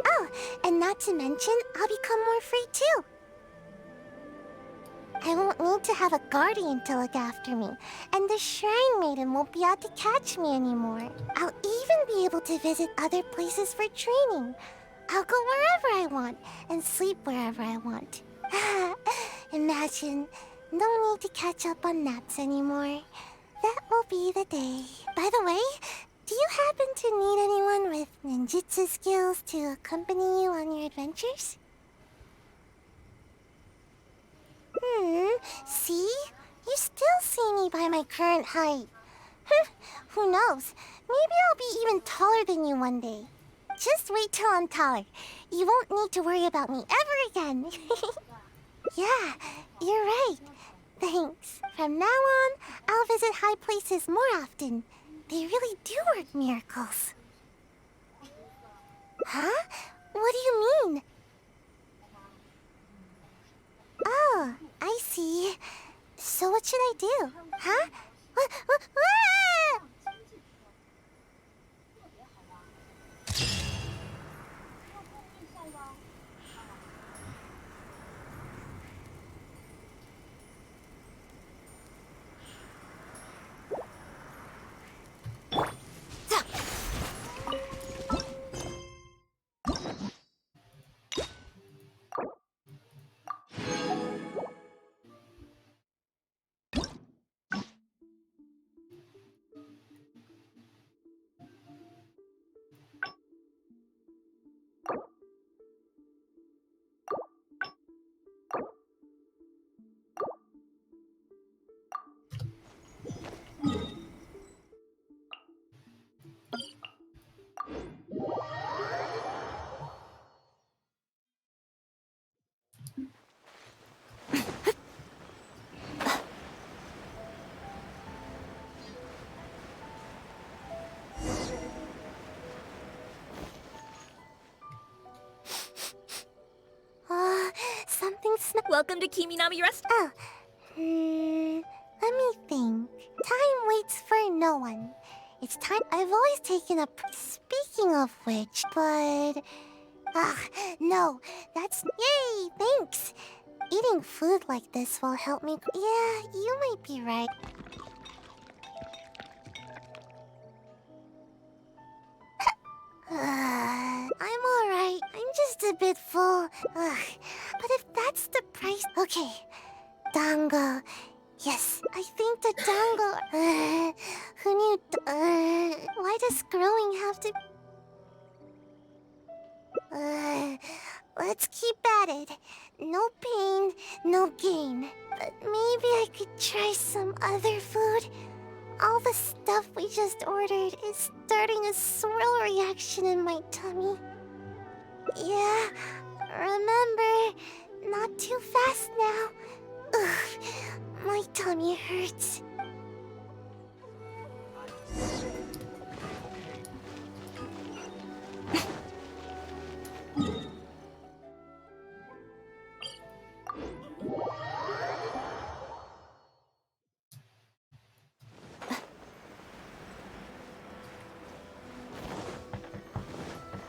Oh, and not to mention, I'll become more free too. I won't need to have a guardian to look after me, and the Shrine Maiden won't be out to catch me anymore. I'll even be able to visit other places for training. I'll go wherever I want, and sleep wherever I want. Imagine, no need to catch up on naps anymore. That will be the day. By the way, Do you happen to need anyone with ninjutsu skills to accompany you on your adventures? See? You still see me by my current height. Who knows? Maybe I'll be even taller than you one day. Just wait till I'm taller. You won't need to worry about me ever again. Yeah, you're right. Thanks. From now on, I'll visit high places more often. They really do work miracles. Huh? What do you mean? Oh, I see. So what should I do? Huh? Ah! Something Welcome to Kiminami Rest. Oh, let me think. Time waits for no one. It's time. I've always taken a. Speaking of which, but. No, that's. Yay, thanks. Eating food like this will help me. Yeah, you might be right. I'm alright. I'm just a bit full. But if that's the price. Okay. Dango. Yes, I think the dango. Who knew? Why does growing have to. Let's keep at it. No pain, no gain. But maybe I could try some other food. All the stuff we just ordered is starting a swirl reaction in my tummy. Yeah, remember, not too fast now. Ugh, my tummy hurts.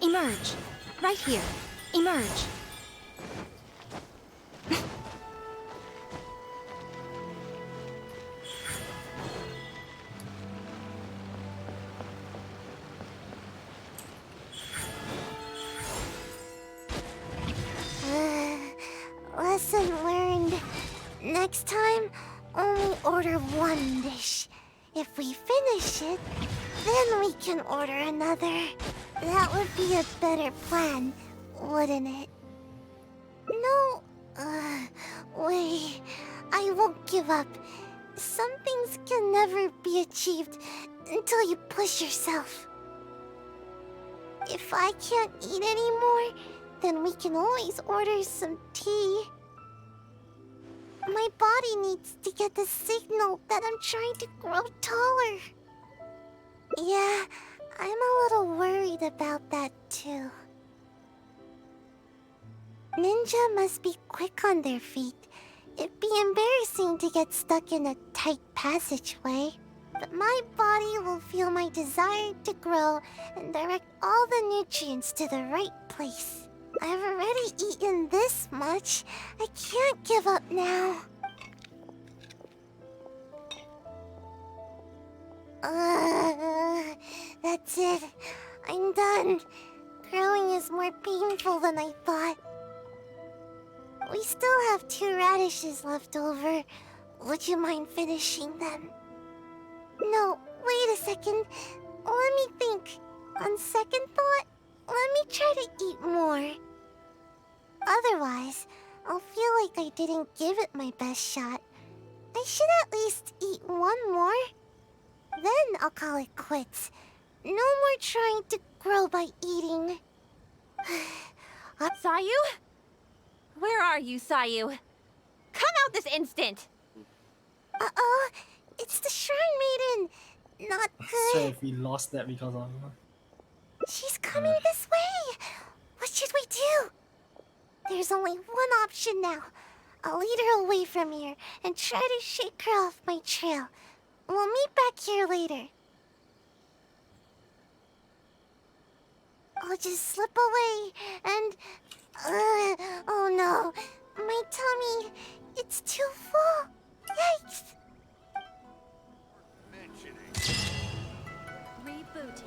Emerge. Right here. Emerge. Lesson learned. Next time, only order one dish. If we finish it, then we can order another. That would be a better plan, wouldn't it? No, wait. I won't give up. Some things can never be achieved until you push yourself. If I can't eat anymore, then we can always order some tea. My body needs to get the signal that I'm trying to grow taller. Yeah, I'm a little worried about that too. Ninja must be quick on their feet. It'd be embarrassing to get stuck in a tight passageway. But my body will feel my desire to grow and direct all the nutrients to the right place. I've already eaten this much. I can't give up now. That's it. I'm done. Growing is more painful than I thought. We still have 2 radishes left over. Would you mind finishing them? No, wait a second. Let me think. On second thought, let me try to eat more. Otherwise, I'll feel like I didn't give it my best shot. I should at least eat one more. Then I'll call it quits. No more trying to grow by eating. Sayu? Where are you, Sayu? Come out this instant! Uh-oh, it's the Shrine Maiden. Not So good. if we lost that because of her. She's coming this way. What should we do? There's only one option now. I'll lead her away from here and try to shake her off my trail. We'll meet back here later. I'll just slip away and... oh no, my tummy, it's too full. Yikes! Rebooting.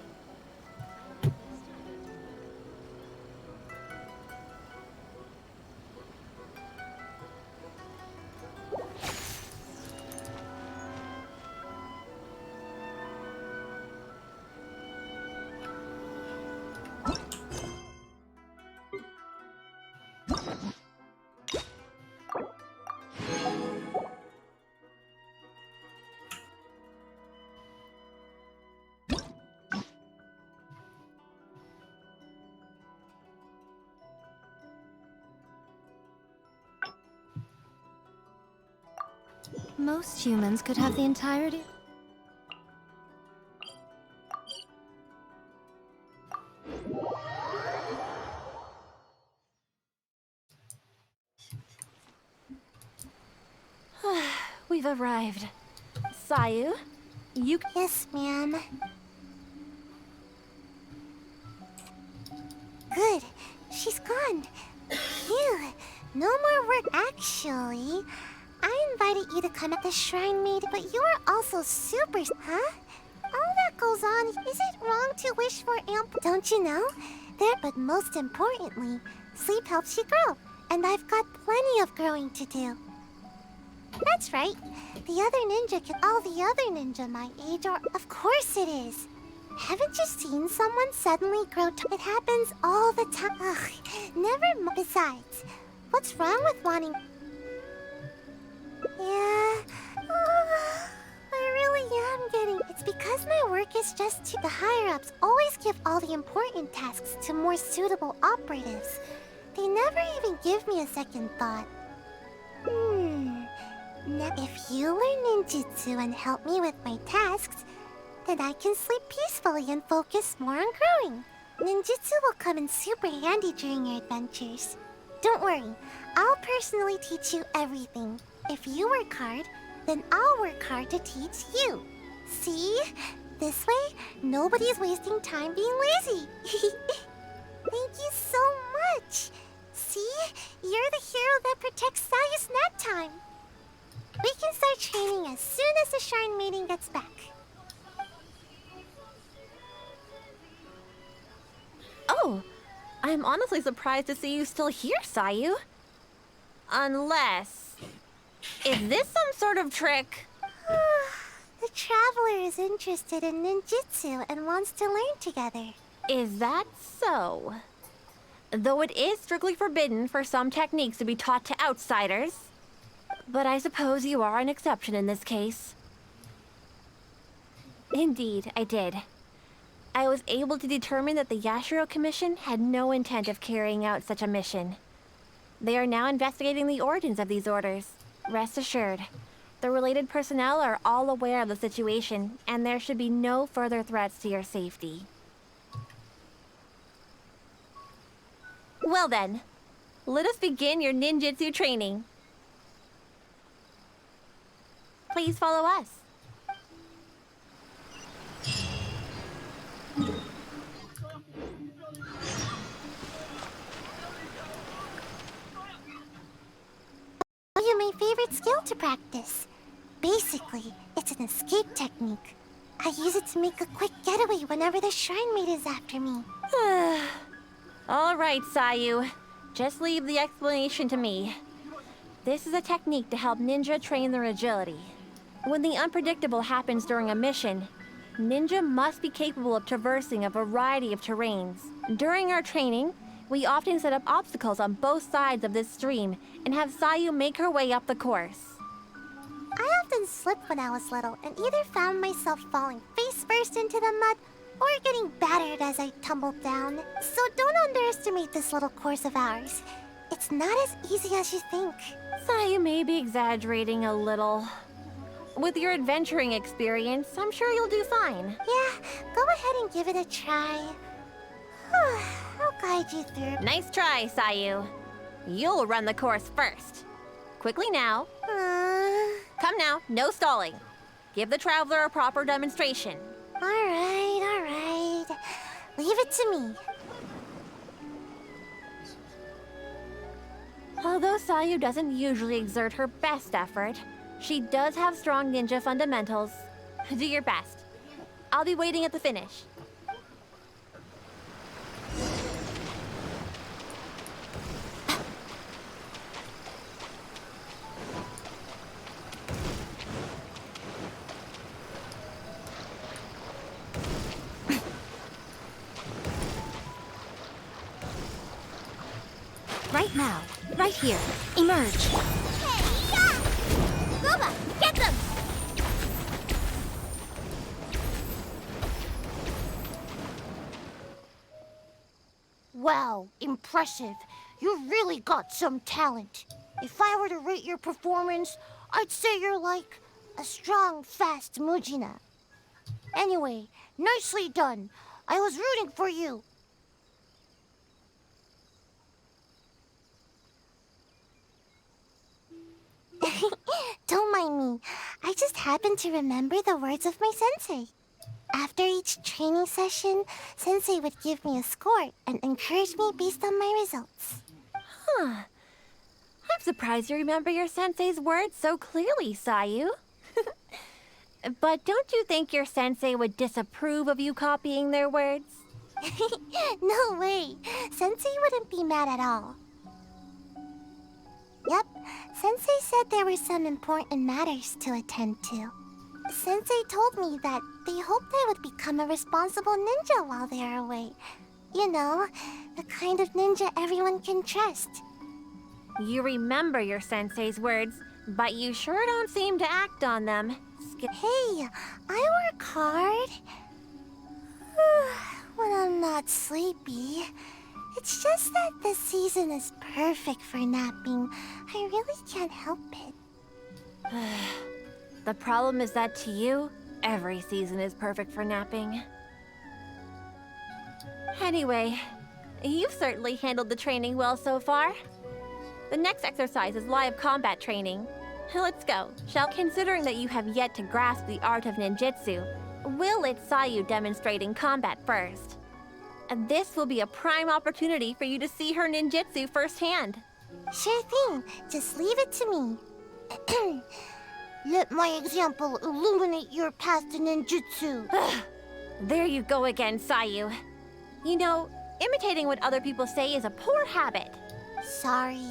Most humans could have the entirety. We've arrived. Sayu, you... Yes, ma'am. Good. She's gone. Phew. No more work, actually. I invited you to come at the Shrine Maid, but you are also super... Huh? All that goes on, is it wrong to wish for ample... Don't you know? But most importantly, sleep helps you grow. And I've got plenty of growing to do. That's right. The other ninja can... All the other ninja my age are... Of course it is. Haven't you seen someone suddenly grow... It happens all the time. Ugh, never mind. Besides, what's wrong with wanting... Yeah... I really am getting... It's because my work is just too... The higher-ups always give all the important tasks to more suitable operatives. They never even give me a second thought. Now, if you learn ninjutsu and help me with my tasks, then I can sleep peacefully and focus more on growing. Ninjutsu will come in super handy during your adventures. Don't worry, I'll personally teach you everything. If you work hard, then I'll work hard to teach you. See? This way, nobody's wasting time being lazy. Thank you so much. See? You're the hero that protects Sayu's nap time. We can start training as soon as the Shrine Maiden gets back. Oh, I'm honestly surprised to see you still here, Sayu. Unless... Is this some sort of trick? The Traveler is interested in ninjutsu and wants to learn together. Is that so? Though it is strictly forbidden for some techniques to be taught to outsiders. But I suppose you are an exception in this case. Indeed, I did. I was able to determine that the Yashiro Commission had no intent of carrying out such a mission. They are now investigating the origins of these orders. Rest assured, the related personnel are all aware of the situation, and there should be no further threats to your safety. Well then, let us begin your ninjutsu training. Please follow us. You my favorite skill to practice. Basically, it's an escape technique. I use it to make a quick getaway whenever the Shrine Maid is after me. All right, Sayu. Just leave the explanation to me. This is a technique to help ninja train their agility. When the unpredictable happens during a mission, ninja must be capable of traversing a variety of terrains. During our training, we often set up obstacles on both sides of this stream and have Sayu make her way up the course. I often slipped when I was little and either found myself falling face first into the mud or getting battered as I tumbled down. So don't underestimate this little course of ours. It's not as easy as you think. Sayu may be exaggerating a little. With your adventuring experience, I'm sure you'll do fine. Yeah, go ahead and give it a try. I'll guide you through. Nice try, Sayu. You'll run the course first. Quickly now. Come now, no stalling. Give the traveler a proper demonstration. All right. Leave it to me. Although Sayu doesn't usually exert her best effort, she does have strong ninja fundamentals. Do your best. I'll be waiting at the finish. Right now. Right here. Emerge. Goba, get them! Wow, impressive. You really got some talent. If I were to rate your performance, I'd say you're like a strong, fast Mujina. Anyway, nicely done. I was rooting for you. Don't mind me. I just happened to remember the words of my sensei. After each training session, sensei would give me a score and encourage me based on my results. Huh. I'm surprised you remember your sensei's words so clearly, Sayu. But don't you think your sensei would disapprove of you copying their words? No way. Sensei wouldn't be mad at all. Yep, Sensei said there were some important matters to attend to. Sensei told me that they hoped I would become a responsible ninja while they are away. You know, the kind of ninja everyone can trust. You remember your sensei's words, but you sure don't seem to act on them. Hey, I work hard. When I'm not sleepy. It's just that this season is perfect for napping. I really can't help it. The problem is that to you, every season is perfect for napping. Anyway, you've certainly handled the training well so far. The next exercise is live combat training. Let's go. Considering that you have yet to grasp the art of ninjutsu, we'll let Sayu demonstrate in combat first. And this will be a prime opportunity for you to see her ninjutsu firsthand. Sure thing. Just leave it to me. Let my example illuminate your path to ninjutsu. There you go again, Sayu. You know, imitating what other people say is a poor habit. Sorry.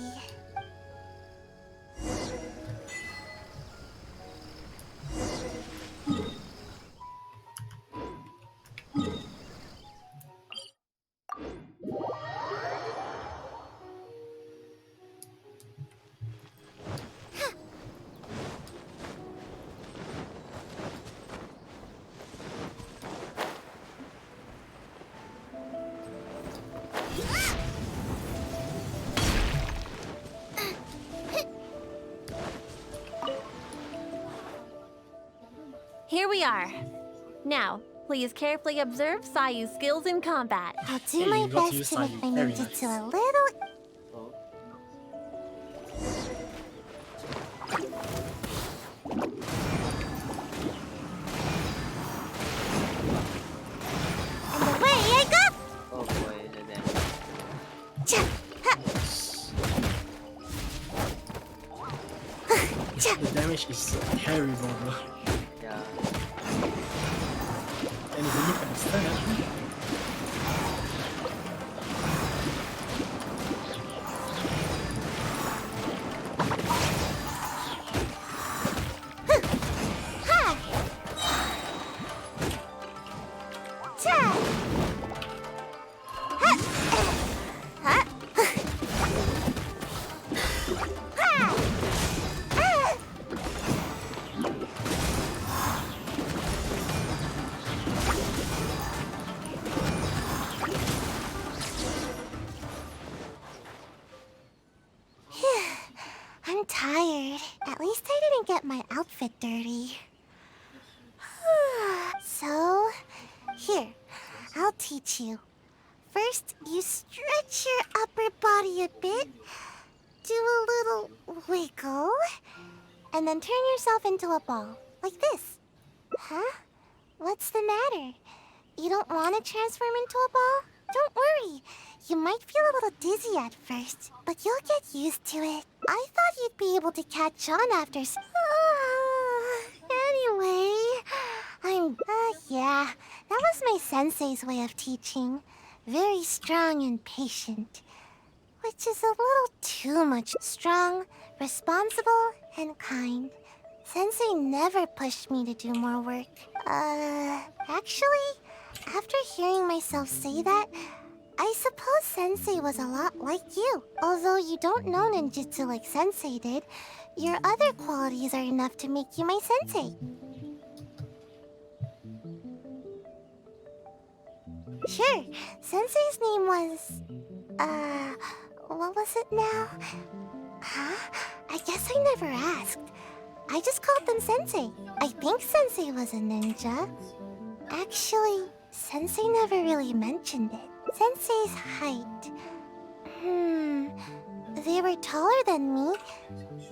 Here we are. Now, please carefully observe Sayu's skills in combat. I'll do my best to make my ninjutsu a little... And away I go! Oh boy, the damage. The damage is terrible, bro. Yeah. And if you look at the stat, Here, I'll teach you. First, you stretch your upper body a bit, do a little wiggle, and then turn yourself into a ball, like this. Huh? What's the matter? You don't want to transform into a ball? Don't worry. You might feel a little dizzy at first, but you'll get used to it. I thought you'd be able to catch on after anyway, yeah, that was my sensei's way of teaching. Very strong and patient. Which is a little too much. Strong, responsible, and kind. Sensei never pushed me to do more work. Actually, after hearing myself say that, I suppose Sensei was a lot like you. Although you don't know ninjutsu like Sensei did, your other qualities are enough to make you my sensei. Sure, Sensei's name was... what was it now? Huh? I guess I never asked. I just called them Sensei. I think Sensei was a ninja. Actually, Sensei never really mentioned it. Sensei's height... They were taller than me.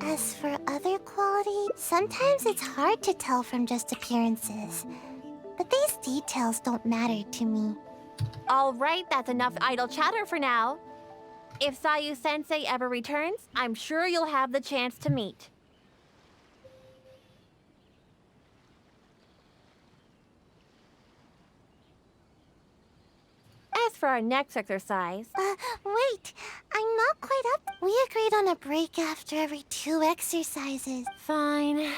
As for other qualities, sometimes it's hard to tell from just appearances. But these details don't matter to me. All right, that's enough idle chatter for now. If Sayu Sensei ever returns, I'm sure you'll have the chance to meet. As for our next exercise... Wait. I'm not quite up. We agreed on a break after every 2 exercises. Fine.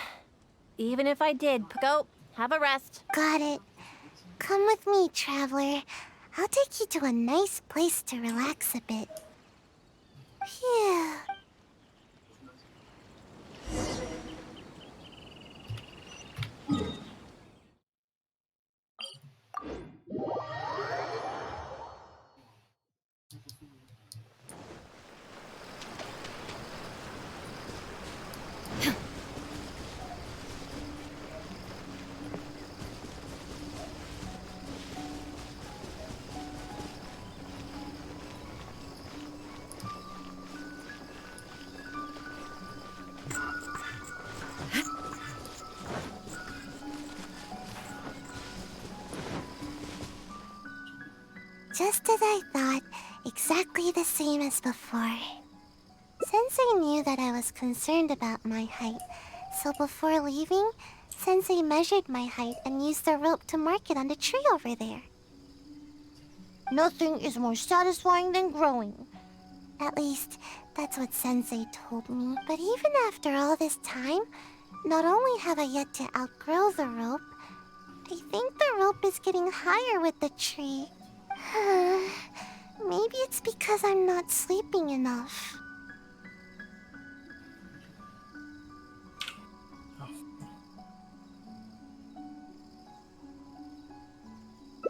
Even if I did, go, have a rest. Got it. Come with me, traveler. I'll take you to a nice place to relax a bit. Phew. Just as I thought, exactly the same as before. Sensei knew that I was concerned about my height, so before leaving, Sensei measured my height and used the rope to mark it on the tree over there. Nothing is more satisfying than growing. At least, that's what Sensei told me. But even after all this time, not only have I yet to outgrow the rope, I think the rope is getting higher with the tree. Maybe it's because I'm not sleeping enough.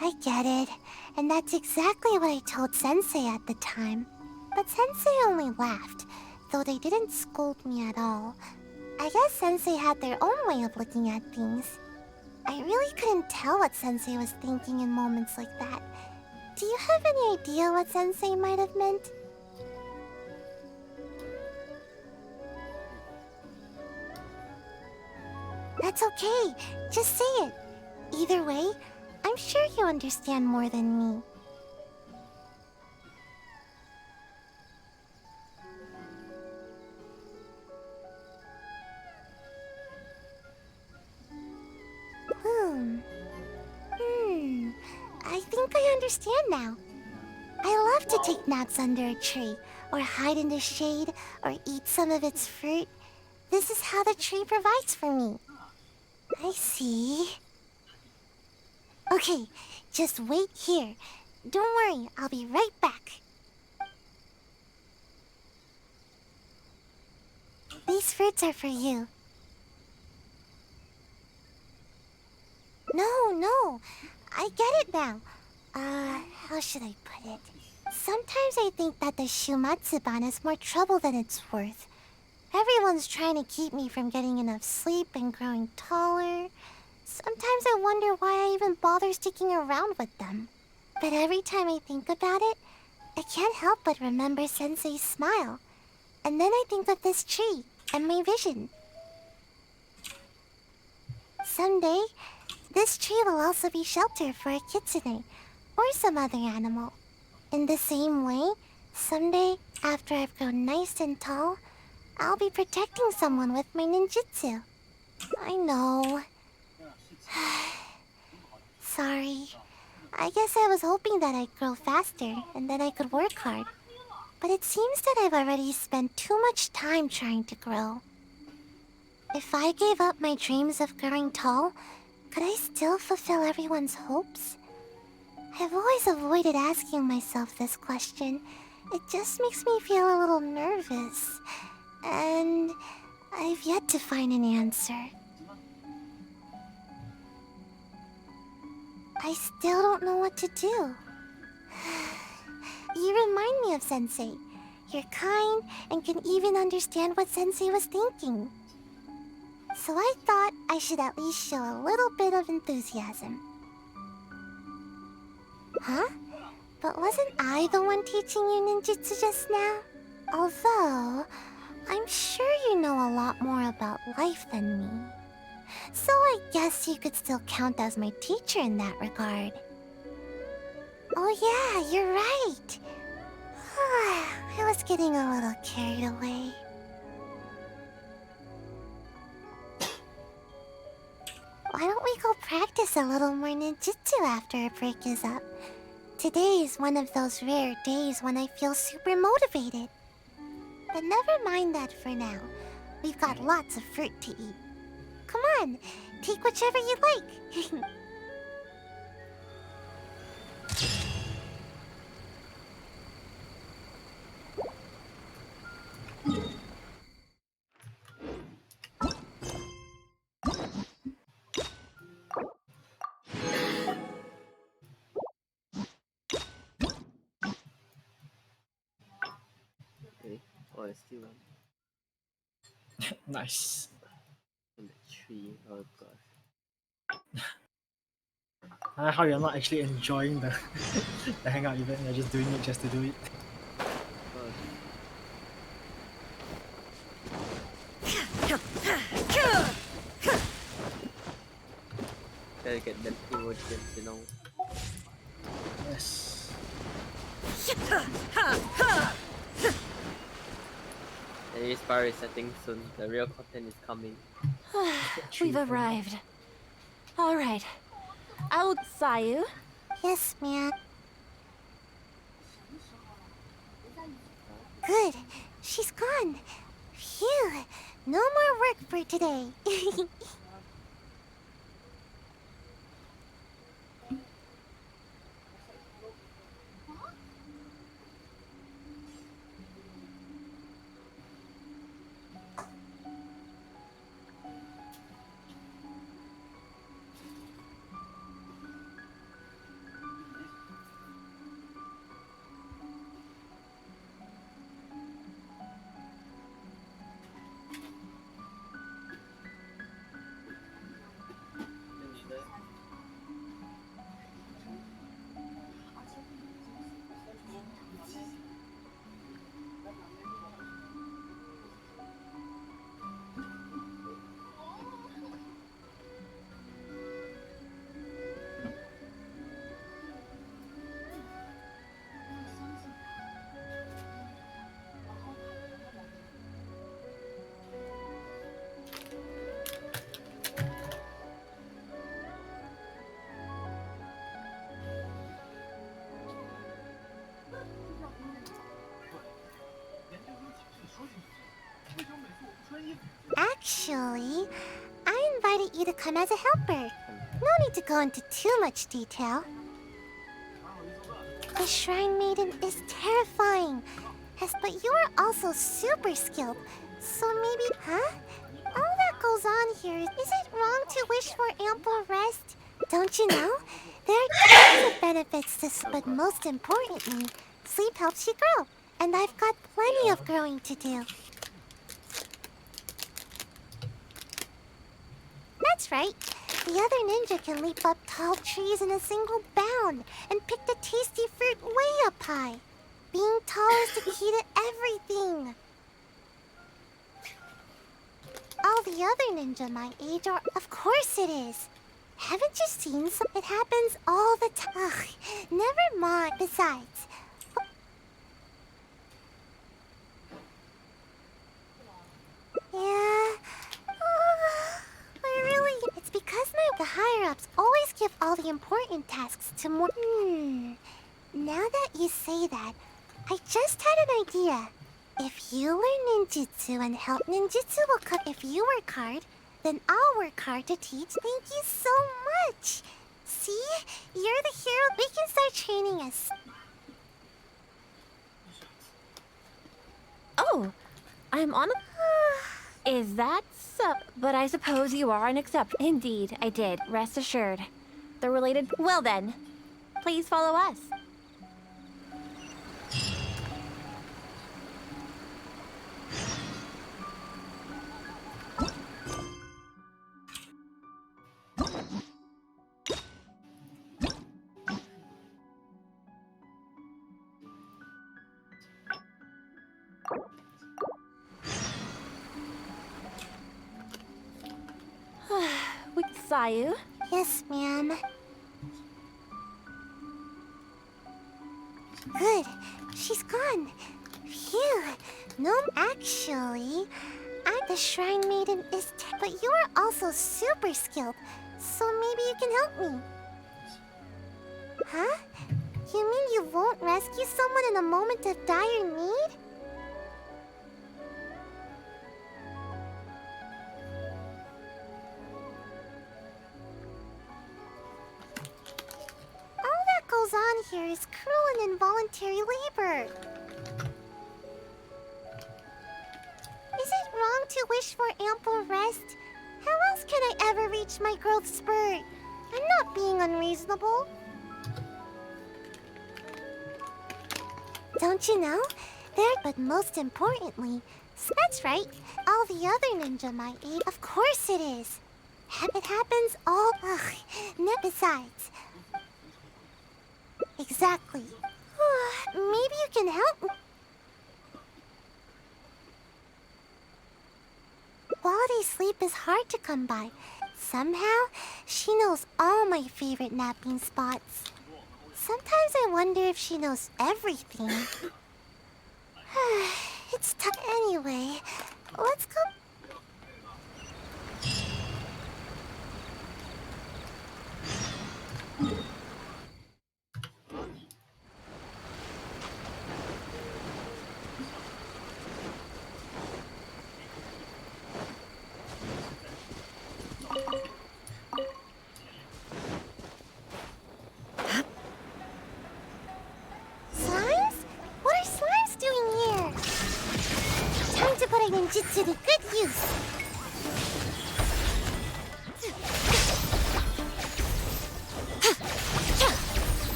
I get it, and that's exactly what I told Sensei at the time. But Sensei only laughed, though they didn't scold me at all. I guess Sensei had their own way of looking at things. I really couldn't tell what Sensei was thinking in moments like that. Do you have any idea what Sensei might have meant? That's okay. Just say it. Either way, I'm sure you understand more than me. I think I understand now. I love to take naps under a tree, or hide in the shade, or eat some of its fruit. This is how the tree provides for me. I see. Okay, just wait here. Don't worry, I'll be right back. These fruits are for you. No, I get it now. How should I put it? Sometimes I think that the Shumatsuban is more trouble than it's worth. Everyone's trying to keep me from getting enough sleep and growing taller. Sometimes Sometimes I wonder why I even bother sticking around with them. But every time I think about it, I can't help but remember Sensei's smile. And then I think of this tree and my vision. Someday, this tree will also be shelter for a kitsune or some other animal. In the same way, someday, after I've grown nice and tall, I'll be protecting someone with my ninjutsu. I know. Sorry. I guess I was hoping that I'd grow faster and that I could work hard. But it seems that I've already spent too much time trying to grow. If I gave up my dreams of growing tall, could I still fulfill everyone's hopes? I've always avoided asking myself this question. It just makes me feel a little nervous. And I've yet to find an answer. I still don't know what to do. You remind me of Sensei. You're kind and can even understand what Sensei was thinking. So I thought I should at least show a little bit of enthusiasm. Huh? But wasn't I the one teaching you ninjutsu just now? Although, I'm sure you know a lot more about life than me. So I guess you could still count as my teacher in that regard. Oh yeah, you're right. I was getting a little carried away. Why don't we go practice a little more ninjutsu after our break is up? Today is one of those rare days when I feel super motivated. But never mind that for now. We've got lots of fruit to eat. Come on, take whichever you like. Okay. Oh, there's still one. Nice. In the tree. Oh gosh. How you're not actually enjoying the the hangout event, you're just doing it just to do it. Gotta get them emotions, you know. Yes. The race bar is setting soon. The real content is coming. We've arrived. All right. Out, Sayu. Yes, ma'am. Good. She's gone. Phew. No more work for today. Actually, I invited you to come as a helper. No need to go into too much detail. The Shrine Maiden is terrifying. Yes, but you are also super skilled. So maybe... Huh? All that goes on here, is it wrong to wish for ample rest? Don't you know? There are tons of benefits to sleep, but most importantly, sleep helps you grow. And I've got plenty of growing to do. That's right. The other ninja can leap up tall trees in a single bound and pick the tasty fruit way up high. Being tall is the key to everything. All the other ninja my age are... Of course it is. Haven't you seen some? It happens all the time. Ugh, never mind. Besides... Yeah... I really... It's because the higher-ups always give all the important tasks to more... Now that you say that, I just had an idea. If you learn ninjutsu and help ninjutsu will come... If you work hard, then I'll work hard to teach. Thank you so much. See? You're the hero. We can start training us. Oh, I'm on a... Is that so? But I suppose you are an exception. Indeed, I did. Rest assured. The related... Well then, please follow us. With Sayu? Yes, ma'am. Good. She's gone. Phew. No, actually, the Shrine Maiden is... But you are also super skilled, so maybe you can help me. Huh? You mean you won't rescue someone in a moment of dire need? All that goes on here is cruel and involuntary labor. Is it wrong to wish for ample rest? How else can I ever reach my growth spurt? I'm not being unreasonable. Don't you know? But most importantly, that's right. All the other ninja my age... Of course it is. It happens all... Besides... Exactly. Maybe you can help me. Quality sleep is hard to come by. Somehow, she knows all my favorite napping spots. Sometimes I wonder if she knows everything. It's tough anyway. Let's go. Slimes? What are slimes doing here? Time to put a ninjutsu to good use.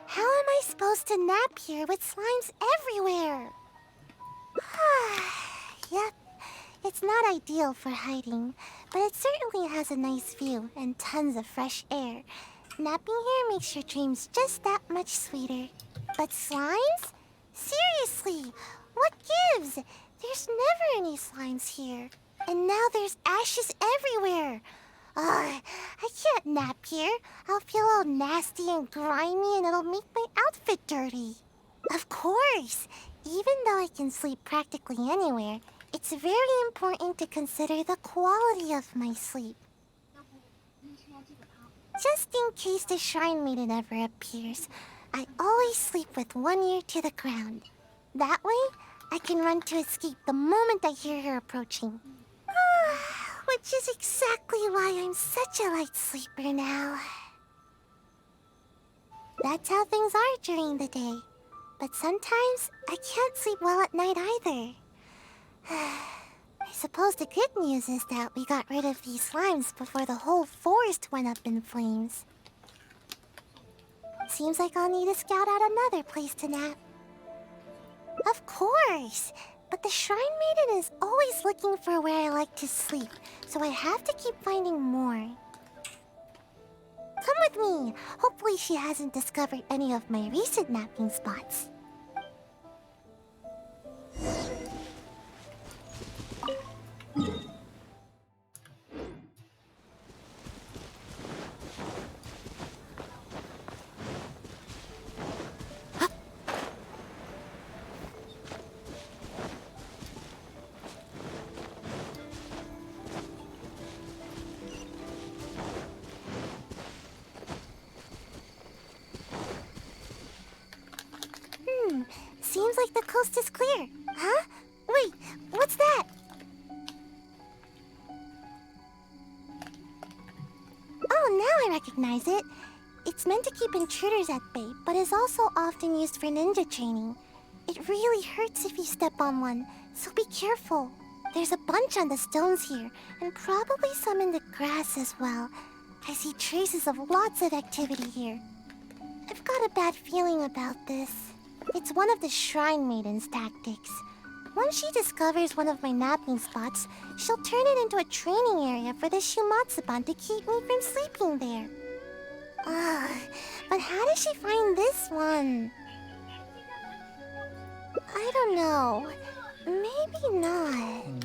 How am I supposed to nap here with slimes everywhere? Yep, it's not ideal for hiding, but it certainly has a nice view and tons of fresh air. Napping here makes your dreams just that much sweeter. But slimes? Seriously, what gives? There's never any slimes here. And now there's ashes everywhere. I can't nap here. I'll feel all nasty and grimy and it'll make my outfit dirty. Of course. Even though I can sleep practically anywhere, it's very important to consider the quality of my sleep. Just in case the Shrine Maiden ever appears, I always sleep with one ear to the ground. That way, I can run to escape the moment I hear her approaching. Which is exactly why I'm such a light sleeper now. That's how things are during the day. But sometimes I can't sleep well at night either. I suppose the good news is that we got rid of these slimes before the whole forest went up in flames. Seems like I'll need to scout out another place to nap. Of course! But the Shrine Maiden is always looking for where I like to sleep, so I have to keep finding more. Come with me! Hopefully she hasn't discovered any of my recent napping spots. Seems like the coast is clear. Huh? Wait, what's that? Oh, now I recognize it. It's meant to keep intruders at bay, but is also often used for ninja training. It really hurts if you step on one, so be careful. There's a bunch on the stones here, and probably some in the grass as well. I see traces of lots of activity here. I've got a bad feeling about this. It's one of the Shrine Maiden's tactics. Once she discovers one of my napping spots, she'll turn it into a training area for the Shumatsuban to keep me from sleeping there. Ugh, but how did she find this one? I don't know. Maybe not.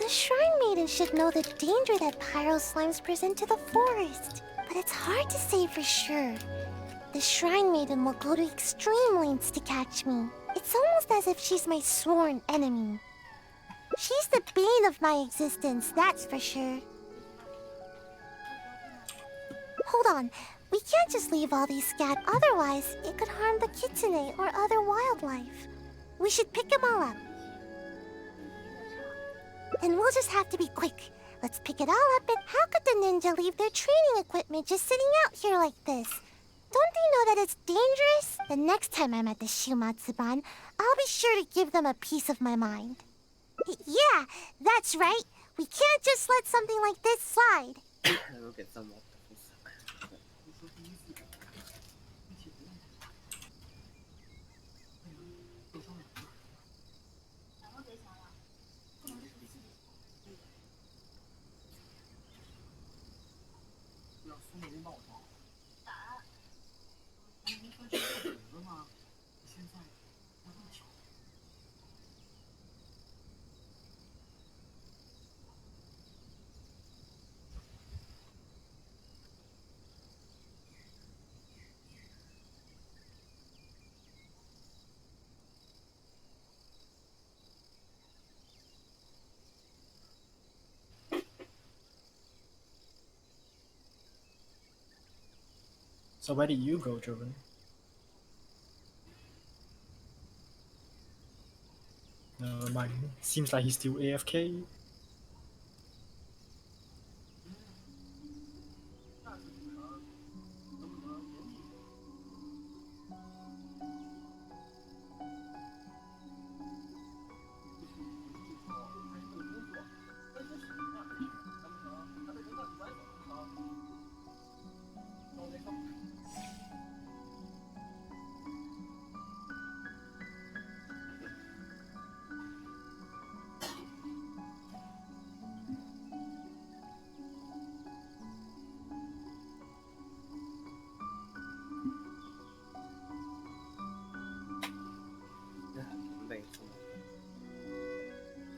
The Shrine Maiden should know the danger that pyro slimes present to the forest. But it's hard to say for sure. The Shrine Maiden will go to extreme lengths to catch me. It's almost as if she's my sworn enemy. She's the bane of my existence, that's for sure. Hold on. We can't just leave all these scat, otherwise it could harm the kitsune or other wildlife. We should pick them all up. And we'll just have to be quick. Let's pick it all up, and how could the ninja leave their training equipment just sitting out here like this? Don't they know that it's dangerous? The next time I'm at the Shumatsuban, I'll be sure to give them a piece of my mind. Yeah, that's right. We can't just let something like this slide. We'll get some more. So where did you go, Joven? Never mind. Seems like he's still AFK.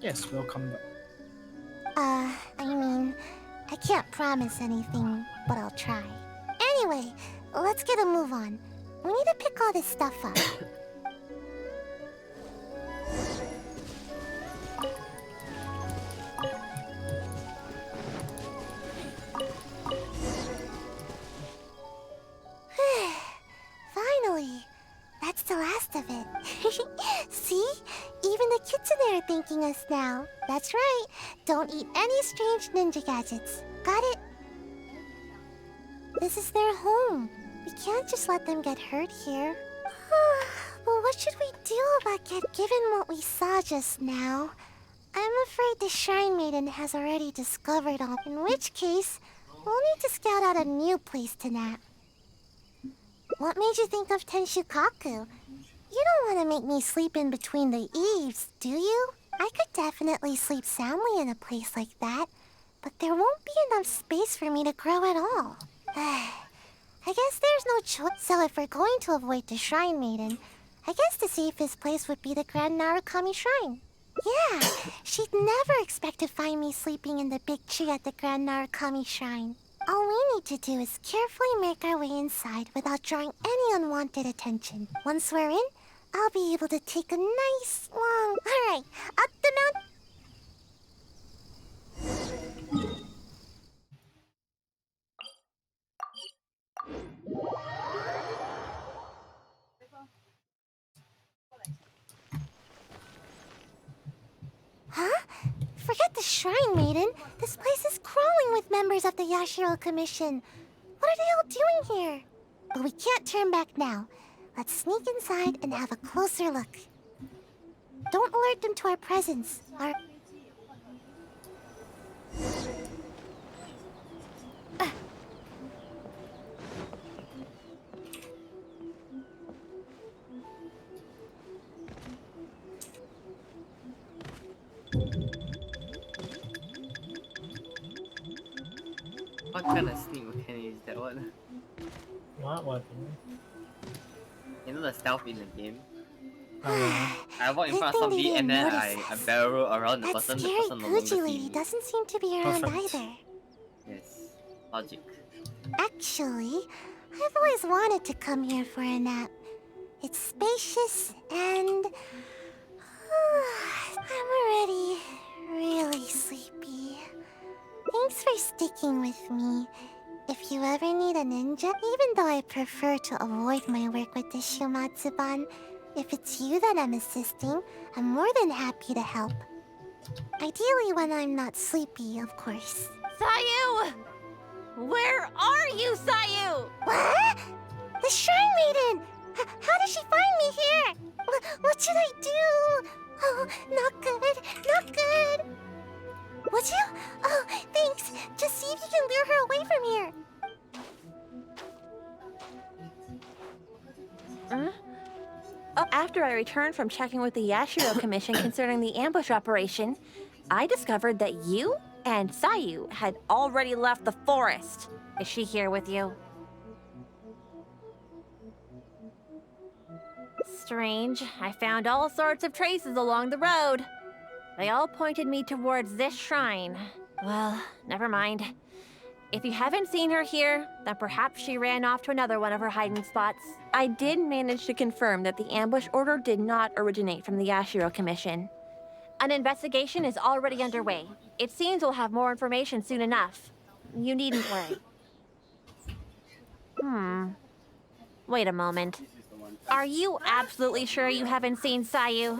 Yes, welcome back. I mean, I can't promise anything, but I'll try. Anyway, let's get a move on. We need to pick all this stuff up. Finally! That's the last of it. See? Even the kitsune are thanking us now. That's right. Don't eat any strange ninja gadgets. Got it? This is their home. We can't just let them get hurt here. Well, what should we do about given what we saw just now? I'm afraid the Shrine Maiden has already discovered all, in which case, we'll need to scout out a new place to nap. What made you think of Tenshukaku? You don't want to make me sleep in between the eaves, do you? I could definitely sleep soundly in a place like that, but there won't be enough space for me to grow at all. I guess there's no choice. So if we're going to avoid the Shrine Maiden, I guess the safest place would be the Grand Narukami Shrine. Yeah, she'd never expect to find me sleeping in the big tree at the Grand Narukami Shrine. All we need to do is carefully make our way inside without drawing any unwanted attention. Once we're in, I'll be able to take a nice long... Alright, up the mountain... Huh? Forget the Shrine Maiden. This place is crawling with members of the Yashiro Commission. What are they all doing here? But we can't turn back now. Let's sneak inside and have a closer look. Don't alert them to our presence. What kind of sneak mechanic is that one? What? You know the stealth in the game? Oh, I walk in Good front of thing they somebody didn't and then notice I barrel roll around the That person scary no longer Gucci see lady me. doesn't seem to be around Perfect. either. Yes, logic. Actually, I've always wanted to come here for a nap. It's spacious and... I'm already really sleepy. Thanks for sticking with me. If you ever need a ninja, even though I prefer to avoid my work with the Shumatsuban, if it's you that I'm assisting, I'm more than happy to help. Ideally when I'm not sleepy, of course. Sayu! Where are you, Sayu? What? The Shrine Maiden! How did she find me here? What should I do? Oh, not good, not good. Would you? Oh, thanks. Just see if you can lure her away from here. After I returned from checking with the Yashiro Commission concerning the ambush operation, I discovered that you and Sayu had already left the forest. Is she here with you? Strange. I found all sorts of traces along the road. They all pointed me towards this shrine. Well, never mind. If you haven't seen her here, then perhaps she ran off to another one of her hiding spots. I did manage to confirm that the ambush order did not originate from the Yashiro Commission. An investigation is already underway. It seems we'll have more information soon enough. You needn't worry. Wait a moment. Are you absolutely sure you haven't seen Sayu?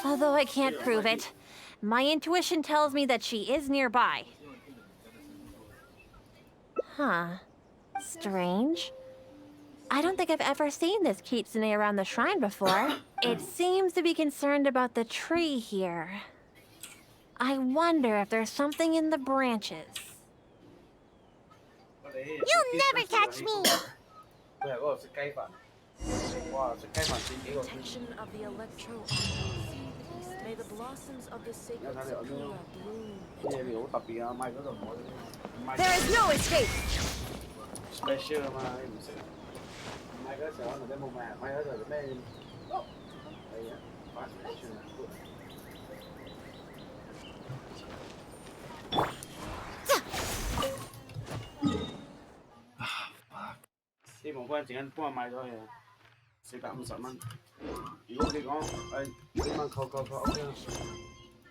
Although I can't prove it, my intuition tells me that she is nearby. Huh. Strange. I don't think I've ever seen this kitsune around the shrine before. It seems to be concerned about the tree here. I wonder if there's something in the branches. You'll never catch me! Protection of the electro. May the blossoms of the sacred sakura bloom. There is no escape! Special mà em sẽ mai cái sợ là cái mông mà mai ở rồi mấy em đây quá special希望嗰陣時間幫我買咗嘢，450蚊。如果你講幾蚊扣 OK 啦，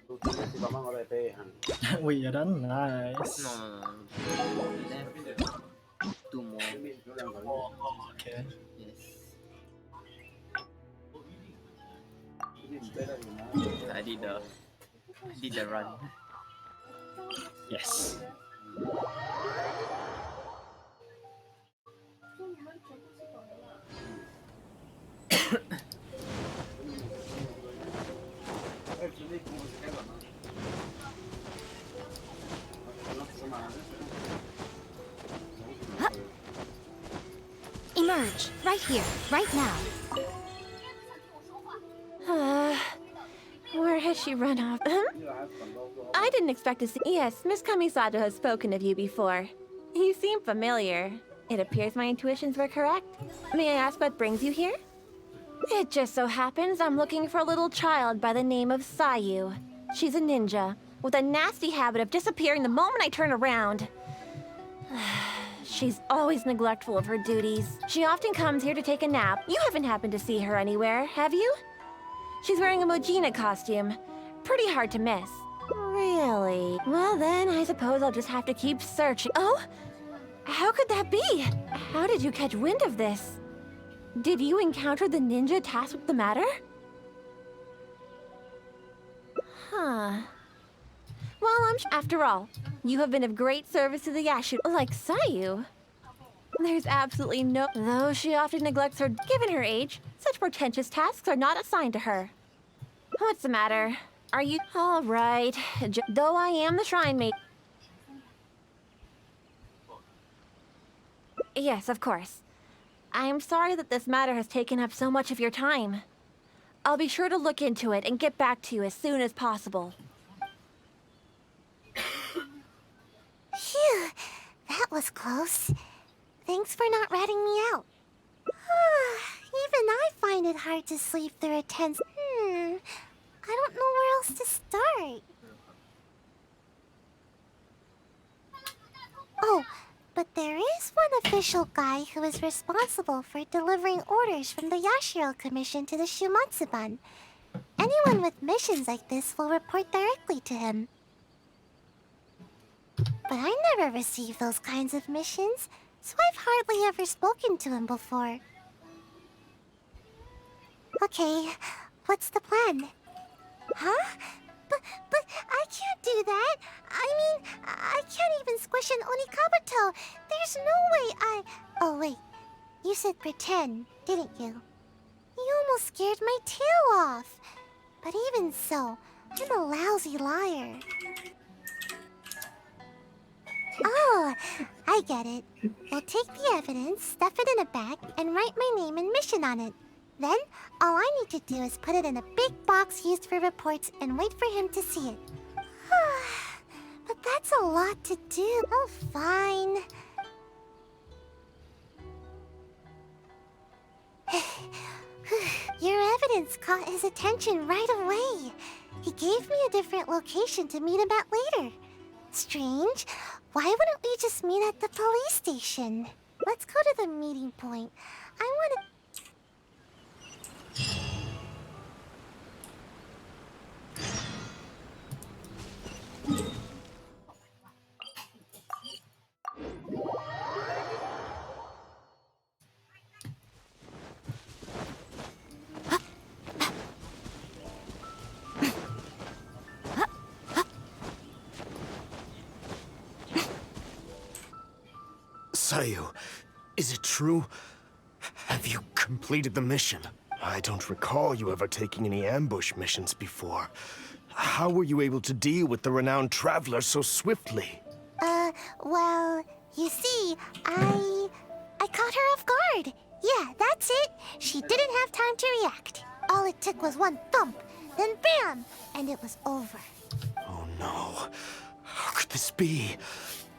到最尾400蚊我哋俾你。 Wait, you're done? Nice. No. Two more. Oh, okay. Yes. I did the run. Yes. Emerge. Right here. Right now. Where has she run off? I didn't expect to see. Yes, Miss Kamisato has spoken of you before. You seem familiar. It appears my intuitions were correct. May I ask what brings you here? It just so happens I'm looking for a little child by the name of Sayu. She's a ninja, with a nasty habit of disappearing the moment I turn around. She's always neglectful of her duties. She often comes here to take a nap. You haven't happened to see her anywhere, have you? She's wearing a Mojina costume. Pretty hard to miss. Really? Well then, I suppose I'll just have to keep searching. Oh? How could that be? How did you catch wind of this? Did you encounter the ninja tasked with the matter? Huh. Well, after all, you have been of great service to the Yashu. Like Sayu? There's absolutely no... Though she often neglects her... Given her age, such portentous tasks are not assigned to her. What's the matter? Are you... All right. Though I am the shrine mate... Yes, of course. I am sorry that this matter has taken up so much of your time. I'll be sure to look into it and get back to you as soon as possible. Phew, that was close. Thanks for not ratting me out. Even I find it hard to sleep through a tense... I don't know where else to start. Oh, but there is one official guy who is responsible for delivering orders from the Yashiro Commission to the Shumatsuban. Anyone with missions like this will report directly to him. But I never received those kinds of missions, so I've hardly ever spoken to him before. Okay, what's the plan? Huh? But I can't do that. I mean, I can't even squish an Onikabuto. There's no way I... Oh, wait. You said pretend, didn't you? You almost scared my tail off. But even so, I'm a lousy liar. Oh, I get it. We'll take the evidence, stuff it in a bag, and write my name and mission on it. Then, all I need to do is put it in a big box used for reports and wait for him to see it. But that's a lot to do. Oh, fine. Your evidence caught his attention right away. He gave me a different location to meet him at later. Strange. Why wouldn't we just meet at the police station? Let's go to the meeting point. I want to... Sayu, is it true? Have you completed the mission? I don't recall you ever taking any ambush missions before. How were you able to deal with the renowned traveler so swiftly? Well, you see, I caught her off guard. Yeah, that's it. She didn't have time to react. All it took was one thump, then bam, and it was over. Oh no. How could this be?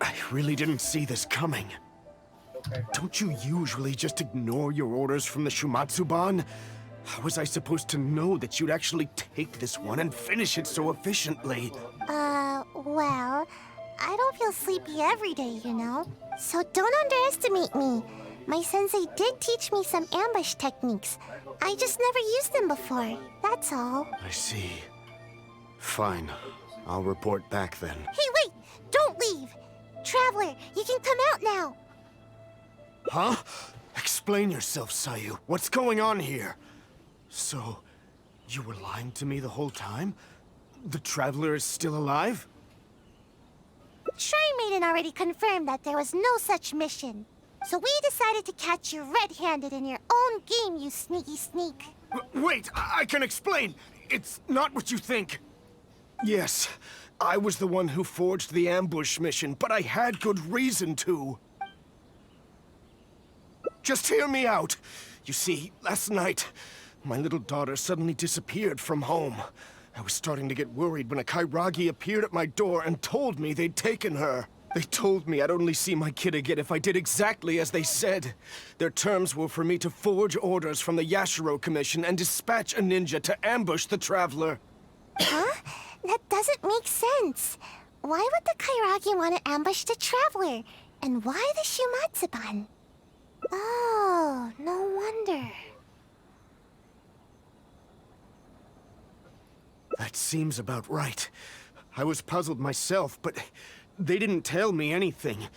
I really didn't see this coming. Don't you usually just ignore your orders from the Shumatsuban? How was I supposed to know that you'd actually take this one and finish it so efficiently? Well, I don't feel sleepy every day, you know? So don't underestimate me. My sensei did teach me some ambush techniques. I just never used them before, that's all. I see. Fine. I'll report back then. Hey, wait! Don't leave! Traveler, you can come out now! Huh? Explain yourself, Sayu. What's going on here? So, you were lying to me the whole time? The Traveler is still alive? Shrine Maiden already confirmed that there was no such mission. So we decided to catch you red-handed in your own game, you sneaky sneak. Wait, I can explain! It's not what you think. Yes, I was the one who forged the ambush mission, but I had good reason to. just hear me out. You see, last night, my little daughter suddenly disappeared from home. I was starting to get worried when a Kairagi appeared at my door and told me they'd taken her. They told me I'd only see my kid again if I did exactly as they said. Their terms were for me to forge orders from the Yashiro Commission and dispatch a ninja to ambush the Traveler. Huh? That doesn't make sense. Why would the Kairagi want to ambush the Traveler? And why the Shumatsuban? Oh, no wonder. That seems about right. I was puzzled myself, but they didn't tell me anything,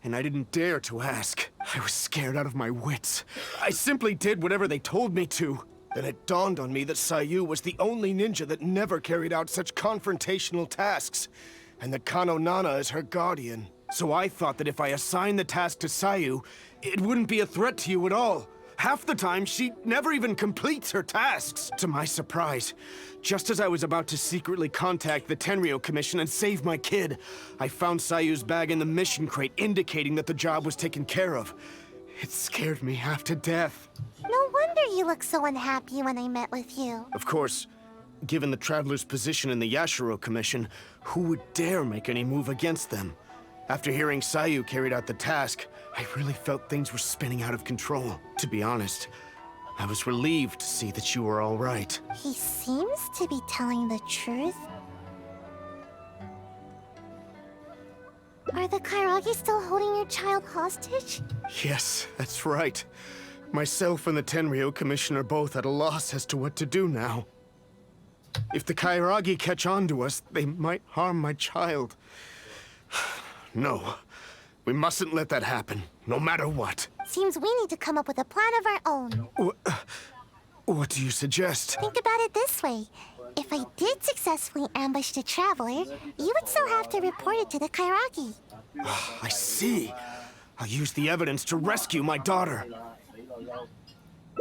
and I didn't dare to ask. I was scared out of my wits. I simply did whatever they told me to. Then it dawned on me that Sayu was the only ninja that never carried out such confrontational tasks, and that Kano Nana is her guardian. So I thought that if I assigned the task to Sayu, it wouldn't be a threat to you at all. Half the time, she never even completes her tasks. To my surprise, just as I was about to secretly contact the Tenryo Commission and save my kid, I found Sayu's bag in the mission crate, indicating that the job was taken care of. It scared me half to death. No wonder you looked so unhappy when I met with you. Of course, given the Traveler's position in the Yashiro Commission, who would dare make any move against them? After hearing Sayu carried out the task, I really felt things were spinning out of control. To be honest, I was relieved to see that you were all right. He seems to be telling the truth. Are the Kairagi still holding your child hostage? Yes, that's right. Myself and the Tenryo Commission are both at a loss as to what to do now. If the Kairagi catch on to us, they might harm my child. No, we mustn't let that happen, no matter what. Seems we need to come up with a plan of our own. What do you suggest? Think about it this way. If I did successfully ambush the Traveler, you would still have to report it to the Kairagi. I see. I'll use the evidence to rescue my daughter.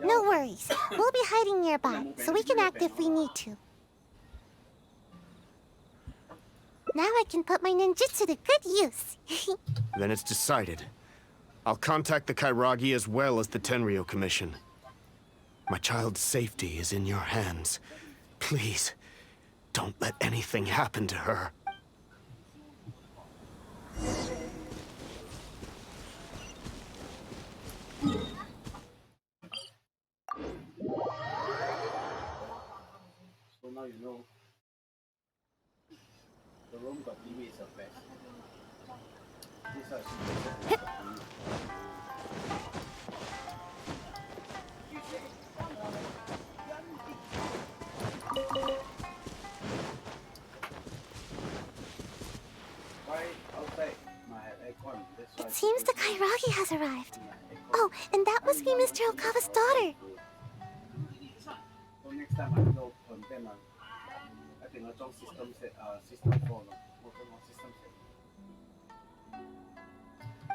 No worries. We'll be hiding nearby, so we can act if we need to. Now I can put my ninjutsu to good use. Then it's decided. I'll contact the Kairagi as well as the Tenryo Commission. My child's safety is in your hands. Please, don't let anything happen to her. So now you know. The room got TV is the best. These are It seems the Kairagi has arrived. Oh, and that must be Mr. Okawa's daughter. So next time I go content, I think I don't system 4 system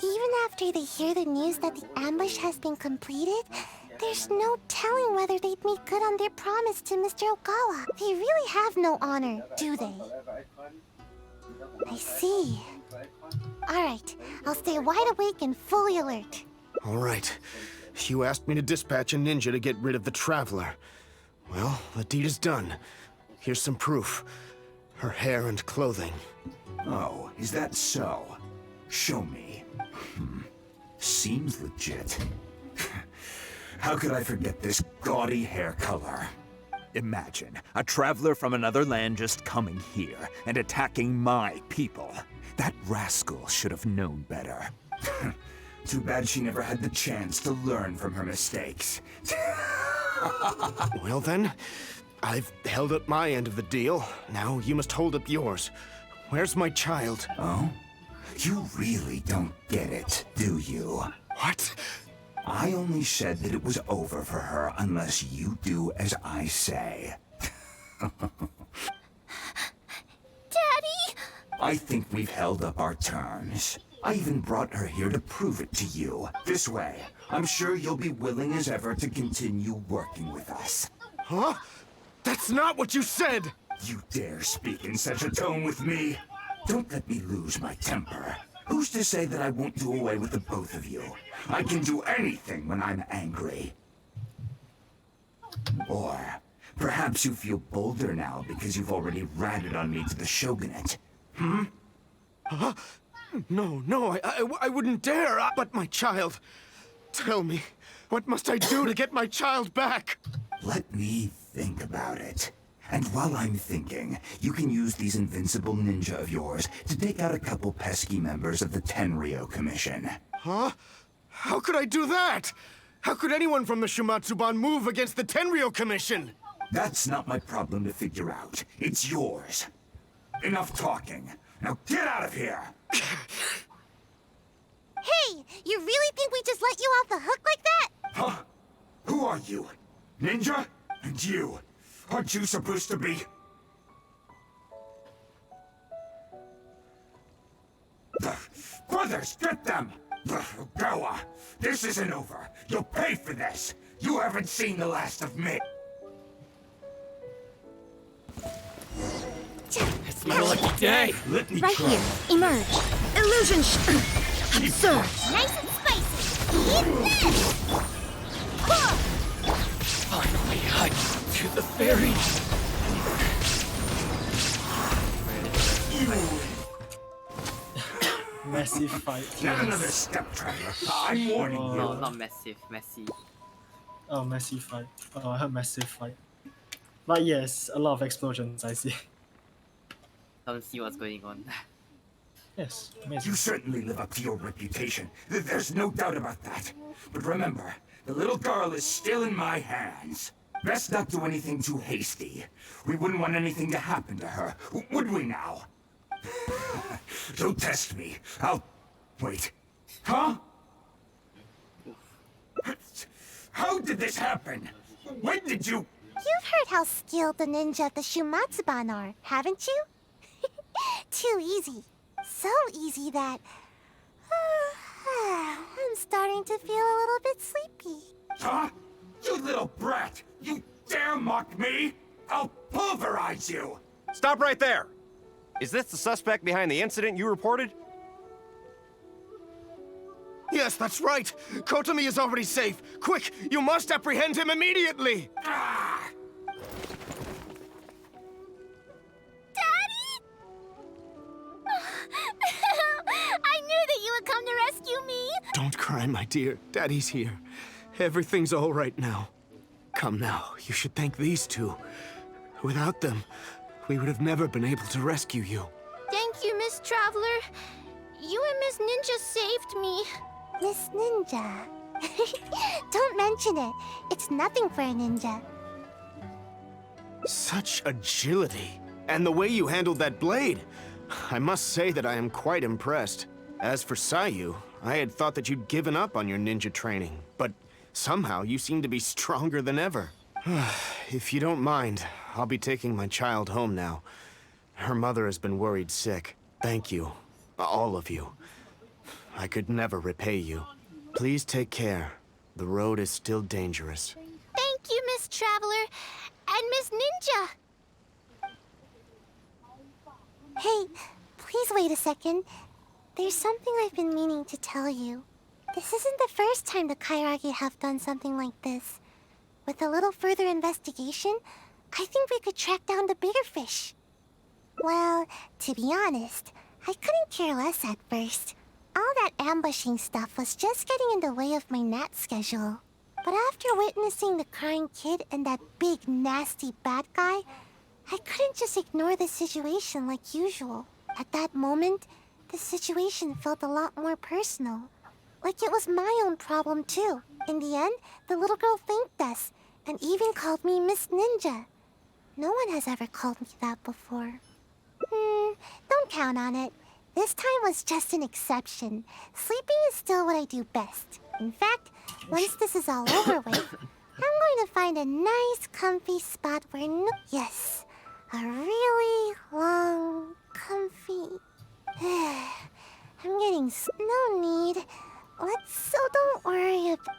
Even after they hear the news that the ambush has been completed, there's no telling whether they'd make good on their promise to Mr. Okawa. They really have no honor, do they? I see. Alright, I'll stay wide awake and fully alert. All right. You asked me to dispatch a ninja to get rid of the Traveler. Well, the deed is done. Here's some proof. Her hair and clothing. Oh, is that so? Show me. Seems legit. How could I forget this gaudy hair color? Imagine a traveler from another land just coming here and attacking my people. That rascal should have known better. Too bad she never had the chance to learn from her mistakes. Well then, I've held up my end of the deal. Now you must hold up yours. Where's my child? Oh? You really don't get it, do you? What? I only said that it was over for her unless you do as I say. Daddy! I think we've held up our terms. I even brought her here to prove it to you. This way, I'm sure you'll be willing as ever to continue working with us. Huh? That's not what you said! You dare speak in such a tone with me? Don't let me lose my temper. Who's to say that I won't do away with the both of you? I can do anything when I'm angry. Or perhaps you feel bolder now because you've already ratted on me to the Shogunate. Hmm? Huh? No, I wouldn't dare. But my child. Tell me, what must I do to get my child back? Let me think about it. And while I'm thinking, you can use these invincible ninja of yours to take out a couple pesky members of the Tenryo Commission. Huh? How could I do that? How could anyone from the Shumatsuban move against the Tenryo Commission? That's not my problem to figure out. It's yours. Enough talking. Now get out of here! Hey, you really think we just let you off the hook like that? Huh? Who are you? Ninja? And you? Aren't you supposed to be... Brothers, get them! Gawa, this isn't over. You'll pay for this. You haven't seen the last of me. It's my lucky day. Let me Right try. here, emerge. Illusion absorb. Nice and spicy. Eat this! Finally, hug to the fairy. Massive fight. Not another step, Traveler. I'm warning you. No, not massive, messy. Oh, massive fight. Oh, I heard massive fight. But yes, a lot of explosions, I see. Don't see what's going on. Yes, amazing. You certainly live up to your reputation. There's no doubt about that. But remember, the little girl is still in my hands. Best not do anything too hasty. We wouldn't want anything to happen to her, would we now? Don't test me. I'll... Wait. Huh? How did this happen? When did you... You've heard how skilled the ninja of the Shumatsuban are, haven't you? Too easy. So easy that... I'm starting to feel a little bit sleepy. Huh? You little brat! You dare mock me? I'll pulverize you! Stop right there! Is this the suspect behind the incident you reported? Yes, that's right. Kotomi is already safe. Quick, you must apprehend him immediately! Ah! Daddy? I knew that you would come to rescue me. Don't cry, my dear. Daddy's here. Everything's all right now. Come now, you should thank these two. Without them, we would have never been able to rescue you. Thank you, Miss Traveler. You and Miss Ninja saved me. Miss Ninja? Don't mention it. It's nothing for a ninja. Such agility. And the way you handled that blade. I must say that I am quite impressed. As for Sayu, I had thought that you'd given up on your ninja training, but somehow you seem to be stronger than ever. If you don't mind, I'll be taking my child home now. Her mother has been worried sick. Thank you. All of you. I could never repay you. Please take care. The road is still dangerous. Thank you, Miss Traveler. And Miss Ninja. Hey, please wait a second. There's something I've been meaning to tell you. This isn't the first time the Kairagi have done something like this. With a little further investigation, I think we could track down the bigger fish. Well, to be honest, I couldn't care less at first. All that ambushing stuff was just getting in the way of my Nat schedule. But after witnessing the crying kid and that big, nasty bad guy, I couldn't just ignore the situation like usual. At that moment, the situation felt a lot more personal. Like it was my own problem too. In the end, the little girl thanked us, and even called me Miss Ninja. No one has ever called me that before. Don't count on it. This time was just an exception. Sleeping is still what I do best. In fact, once this is all over with, I'm going to find a nice, comfy spot where yes, a really long, comfy... I'm getting no need. So don't worry about...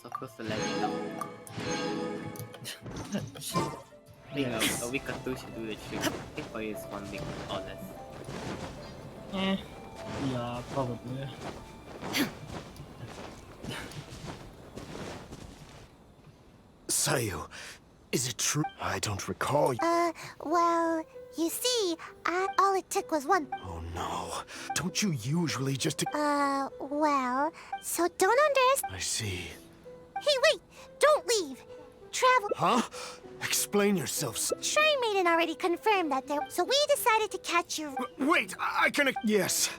So close to leveling up. I think a week or two should do the trick. I think for you it's 1 week or less. Yeah, probably. Sayu, is it true? I don't recall. Well, you see, all it took was one. Oh no. Don't you usually just... Well, so don't underestimate. I see. Hey, wait! Don't leave! Travel. Huh? Explain yourself. Shrine Maiden already confirmed that there, so we decided to catch you. Wait, I can... Yes,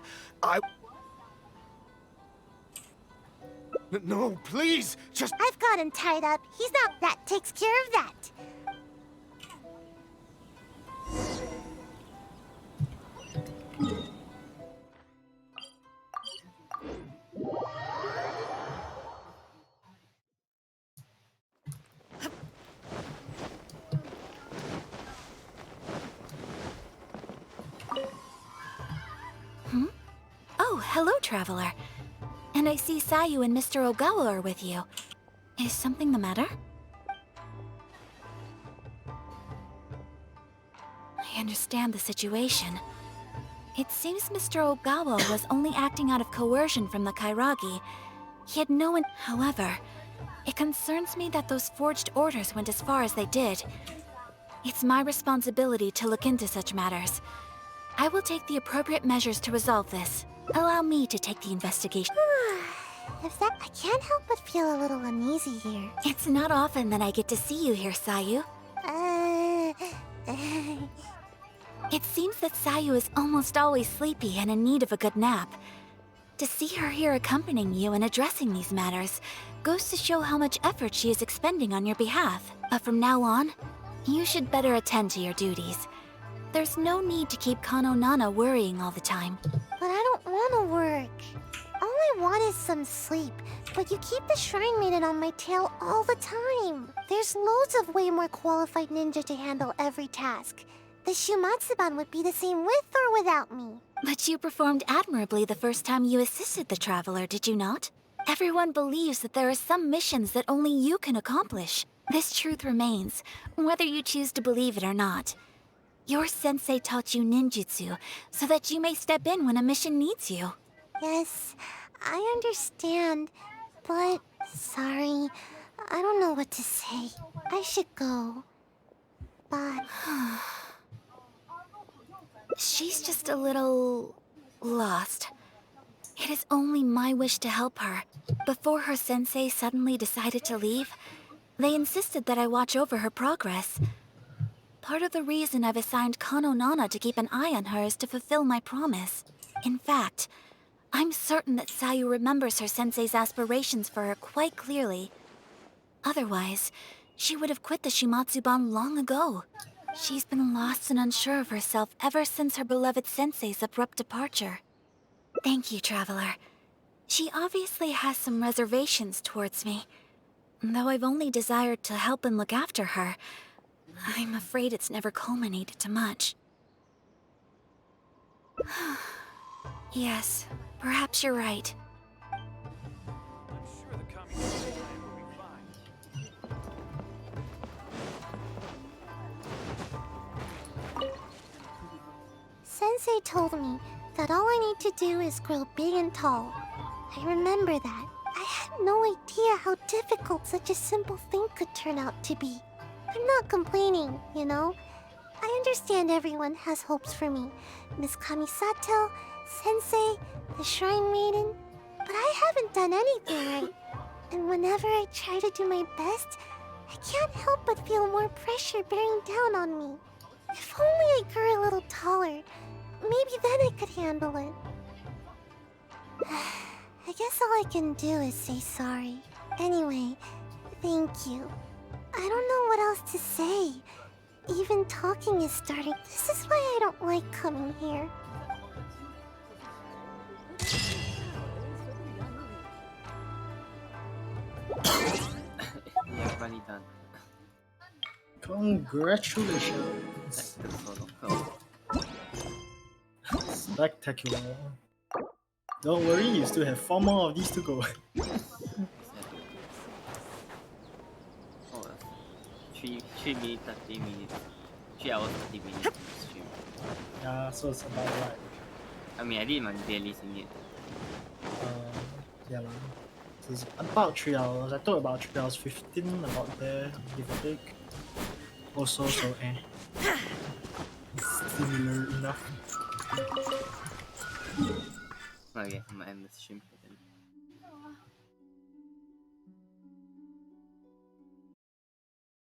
No, please, just... I've got him tied up. He's not... That takes care of that. Oh, hello, Traveler. And I see Sayu and Mr. Ogawa are with you. Is something the matter? I understand the situation. It seems Mr. Ogawa was only acting out of coercion from the Kairagi. He had no in- However, it concerns me that those forged orders went as far as they did. It's my responsibility to look into such matters. I will take the appropriate measures to resolve this. Allow me to take the investigation. I can't help but feel a little uneasy here. It's not often that I get to see you here, Sayu. It seems that Sayu is almost always sleepy and in need of a good nap. To see her here accompanying you and addressing these matters goes to show how much effort she is expending on your behalf. But from now on, you should better attend to your duties. There's no need to keep Kano Nana worrying all the time. But I don't want to work. All I want is some sleep. But you keep the Shrine Maiden on my tail all the time. There's loads of way more qualified ninja to handle every task. The Shumatsuban would be the same with or without me. But you performed admirably the first time you assisted the Traveler, did you not? Everyone believes that there are some missions that only you can accomplish. This truth remains, whether you choose to believe it or not. Your sensei taught you ninjutsu so that you may step in when a mission needs you. Yes, I understand, but sorry, I don't know what to say. I should go. But... She's just a little... lost. It is only my wish to help her. Before her sensei suddenly decided to leave, they insisted that I watch over her progress. Part of the reason I've assigned Kano Nana to keep an eye on her is to fulfill my promise. In fact, I'm certain that Sayu remembers her sensei's aspirations for her quite clearly. Otherwise, she would have quit the Shimatsuban long ago. She's been lost and unsure of herself ever since her beloved sensei's abrupt departure. Thank you, Traveler. She obviously has some reservations towards me. Though I've only desired to help and look after her, I'm afraid it's never culminated to much. Yes, perhaps you're right. Sensei told me that all I need to do is grow big and tall. I remember that. I had no idea how difficult such a simple thing could turn out to be. I'm not complaining, you know? I understand everyone has hopes for me. Miss Kamisato, Sensei, the Shrine Maiden. But I haven't done anything right. And whenever I try to do my best, I can't help but feel more pressure bearing down on me. If only I grew a little taller, maybe then I could handle it. I guess all I can do is say sorry. Anyway, thank you. I don't know what else to say. Even talking is starting. This is why I don't like coming here. Yeah, funny done. Congratulations. That took so long. Spectacular. Don't worry, you still have 4 more of these to go. 3 minutes, 30 minutes. 3 hours, 30 minutes in the stream. Yeah, so it's about right. I mean, I did my daily singing. Yeah, lah. So it's about 3 hours. I thought about 3 hours 15, about there, give or take. Also, so similar enough. Okay, I'm gonna end the stream.